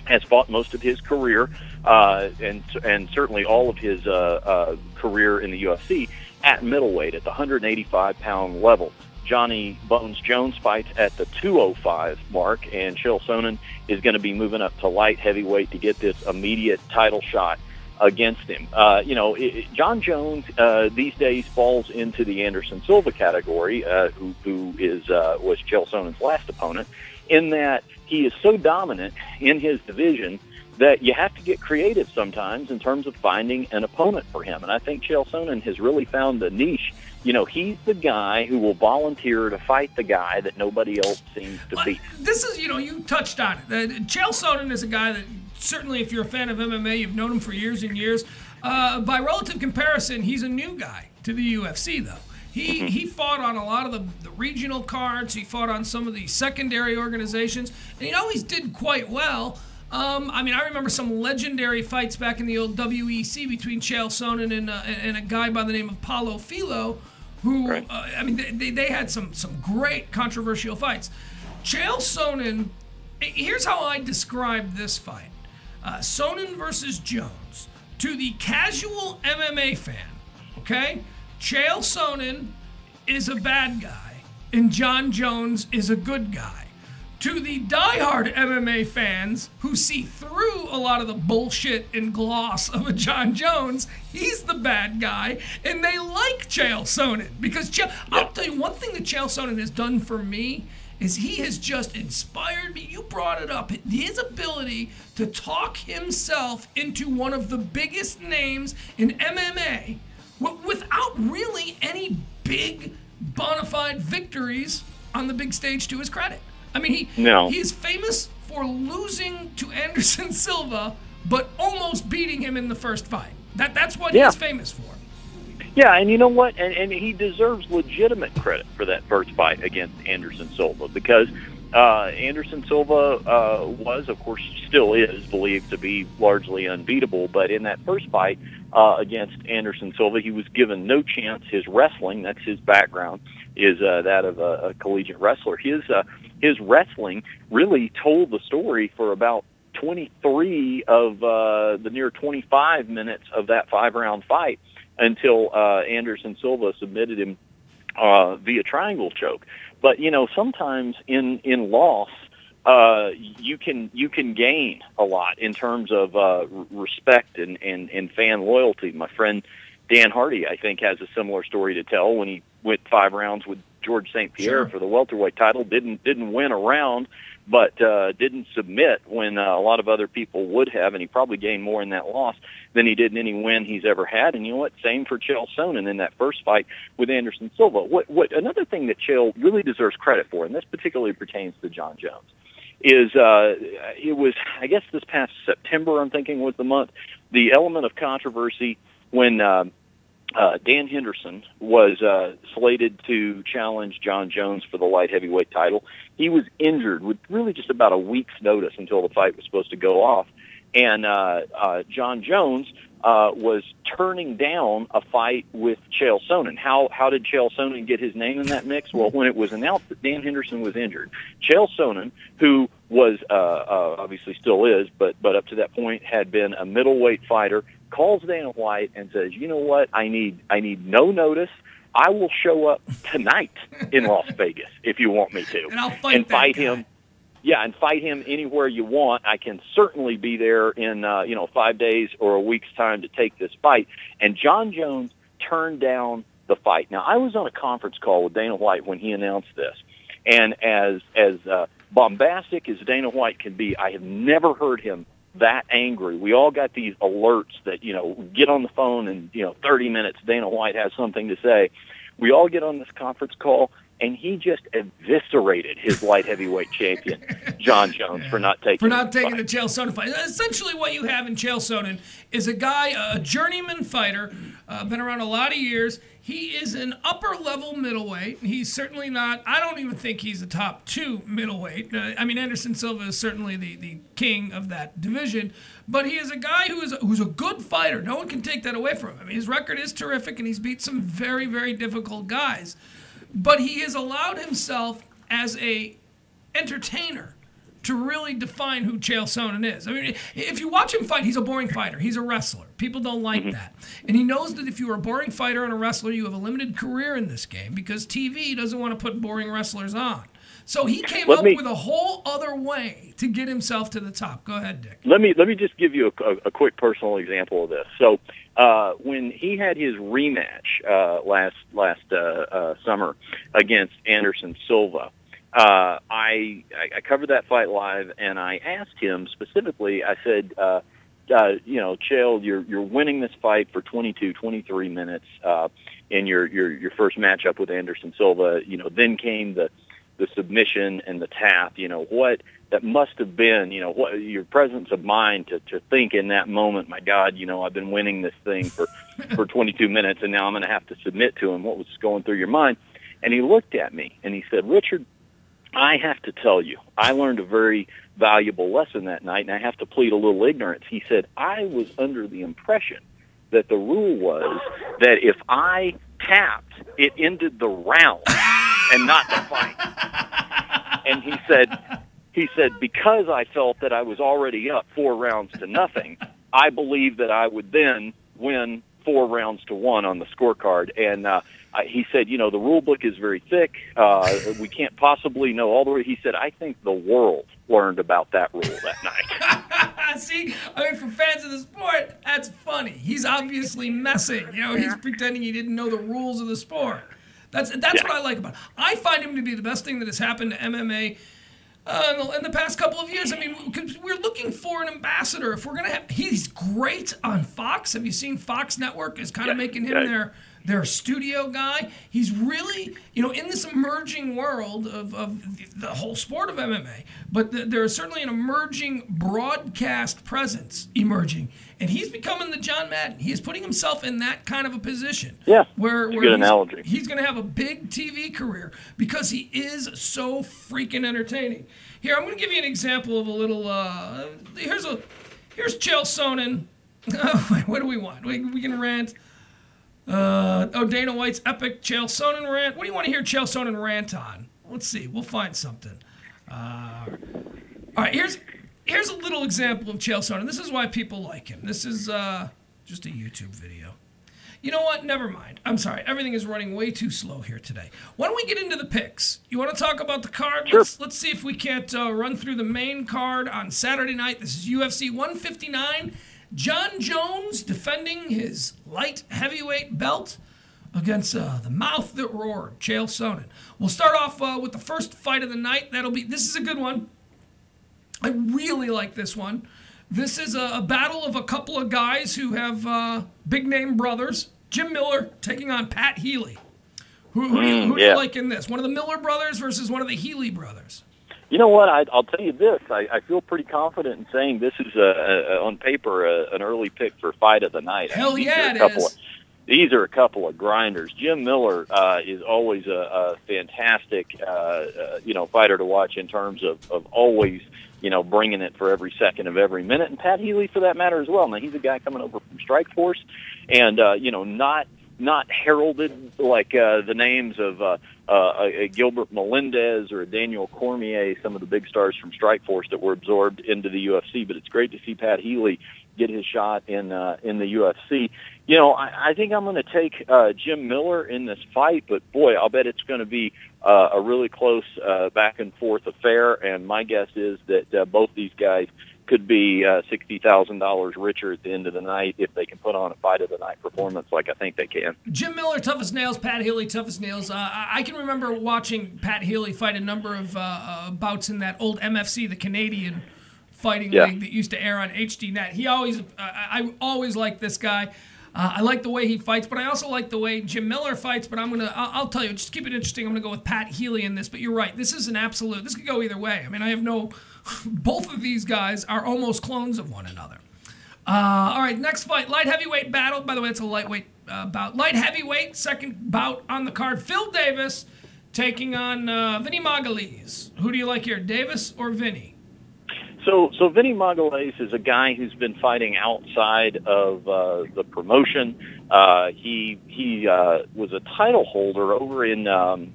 has fought most of his career and certainly all of his career in the UFC at middleweight, at the 185-pound level. Johnny Bones Jones fights at the 205 mark, and Chael Sonnen is going to be moving up to light heavyweight to get this immediate title shot against him. John Jones these days falls into the Anderson Silva category, who was Chael Sonnen's last opponent, in that he is so dominant in his division that you have to get creative sometimes in terms of finding an opponent for him. And I think Chael Sonnen has really found a niche. He's the guy who will volunteer to fight the guy that nobody else seems to beat.
This is, you touched on it. Chael Sonnen is a guy that certainly, if you're a fan of MMA, you've known him for years and years. By relative comparison, he's a new guy to the UFC, though. He fought on a lot of the regional cards. He fought on some of the secondary organizations, and he always did quite well. I remember some legendary fights back in the old WEC between Chael Sonnen and a guy by the name of Paulo Filho, who, they had some great controversial fights. Chael Sonnen, here's how I describe this fight. Sonnen versus Jones. To the casual MMA fan, okay, Chael Sonnen is a bad guy, and John Jones is a good guy. To the diehard MMA fans who see through a lot of the bullshit and gloss of a John Jones, he's the bad guy, and they like Chael Sonnen. Because I'll tell you, one thing that Chael Sonnen has done for me is he has just inspired me. You brought it up. His ability to talk himself into one of the biggest names in MMA without really any big bona fide victories on the big stage to his credit. He is famous for losing to Anderson Silva, but almost beating him in the first fight. That's what he's famous for.
Yeah, and you know what? And he deserves legitimate credit for that first fight against Anderson Silva, because Anderson Silva was, of course, still is believed to be largely unbeatable. But in that first fight against Anderson Silva, he was given no chance. His wrestling, that's his background, is that of a collegiate wrestler. His wrestling really told the story for about 23 of the near 25 minutes of that 5-round fight until Anderson Silva submitted him via triangle choke. But sometimes in loss, you can gain a lot in terms of respect and fan loyalty. My friend Dan Hardy, I think, has a similar story to tell when he went 5 rounds with George St. Pierre for the welterweight title. Didn't win a round, but didn't submit when a lot of other people would have, and he probably gained more in that loss than he did in any win he's ever had. And you know what? Same for Chael Sonnen in that first fight with Anderson Silva. What another thing that Chael really deserves credit for, and this particularly pertains to John Jones, is it was, I guess this past September, I'm thinking was the month, the element of controversy when Dan Henderson was slated to challenge John Jones for the light heavyweight title. He was injured with really just about a week's notice until the fight was supposed to go off. And John Jones was turning down a fight with Chael Sonnen. How did Chael Sonnen get his name in that mix? Well, when it was announced that Dan Henderson was injured, Chael Sonnen, who was obviously still is, but up to that point had been a middleweight fighter, calls Dana White and says, "You know what? I need no notice. I will show up tonight in Las Vegas if you want me to,
and I'll fight
him. Yeah, and fight him anywhere you want. I can certainly be there in 5 days or a week's time to take this fight." And John Jones turned down the fight. Now, I was on a conference call with Dana White when he announced this, and as bombastic as Dana White can be, I have never heard him that angry. We all got these alerts that, get on the phone and, 30 minutes, Dana White has something to say. We all get on this conference call, and he just eviscerated his light heavyweight champion, John Jones, for not taking
the Chael Sonnen fight. Essentially what you have in Chael Sonnen is a guy, a journeyman fighter, been around a lot of years. He is an upper-level middleweight. He's certainly not, I don't even think he's a top 2 middleweight. Anderson Silva is certainly the king of that division. But he is a guy who's a good fighter. No one can take that away from him. His record is terrific, and he's beat some very, very difficult guys. But he has allowed himself as a entertainer to really define who Chael Sonnen is. If you watch him fight, he's a boring fighter. He's a wrestler. People don't like that. And he knows that if you are a boring fighter and a wrestler, you have a limited career in this game because TV doesn't want to put boring wrestlers on. So he came up with a whole other way to get himself to the top. Go ahead, Dick.
Let me just give you a quick personal example of this. So when he had his rematch last summer against Anderson Silva, I covered that fight live, and I asked him specifically. I said, Chael, you're winning this fight for 22, 23 minutes in your first matchup with Anderson Silva. Then came the submission and the tap. What that must have been. What your presence of mind to think in that moment. My God, I've been winning this thing for 22 minutes, and now I'm going to have to submit to him. What was going through your mind? And he looked at me and he said, Richard, I have to tell you, I learned a very valuable lesson that night, and I have to plead a little ignorance. He said, I was under the impression that the rule was that if I tapped, it ended the round and not the fight. And he said, because I felt that I was already up 4-0, I believed that I would then win 4-1 on the scorecard. And he said, the rule book is very thick. We can't possibly know all the way. He said, I think the world learned about that rule that night.
See, for fans of the sport, that's funny. He's obviously messing. He's pretending he didn't know the rules of the sport. That's what I like about it. I find him to be the best thing that has happened to MMA in the past couple of years. I mean, because we're looking for an ambassador. If we're gonna have, he's great on Fox. Have you seen Fox Network is kind of making him their studio guy? He's really, in this emerging world of the whole sport of MMA, but there is certainly an emerging broadcast presence emerging, and he's becoming the John Madden. He is putting himself in that kind of a position.
Yeah,
where
good analogy.
He's going to have a big TV career because he is so freaking entertaining. Here, I'm going to give you an example of a little. Here's Chael Sonnen. What do we want? We can rant. Dana White's epic Chael Sonnen rant. What do you want to hear Chael Sonnen rant on? Let's see. We'll find something. All right, here's a little example of Chael Sonnen. This is why people like him. This is just a YouTube video. You know what? Never mind. I'm sorry. Everything is running way too slow here today. Why don't we get into the picks? You want to talk about the card?
Sure.
Let's see if we can't run through the main card on Saturday night. This is UFC 159. Jon Jones defending his light heavyweight belt against the mouth that roared, Chael Sonnen. We'll start off with the first fight of the night. This is a good one. I really like this one. This is a battle of a couple of guys who have big-name brothers. Jim Miller taking on Pat Healy. Who do you like in this? One of the Miller brothers versus one of the Healy brothers?
You know what? I'll tell you this. I feel pretty confident in saying this is, on paper, an early pick for fight of the night.
Hell yeah, it is.
These are a couple of grinders. Jim Miller is always a fantastic, fighter to watch in terms of always, bringing it for every second of every minute. And Pat Healy, for that matter, as well. Now, he's a guy coming over from Strikeforce, and not heralded like the names of a Gilbert Melendez or a Daniel Cormier, some of the big stars from Strikeforce that were absorbed into the UFC. But it's great to see Pat Healy get his shot in the UFC. I think I'm going to take Jim Miller in this fight, but boy, I'll bet it's going to be a really close back and forth affair. And my guess is that both these guys could be $60,000 richer at the end of the night if they can put on a fight of the night performance like I think they can.
Jim Miller, tough as nails. Pat Healy, tough as nails. I can remember watching Pat Healy fight a number of bouts in that old MFC, the Canadian fighting league that used to air on HDNet. I always liked this guy. I like the way he fights, but I also like the way Jim Miller fights. But I'll tell you, just keep it interesting. I'm gonna go with Pat Healy in this. But you're right, this is an absolute. This could go either way. I mean, both of these guys are almost clones of one another. All right, next fight, light heavyweight battle. By the way, it's a lightweight bout. Light heavyweight, second bout on the card. Phil Davis taking on Vinny Magalhães. Who do you like here, Davis or Vinny?
So Vinny Magalhães is a guy who's been fighting outside of the promotion. He was a title holder over in M1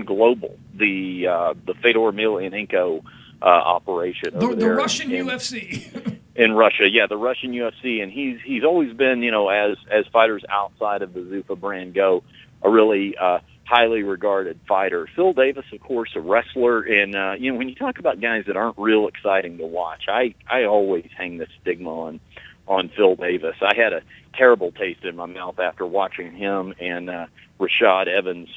Global, the Fedor Emelianenko operation over
the Russian UFC.
In Russia, yeah, the Russian UFC, and he's always been, as fighters outside of the Zuffa brand go, a really highly regarded fighter. Phil Davis, of course, a wrestler, and when you talk about guys that aren't real exciting to watch, I always hang the stigma on Phil Davis. I had a terrible taste in my mouth after watching him and Rashad Evans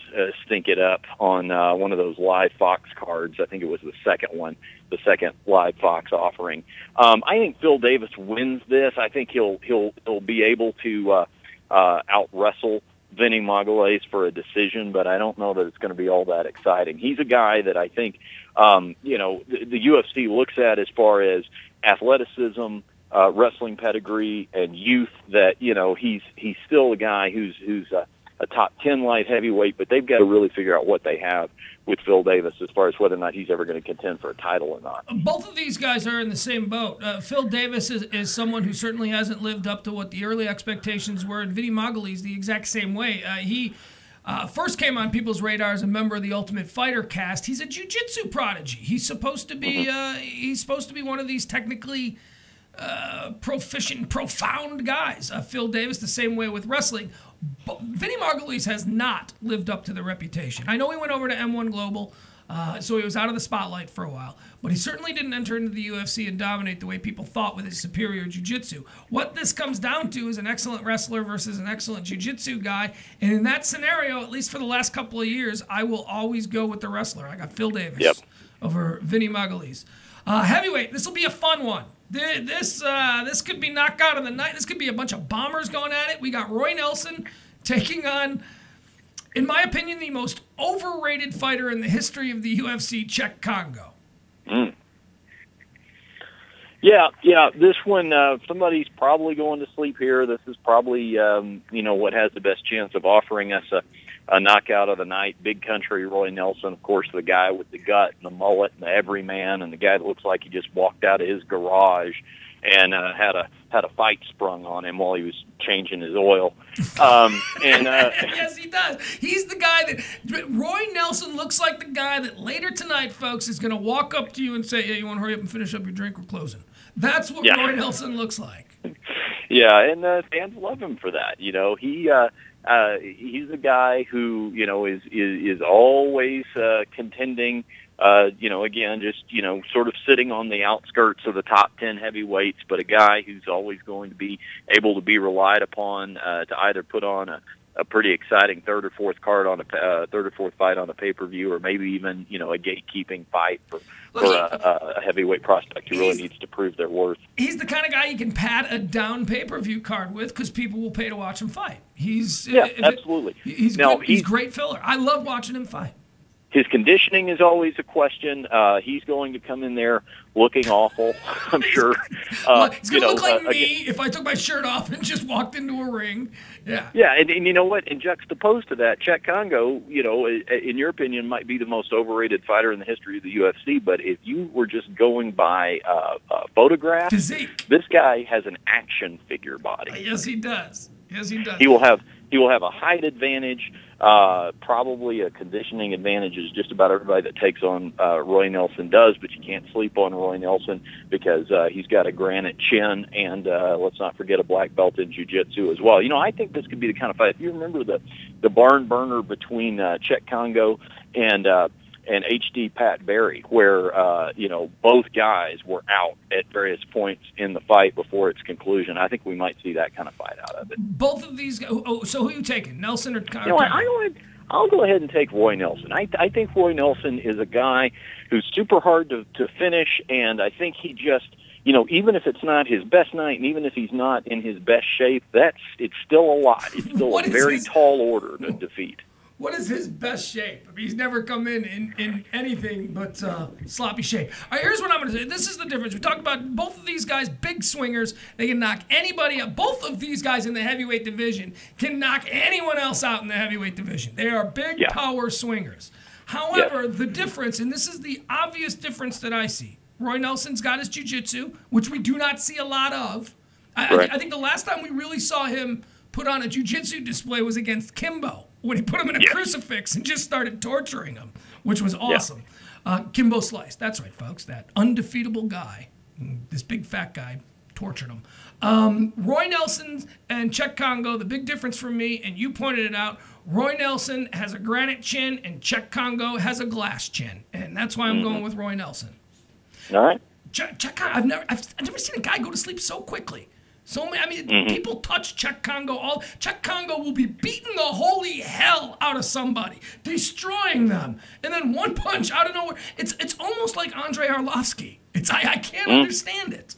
stink it up on one of those live Fox cards. I think it was the second one, the second live Fox offering. I think Phil Davis wins this. I think he'll be able to out wrestle Vinny Magalhaes for a decision, but I don't know that it's going to be all that exciting. He's a guy that I think the UFC looks at as far as athleticism, wrestling pedigree, and youth. That he's still a guy who's a top 10 light heavyweight, but they've got to really figure out what they have with Phil Davis as far as whether or not he's ever going to contend for a title or not.
Both of these guys are in the same boat. Phil Davis is someone who certainly hasn't lived up to what the early expectations were, and Vinny Magalhaes the exact same way. He first came on people's radar as a member of the Ultimate Fighter cast. He's a jiu-jitsu prodigy. He's supposed to be one of these technically proficient, profound guys. Phil Davis, the same way with wrestling. But Vinny Magalhaes has not lived up to the reputation. I know he went over to M1 Global, so he was out of the spotlight for a while, but he certainly didn't enter into the UFC and dominate the way people thought with his superior jiu-jitsu. What this comes down to is an excellent wrestler versus an excellent jiu-jitsu guy, and in that scenario, at least for the last couple of years, I will always go with the wrestler. I got Phil Davis over Vinny Magalhaes. Heavyweight, this will be a fun one. This could be knockout of the night. This could be a bunch of bombers going at it. We got Roy Nelson taking on, in my opinion, the most overrated fighter in the history of the UFC, Cheick Kongo.
Yeah. This one, somebody's probably going to sleep here. This is probably, what has the best chance of offering us a knockout of the night. Big country Roy Nelson, of course, the guy with the gut and the mullet and the everyman, and the guy that looks like he just walked out of his garage and had a fight sprung on him while he was changing his oil.
Yes, he does. He's the guy that Roy Nelson looks like the guy that later tonight, folks, is going to walk up to you and say, "Hey, you want to hurry up and finish up your drink? We're closing." That's what Roy Nelson looks like.
Yeah, and fans love him for that. He's a guy who is always contending. Again, just sort of sitting on the outskirts of the top 10 heavyweights, but a guy who's always going to be able to be relied upon to either put on a pretty exciting third or fourth fight on a pay-per-view, or maybe even a gatekeeping fight for a heavyweight prospect who really needs to prove their worth.
He's the kind of guy you can pad a down pay-per-view card with because people will pay to watch him fight.
Absolutely.
He's a great filler. I love watching him fight.
His conditioning is always a question. He's going to come in there looking awful, I'm sure.
He's going to look like me if I took my shirt off and just walked into a ring. Yeah.
Yeah, and you know what? And juxtaposed to that, Cheick Kongo, in your opinion, might be the most overrated fighter in the history of the UFC. But if you were just going by photograph,
physique,
this guy has an action figure body.
Yes, he does.
He will have a height advantage, probably a conditioning advantage, as just about everybody that takes on Roy Nelson does, but you can't sleep on Roy Nelson because he's got a granite chin, and let's not forget a black belt in jiu-jitsu as well. I think this could be the kind of fight. If you remember the barn burner between Cheick Kongo and HD Pat Barry, where both guys were out at various points in the fight before its conclusion. I think we might see that kind of fight out of it.
Both of these guys. So who are you taking, Nelson or Kongo?
I'll go ahead and take Roy Nelson. I think Roy Nelson is a guy who's super hard to finish, and I think he just, even if it's not his best night, and even if he's not in his best shape, it's still a lot. It's still a very tall order to defeat.
What is his best shape? I mean, he's never come in anything but sloppy shape. All right, here's what I'm going to say. This is the difference. We talked about both of these guys, big swingers. They can knock anybody out. Both of these guys in the heavyweight division can knock anyone else out in the heavyweight division. They are big power swingers. However, the difference, and this is the obvious difference that I see, Roy Nelson's got his jiu-jitsu, which we do not see a lot of. I think the last time we really saw him put on a jiu-jitsu display was against Kimbo, when he put him in a crucifix and just started torturing him, which was awesome. Kimbo Slice, that's right, folks, that undefeatable guy, this big fat guy, tortured him. Roy Nelson and Cheick Kongo, the big difference for me, and you pointed it out, Roy Nelson has a granite chin and Cheick Kongo has a glass chin, and that's why I'm going with Roy Nelson.
All right.
Cheick Kongo, I've never seen a guy go to sleep so quickly. So many. I mean, people touch Czech Congo. Czech Congo will be beating the holy hell out of somebody, destroying them, and then one punch out of nowhere. It's almost like Andrei Arlovsky. I can't understand it.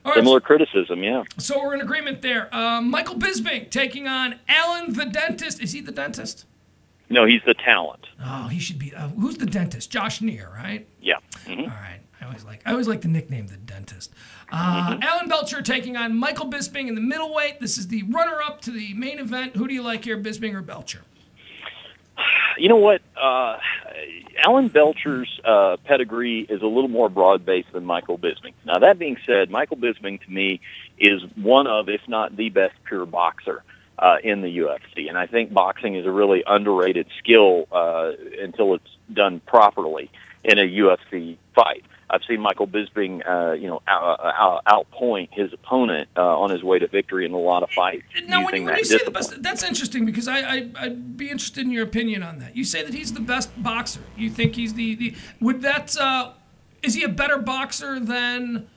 All right,
Similar criticism, yeah.
So we're in agreement there. Michael Bisping taking on Alan the Dentist. Is he the dentist?
No, he's the talent.
Oh, he should be. Who's the dentist? Josh Neer, right?
Yeah.
All right. I always like the nickname the dentist. Alan Belcher taking on Michael Bisping in the middleweight. This is the runner-up to the main event. Who do you like here, Bisping or Belcher?
You know what? Alan Belcher's pedigree is a little more broad-based than Michael Bisping. Now, that being said, Michael Bisping, to me, is one of, if not the best pure boxer in the UFC. And I think boxing is a really underrated skill until it's done properly in a UFC fight. I've seen Michael Bisping, outpoint his opponent on his way to victory in a lot of fights.
Now, when you say the best, that's interesting because I'd be interested in your opinion on that. You say that he's the best boxer. You think he's is he a better boxer than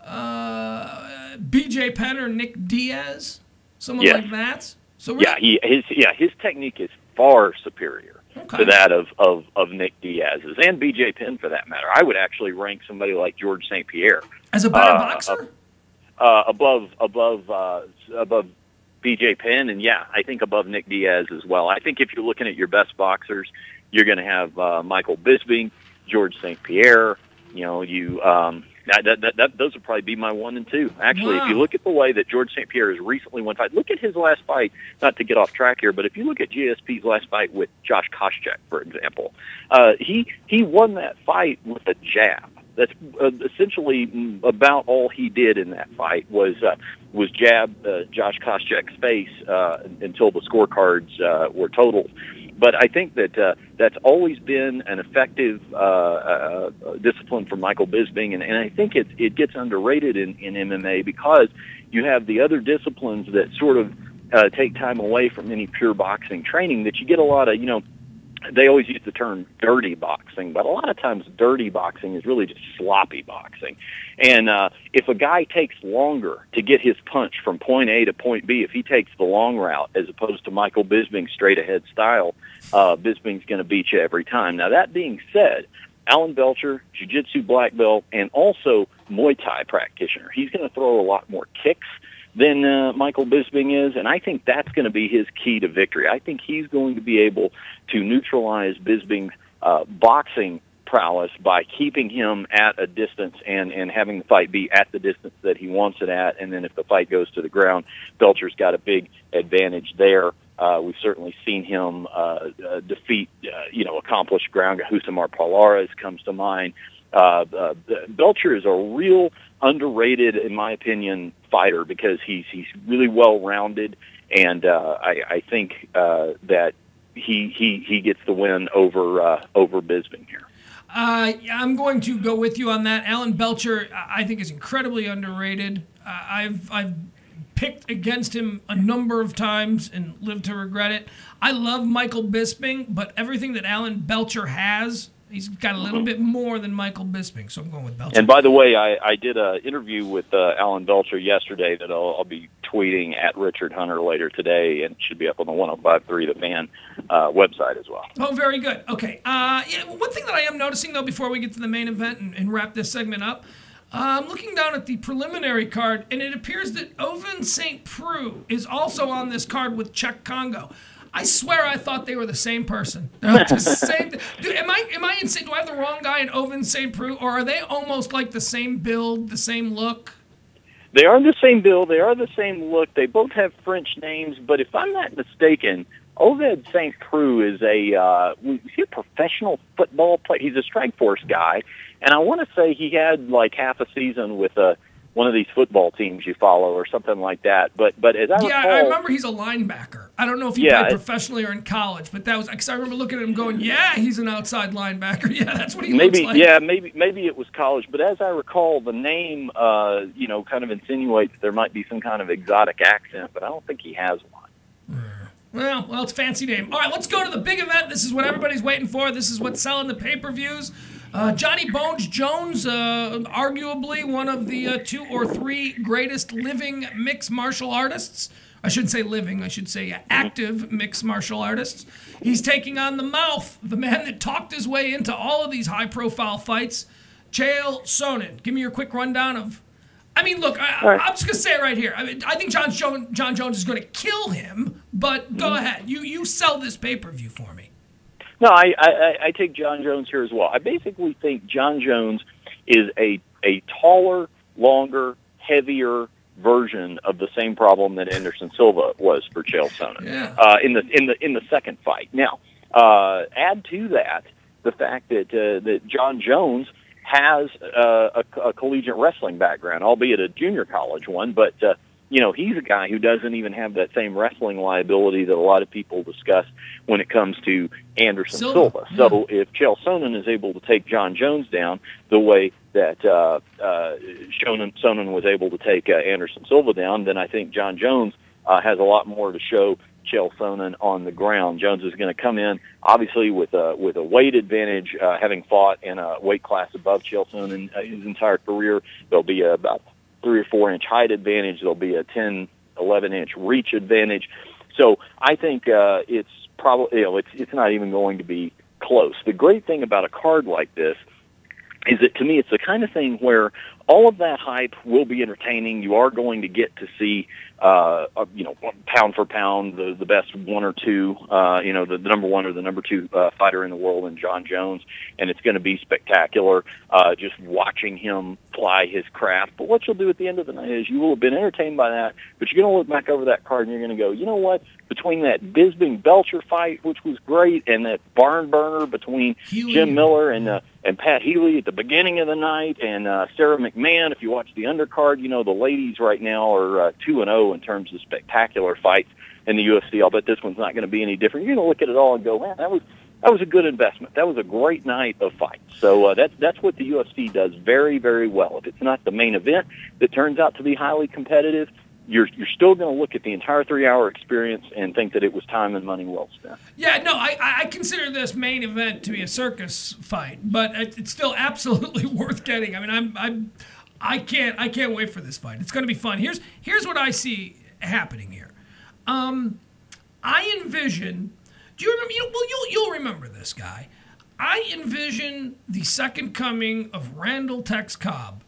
BJ Penn or Nick Diaz? Someone like that? So
his technique is far superior to that of Nick Diaz's and BJ Penn for that matter. I would actually rank somebody like George St. Pierre
as a better boxer
above BJ Penn, and I think above Nick Diaz as well. I think if you're looking at your best boxers, you're going to have Michael Bisping, George St. Pierre. Those would probably be my 1 and 2. Actually, if you look at the way that George St. Pierre has recently won fight, look at his last fight, not to get off track here, but if you look at GSP's last fight with Josh Koscheck, for example, he won that fight with a jab. That's essentially about all he did in that fight was jab Josh Koscheck's face until the scorecards were totaled. But I think that that's always been an effective discipline for Michael Bisping, and I think it gets underrated in MMA because you have the other disciplines that sort of take time away from any pure boxing training that you get a lot of, they always use the term dirty boxing, but a lot of times dirty boxing is really just sloppy boxing. And if a guy takes longer to get his punch from point A to point B, if he takes the long route as opposed to Michael Bisping's straight-ahead style, Bisping's going to beat you every time. Now, that being said, Alan Belcher, jiu-jitsu black belt, and also Muay Thai practitioner. He's going to throw a lot more kicks than Michael Bisping is, and I think that's going to be his key to victory. I think he's going to be able to neutralize Bisping's boxing prowess by keeping him at a distance and having the fight be at the distance that he wants it at, and then if the fight goes to the ground, Belcher's got a big advantage there. We've certainly seen him defeat, accomplished ground. Husamar Palares comes to mind. Belcher is a real underrated, in my opinion, fighter because he's really well-rounded, and I think that he gets the win over Bisping here.
I'm going to go with you on that. Alan Belcher, I think, is incredibly underrated. I've picked against him a number of times and lived to regret it. I love Michael Bisping, but everything that Alan Belcher has, he's got a little bit more than Michael Bisping, so I'm going with Belcher.
And by the way, I did an interview with Alan Belcher yesterday that I'll be tweeting at Richard Hunter later today, and it should be up on the 105.3 The Fan website as well.
Oh, very good. Okay. One thing that I am noticing, though, before we get to the main event and wrap this segment up, I'm looking down at the preliminary card, and it appears that Ovince St. Preux is also on this card with Czech Congo. I swear I thought they were the same person. They're the same. Dude, am I insane? Do I have the wrong guy in Ovince St. Preux, or are they almost like the same build, the same look?
They are the same build. They are the same look. They both have French names, but if I'm not mistaken, Ovince St. Preux is a professional football player. He's a Strikeforce guy, and I want to say he had like half a season with one of these football teams you follow or something like that. But as I recall,
I remember he's a linebacker. I don't know if he played professionally or in college, but that was because I remember looking at him going, he's an outside linebacker. Yeah, that's what he looks like.
Yeah, maybe it was college. But as I recall, the name, kind of insinuates there might be some kind of exotic accent, but I don't think he has one.
Well, it's a fancy name. All right, let's go to the big event. This is what everybody's waiting for. This is what's selling the pay-per-views. Johnny Bones Jones, arguably one of the 2 or 3 greatest living mixed martial artists. I shouldn't say living, I should say active mixed martial artists. He's taking on the Mouth, the man that talked his way into all of these high-profile fights, Chael Sonnen. Give me your quick rundown of... I mean, look, I'm just going to say it right here. I mean, I think John Jones is going to kill him, but go ahead. You sell this pay-per-view for me.
No, I take John Jones here as well. I basically think John Jones is a taller, longer, heavier version of the same problem that Anderson Silva was for Chael Sonnen in the second fight. Now, add to that the fact that John Jones has a collegiate wrestling background, albeit a junior college one, but he's a guy who doesn't even have that same wrestling liability that a lot of people discuss when it comes to Anderson Silva. So if Chael Sonnen is able to take John Jones down the way that Sonnen was able to take Anderson Silva down, then I think John Jones has a lot more to show Chael Sonnen on the ground. Jones is going to come in, obviously, with a weight advantage, having fought in a weight class above Chael Sonnen his entire career. There'll be about 3 or 4 inch height advantage. There'll be a 10, 11 inch reach advantage. So I think it's probably it's not even going to be close. The great thing about a card like this is that, to me, it's the kind of thing where all of that hype will be entertaining. You are going to get to see, pound for pound, the best 1 or 2, the number 1 or the number 2 fighter in the world in John Jones, and it's going to be spectacular just watching him ply his craft. But what you'll do at the end of the night is you will have been entertained by that, but you're going to look back over that card and you're going to go, you know what? Between that Bisping-Belcher fight, which was great, and that barn burner between Jim Miller and Pat Healy at the beginning of the night, and Sarah McMahon, if you watch the undercard, the ladies right now are 2-0 in terms of spectacular fights in the UFC. I'll bet this one's not going to be any different. You're going to look at it all and go, man, that was a good investment. That was a great night of fights. So that's what the UFC does very, very well. If it's not the main event that turns out to be highly competitive, you're still going to look at the entire 3-hour experience and think that it was time and money well spent.
Yeah, no, I consider this main event to be a circus fight, but it's still absolutely worth getting. I mean, I can't wait for this fight. It's going to be fun. Here's what I see happening here. I envision. Do you remember? You'll remember this guy. I envision the second coming of Randall Tex Cobb.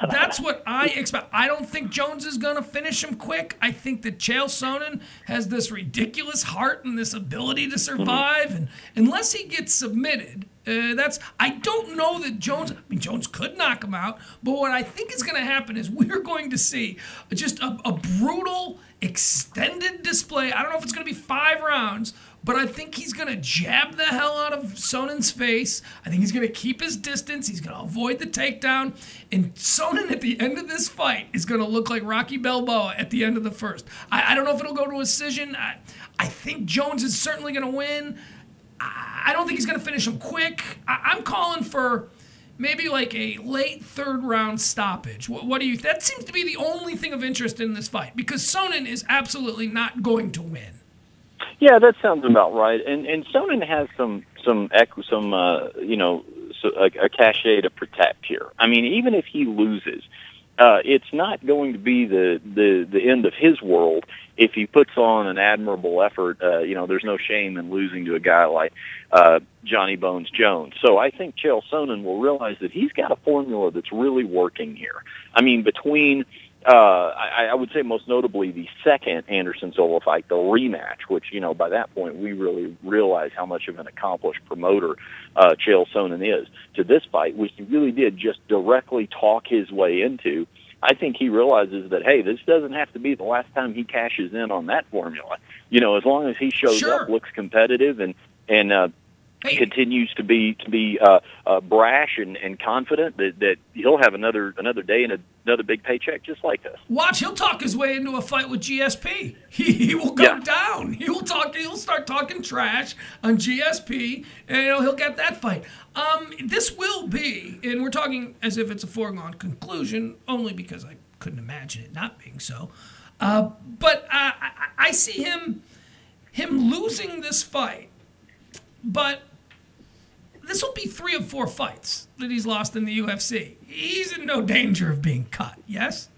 That's what I expect. I don't think Jones is going to finish him quick. I think that Chael Sonnen has this ridiculous heart and this ability to survive. And unless he gets submitted, I don't know that Jones. I mean, Jones could knock him out, but what I think is going to happen is we're going to see just a brutal, extended display. I don't know if it's going to be 5 rounds, but I think he's going to jab the hell out of Sonnen's face. I think he's going to keep his distance. He's going to avoid the takedown. And Sonnen at the end of this fight is going to look like Rocky Balboa at the end of the first. I don't know if it'll go to a decision. I think Jones is certainly going to win. I don't think he's going to finish him quick. I'm calling for maybe like a late 3rd round stoppage. What do you? That seems to be the only thing of interest in this fight because Sonnen is absolutely not going to win.
Yeah, that sounds about right. And Sonnen has a cachet to protect here. I mean, even if he loses, it's not going to be the end of his world if he puts on an admirable effort. There's no shame in losing to a guy like Johnny Bones Jones. So I think Chael Sonnen will realize that he's got a formula that's really working here. I mean, between I would say most notably the second Anderson Silva fight, the rematch, which, by that point we really realize how much of an accomplished promoter Chael Sonnen is, to this fight, which he really did just directly talk his way into. I think he realizes that, hey, this doesn't have to be the last time he cashes in on that formula. As long as he shows up, looks competitive, and continues to be brash and confident that he'll have another day and another big paycheck just like this.
Watch, he'll talk his way into a fight with GSP. He will go down. He'll start talking trash on GSP, and he'll get that fight. This will be, and we're talking as if it's a foregone conclusion, only because I couldn't imagine it not being so. But I see him losing this fight. But this will be 3 of 4 fights that he's lost in the UFC. He's in no danger of being cut, yes?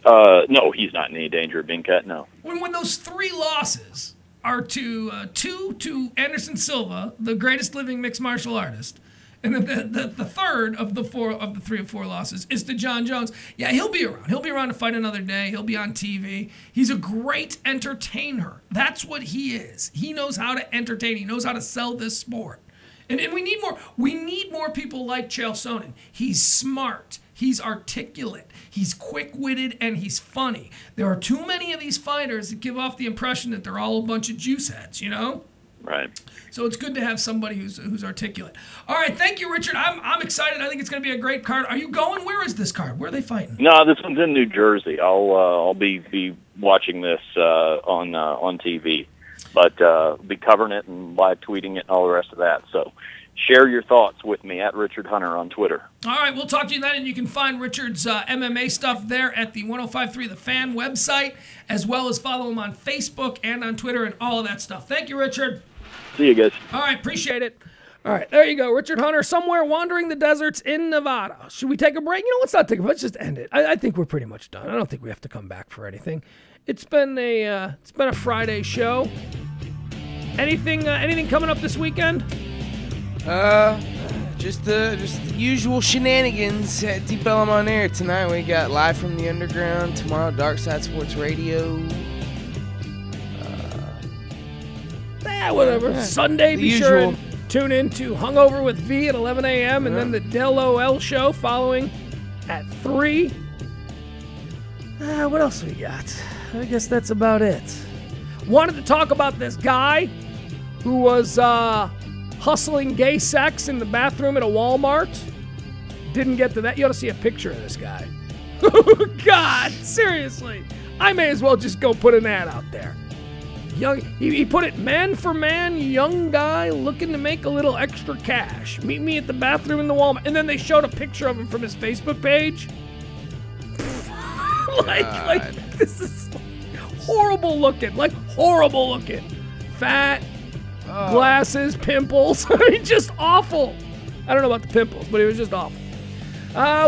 No, he's not in any danger of being cut, no.
When those 3 losses are to 2 to Anderson Silva, the greatest living mixed martial artist, and then the third of the 3 of 4 losses is to John Jones. Yeah, he'll be around. He'll be around to fight another day. He'll be on TV. He's a great entertainer. That's what he is. He knows how to entertain. He knows how to sell this sport. And we need more. We need more people like Chael Sonnen. He's smart. He's articulate. He's quick-witted, and he's funny. There are too many of these fighters that give off the impression that they're all a bunch of juice heads, you know?
Right.
So it's good to have somebody who's articulate. All right, thank you, Richard. I'm excited. I think it's going to be a great card. Are you going? Where is this card? Where are they fighting?
No, this one's in New Jersey. I'll be watching this on TV, but be covering it and live tweeting it and all the rest of that. So share your thoughts with me at Richard Hunter on Twitter.
All right, we'll talk to you then, and you can find Richard's MMA stuff there at the 105.3 The Fan website, as well as follow him on Facebook and on Twitter and all of that stuff. Thank you, Richard.
See you guys.
All right, appreciate it. All right, there you go. Richard Hunter, somewhere wandering the deserts in Nevada. Should we take a break? Let's not take a break. Let's just end it. I think we're pretty much done. I don't think we have to come back for anything. It's been a Friday show. Anything coming up this weekend?
Just the usual shenanigans at Deep Ellum on Air. Tonight we got Live from the Underground. Tomorrow, Dark Side Sports Radio.
Whatever.
Yeah,
Sunday, be
usual.
sure and tune in to Hungover with V at 11 a.m. and then the Del OL show following at 3. What else we got? I guess that's about it. Wanted to talk about this guy who was hustling gay sex in the bathroom at a Walmart. Didn't get to that. You ought to see a picture of this guy. God, seriously. I may as well just go put an ad out there. He put it, man for man, young guy looking to make a little extra cash. Meet me at the bathroom in the Walmart. And then they showed a picture of him from his Facebook page. like this is horrible looking. Fat, glasses, pimples. I mean, just awful. I don't know about the pimples, but it was just awful.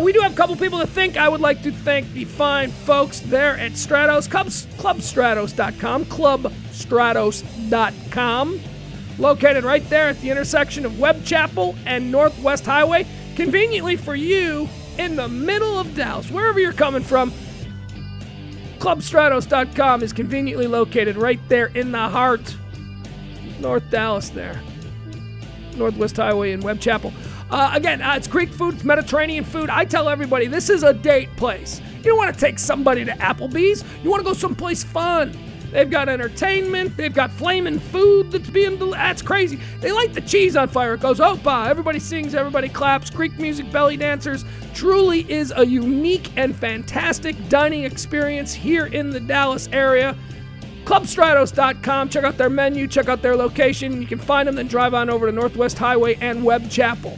We do have a couple people to thank. I would like to thank the fine folks there at Stratos, clubstratos.com, clubstratos.com, located right there at the intersection of Webb Chapel and Northwest Highway, conveniently for you in the middle of Dallas. Wherever you're coming from, clubstratos.com is conveniently located right there in the heart, North Dallas there, Northwest Highway and Webb Chapel. Again, it's Greek food, it's Mediterranean food. I tell everybody, this is a date place. You don't want to take somebody to Applebee's. You want to go someplace fun. They've got entertainment. They've got flaming food that's crazy. They light the cheese on fire. It goes, opa. Everybody sings, everybody claps. Greek music, belly dancers. Truly is a unique and fantastic dining experience here in the Dallas area. Clubstratos.com. Check out their menu. Check out their location. You can find them, then drive on over to Northwest Highway and Webb Chapel.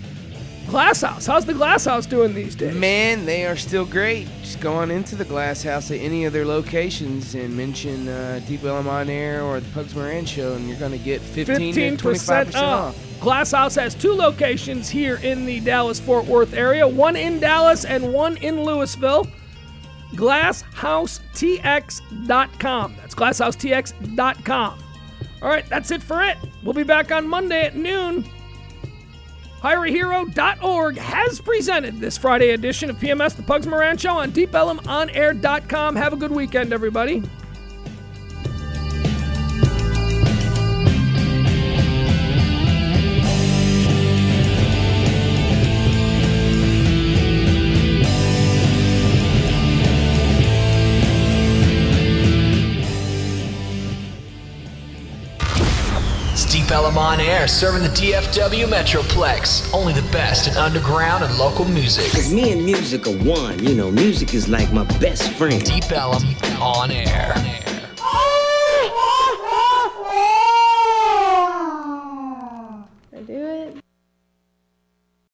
Glass House. How's the Glass House doing these days?
Man, they are still great. Just go on into the Glass House at any of their locations and mention Deep Ellum on Air or the Pugs Moran Show, and you're going to get 15 to 25% off.
Glass House has 2 locations here in the Dallas-Fort Worth area, one in Dallas and one in Louisville. GlassHouseTX.com. That's GlassHouseTX.com. All right, that's it for it. We'll be back on Monday at noon. HireAHero.org has presented this Friday edition of PMS, the Pugs Moran Show, on DeepEllumOnAir.com. Have a good weekend, everybody.
Deep Ellum on Air, serving the DFW Metroplex. Only the best in underground and local music.
Cause me and music are one. You know, music is like my best friend.
Deep Ellum on Air.